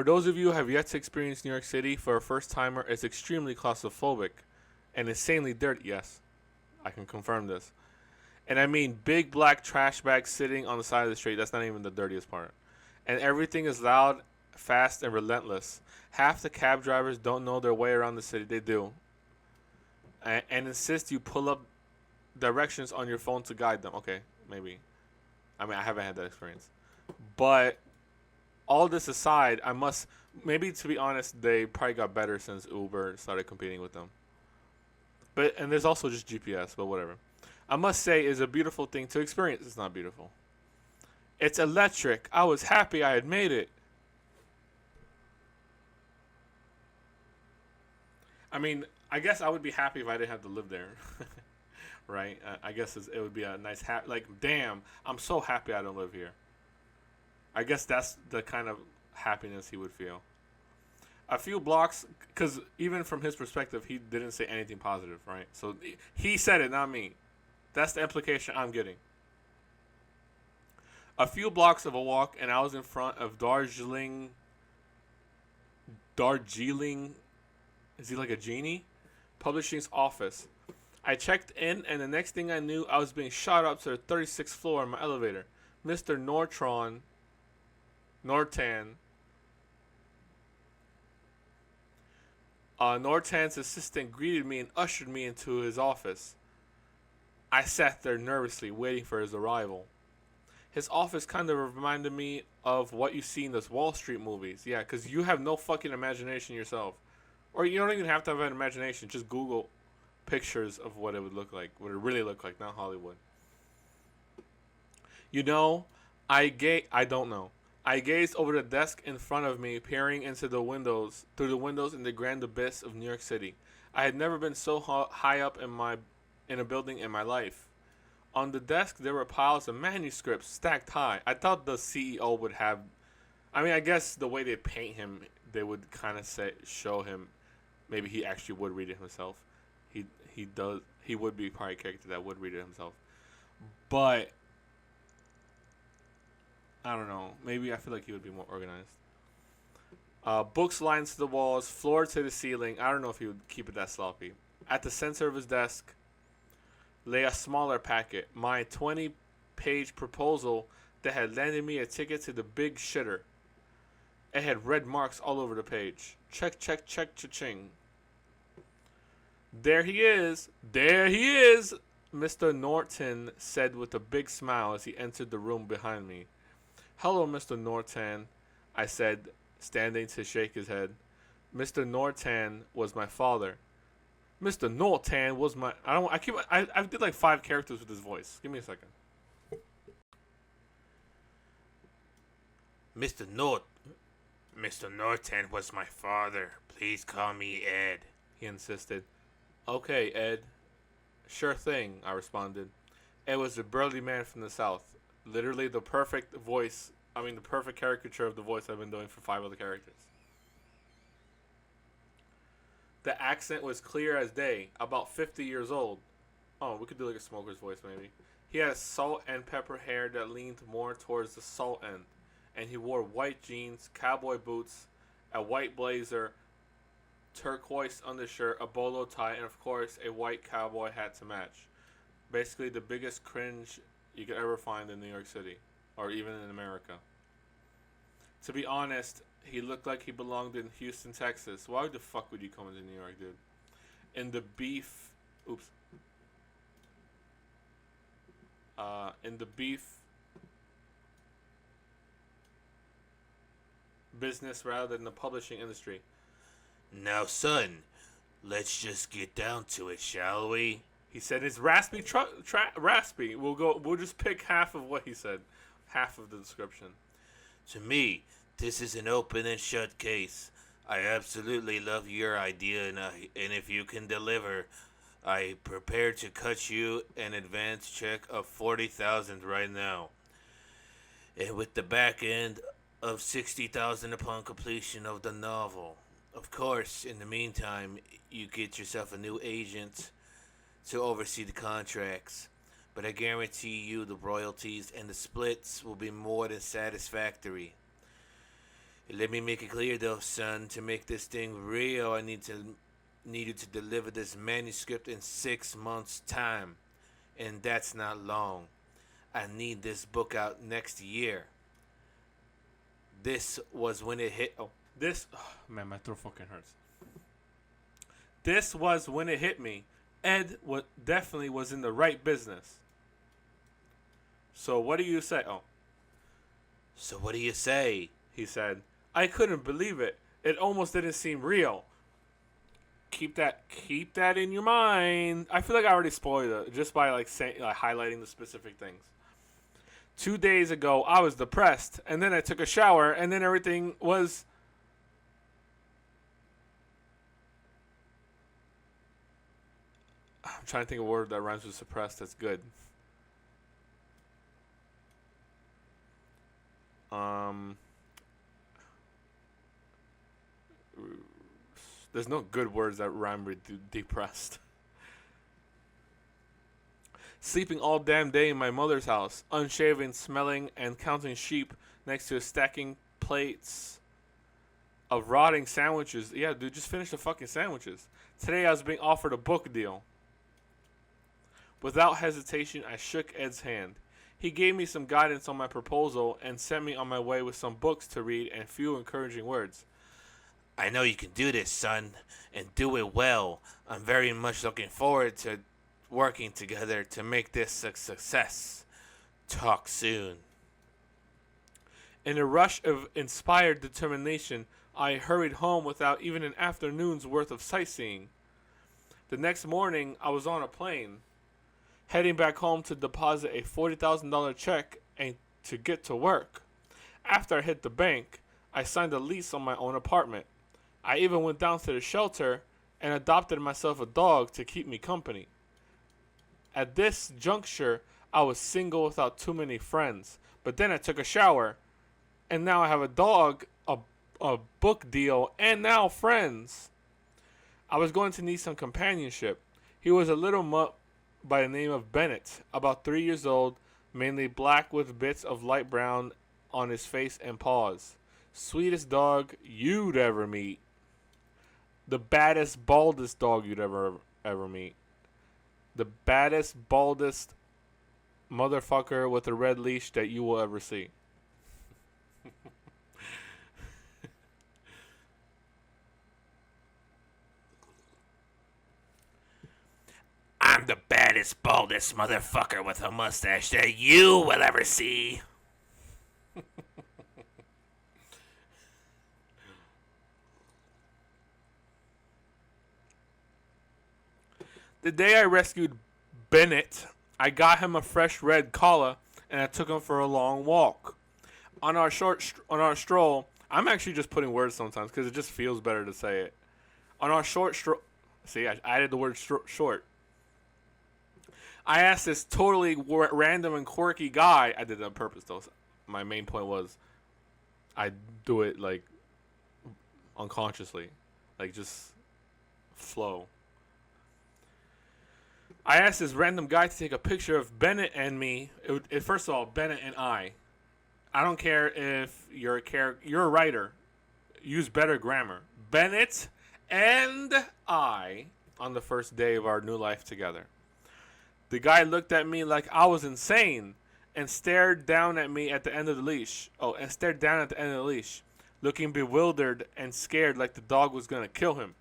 those of you who have yet to experience New York City, for a first timer, it's extremely claustrophobic and insanely dirty. Yes, I can confirm this. And I mean big black trash bags sitting on the side of the street. That's not even the dirtiest part. And everything is loud, fast, and relentless. Half the cab drivers don't know their way around the city. They do. And insist you pull up directions on your phone to guide them. Okay, maybe. I mean, I haven't had that experience. But all this aside, I must, maybe to be honest, they probably got better since Uber started competing with them. And there's also just GPS, but whatever. I must say, it's a beautiful thing to experience. It's not beautiful. It's electric. I was happy I had made it. I mean, I guess I would be happy if I didn't have to live there. Right? I guess it would be a nice, like, damn, I'm so happy I don't live here. I guess that's the kind of happiness he would feel. A few blocks, because even from his perspective, he didn't say anything positive, right? So he said it, not me. That's the implication I'm getting. A few blocks of a walk, and I was in front of Darjeeling. Is he like a genie? Publishing's office. I checked in, and the next thing I knew, I was being shot up to the 36th floor in my elevator. Mr. Nortan's assistant greeted me and ushered me into his office. I sat there nervously, waiting for his arrival. His office kind of reminded me of what you see in those Wall Street movies. Yeah, because you have no fucking imagination yourself. Or you don't even have to have an imagination. Just Google pictures of what it would look like, what it really looked like, not Hollywood. You know, I don't know. I gazed over the desk in front of me, peering into the windows, through the windows in the grand abyss of New York City. I had never been so high up in a building in my life. On the desk, there were piles of manuscripts stacked high. I thought the CEO would have. I mean, I guess the way they paint him, they would kind of show him. Maybe he actually would read it himself. He does. He would be probably a character that would read it himself. But I don't know. Maybe I feel like he would be more organized. Books lined to the walls, floor to the ceiling. I don't know if he would keep it that sloppy. At the center of his desk lay a smaller packet, my 20-page proposal that had landed me a ticket to the big shitter. It had red marks all over the page. Check, check, check, cha-ching. There he is. There he is, Mr. Norton said with a big smile as he entered the room behind me. Hello, Mr. Norton, I said, standing to shake his head. Mr. Norton was my father. Mr. Norton was my... I did like 5 characters with his voice. Give me a second. Mr. Norton was my father. Please call me Ed, he insisted. Okay, Ed. Sure thing, I responded. Ed was a burly man from the South. Literally the perfect voice. The perfect caricature of the voice I've been doing for 5 other characters. The accent was clear as day, about 50 years old. Oh, we could do like a smoker's voice maybe. He had salt and pepper hair that leaned more towards the salt end, and he wore white jeans, cowboy boots, a white blazer, turquoise undershirt, a bolo tie, and of course a white cowboy hat to match. Basically, the biggest cringe you could ever find in New York City, or even in America. To be honest, he looked like he belonged in Houston, Texas. Why the fuck would you come into New York, dude? In the beef, oops. In the beef business rather than the publishing industry. Now, son, let's just get down to it, shall we? He said it's raspy. We'll just pick half of what he said, half of the description. To me, this is an open and shut case. I absolutely love your idea, and if you can deliver, I prepare to cut you an advance check of $40,000 right now, and with the back end of $60,000 upon completion of the novel. Of course, in the meantime, you get yourself a new agent to oversee the contracts, but I guarantee you the royalties and the splits will be more than satisfactory. Let me make it clear though, son, to make this thing real, I need you to deliver this manuscript in 6 months' time, and that's not long. I need this book out next year. This was when it hit. Man, my throat fucking hurts. This was when it hit me. Ed definitely was in the right business. So what do you say? So what do you say? He said. I couldn't believe it. It almost didn't seem real. Keep that in your mind. I feel like I already spoiled it just by highlighting the specific things. 2 days ago, I was depressed, and then I took a shower, and then everything was. I'm trying to think of a word that rhymes with suppressed. That's good. There's no good words that rhyme with depressed. Sleeping all damn day in my mother's house, unshaven, smelling, and counting sheep next to stacking plates of rotting sandwiches. Yeah, dude, just finish the fucking sandwiches. Today I was being offered a book deal. Without hesitation, I shook Ed's hand. He gave me some guidance on my proposal and sent me on my way with some books to read and few encouraging words. I know you can do this, son, and do it well. I'm very much looking forward to working together to make this a success. Talk soon. In a rush of inspired determination, I hurried home without even an afternoon's worth of sightseeing. The next morning, I was on a plane, heading back home to deposit a $40,000 check and to get to work. After I hit the bank, I signed a lease on my own apartment. I even went down to the shelter and adopted myself a dog to keep me company. At this juncture, I was single without too many friends, but then I took a shower, and now I have a dog, a book deal, and now friends. I was going to need some companionship. He was a little mutt by the name of Bennett, about 3 years old, mainly black with bits of light brown on his face and paws. Sweetest dog you'd ever meet. The baddest, baldest dog you'd ever meet. The baddest, baldest motherfucker with a red leash that you will ever see. I'm the baddest, baldest motherfucker with a mustache that you will ever see. The day I rescued Bennett, I got him a fresh red collar, and I took him for a long walk. On our stroll, I'm actually just putting words sometimes because it just feels better to say it. On our short stroll, see, I added the word short. I asked this totally random and quirky guy. I did it on purpose, though. My main point was I do it like unconsciously, like just flow. I asked this random guy to take a picture of Bennett and me. First of all, Bennett and I. I don't care if you're a writer. use better grammar. Bennett and I on the first day of our new life together. The guy looked at me like I was insane and stared down at me at the end of the leash. Oh, and stared down at the end of the leash, looking bewildered and scared like the dog was going to kill him.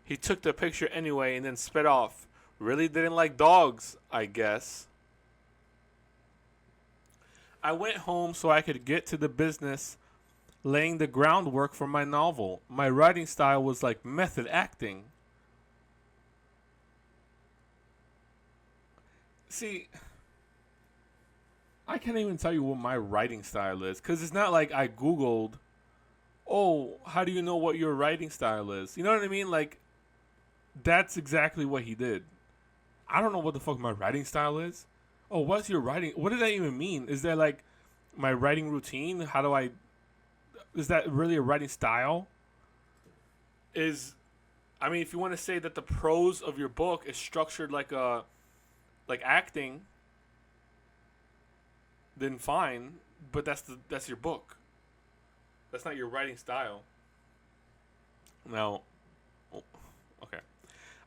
He took the picture anyway and then sped off. Really didn't like dogs, I guess. I went home so I could get to the business laying the groundwork for my novel. My writing style was like method acting. See, I can't even tell you what my writing style is because it's not like I Googled, oh, how do you know what your writing style is? You know what I mean? Like, that's exactly what he did. I don't know what the fuck my writing style is. Oh, what's your writing? What does that even mean? Is that like my writing routine? How do I. Is that really a writing style? I mean, if you want to say that the prose of your book is structured like acting, then fine. But that's your book. That's not your writing style. Now, okay.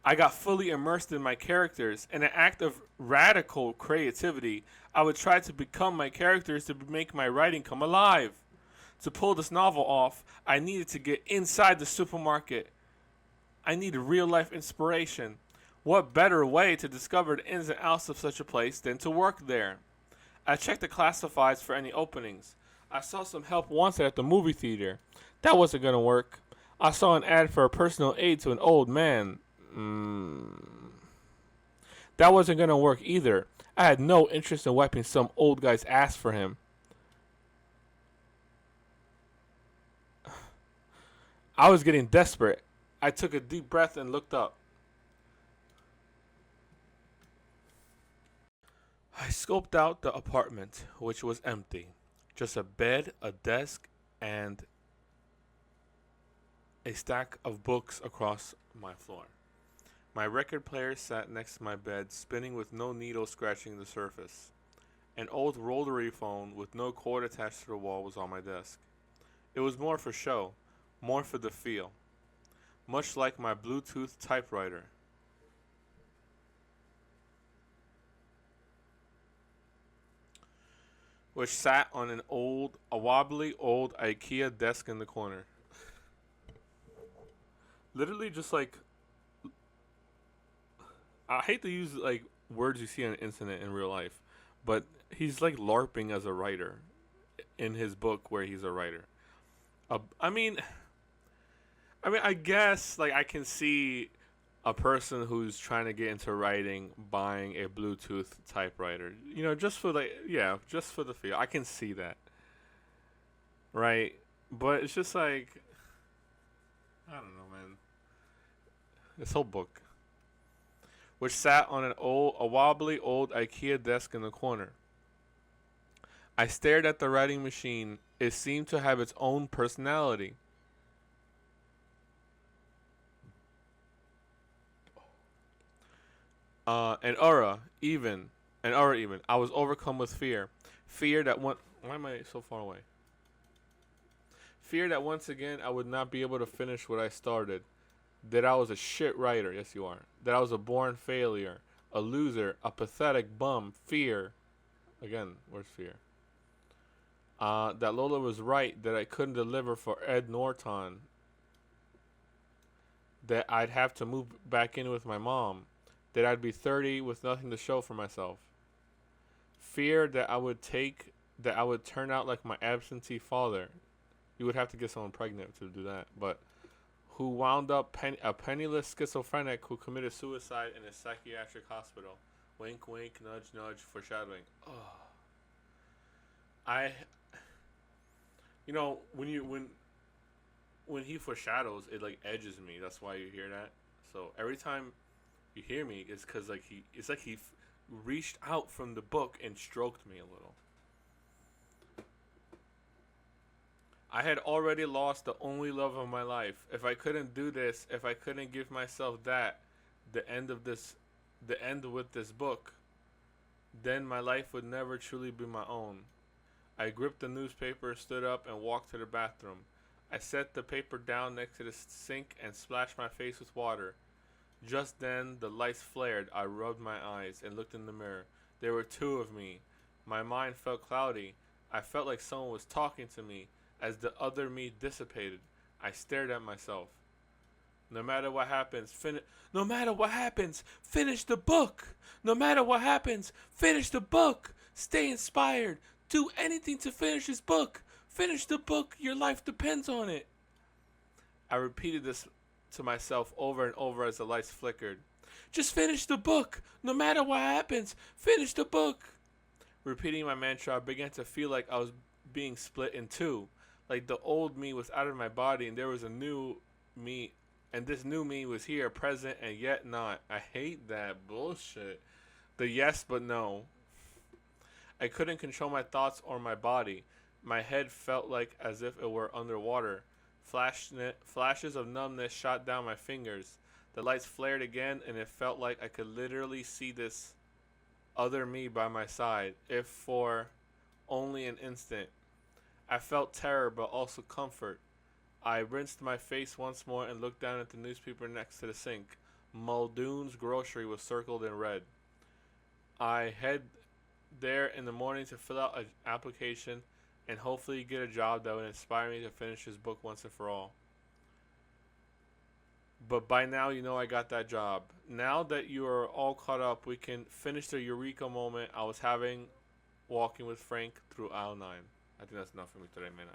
I got fully immersed in my characters. In an act of radical creativity, I would try to become my characters to make my writing come alive. To pull this novel off, I needed to get inside the supermarket. I needed real-life inspiration. What better way to discover the ins and outs of such a place than to work there? I checked the classifieds for any openings. I saw some help wanted at the movie theater. That wasn't going to work. I saw an ad for a personal aid to an old man. That wasn't going to work either. I had no interest in wiping some old guy's ass for him. I was getting desperate. I took a deep breath and looked up. I scoped out the apartment, which was empty. Just a bed, a desk, and a stack of books across my floor. My record player sat next to my bed, spinning with no needle scratching the surface. An old rotary phone with no cord attached to the wall was on my desk. It was more for show, more for the feel. Much like my Bluetooth typewriter. Which sat on a wobbly old IKEA desk in the corner. Literally just like, I hate to use like words you see on the internet in real life, but he's like LARPing as a writer in his book where he's a writer. I guess like I can see a person who's trying to get into writing buying a Bluetooth typewriter. You know, just for just for the feel. I can see that. Right? But it's just like, I don't know, man. This whole book, which sat on a wobbly old IKEA desk in the corner. I stared at the writing machine. It seemed to have its own personality. An aura even. I was overcome with fear. Fear that why am I so far away? Fear that once again I would not be able to finish what I started. That I was a shit writer. Yes, you are. That I was a born failure, a loser, a pathetic bum. Fear. Again, where's fear? That Lola was right. That I couldn't deliver for Ed Norton. That I'd have to move back in with my mom. That I'd be 30 with nothing to show for myself. Fear that I would turn out like my absentee father. You would have to get someone pregnant to do that, but who wound up a penniless schizophrenic who committed suicide in a psychiatric hospital. Wink, wink, nudge, nudge, foreshadowing. Oh. When he foreshadows, it like edges me. That's why you hear that. So every time you hear me, it's because like it's like he reached out from the book and stroked me a little. I had already lost the only love of my life. If I couldn't do this, if I couldn't give myself that, the end with this book, then my life would never truly be my own. I gripped the newspaper, stood up, and walked to the bathroom. I set the paper down next to the sink and splashed my face with water. Just then, the lights flared. I rubbed my eyes and looked in the mirror. There were two of me. My mind felt cloudy. I felt like someone was talking to me. As the other me dissipated, I stared at myself. No matter what happens, No matter what happens, finish the book. No matter what happens, finish the book. Stay inspired. Do anything to finish this book. Finish the book. Your life depends on it. I repeated this to myself over and over as the lights flickered. Just finish the book. No matter what happens, finish the book. Repeating my mantra, I began to feel like I was being split in two. Like the old me was out of my body and there was a new me, and this new me was here, present, and yet not. I hate that bullshit. The yes but no. I couldn't control my thoughts or my body. My head felt like as if it were underwater. Flashes of numbness shot down my fingers. The lights flared again, and it felt like I could literally see this other me by my side, if for only an instant. I felt terror, but also comfort. I rinsed my face once more and looked down at the newspaper next to the sink. Muldoon's grocery was circled in red. I head there in the morning to fill out an application and hopefully get a job that would inspire me to finish this book once and for all. But by now, you know I got that job. Now that you are all caught up, we can finish the eureka moment I was having walking with Frank through aisle 9. I think that's enough for me today, man.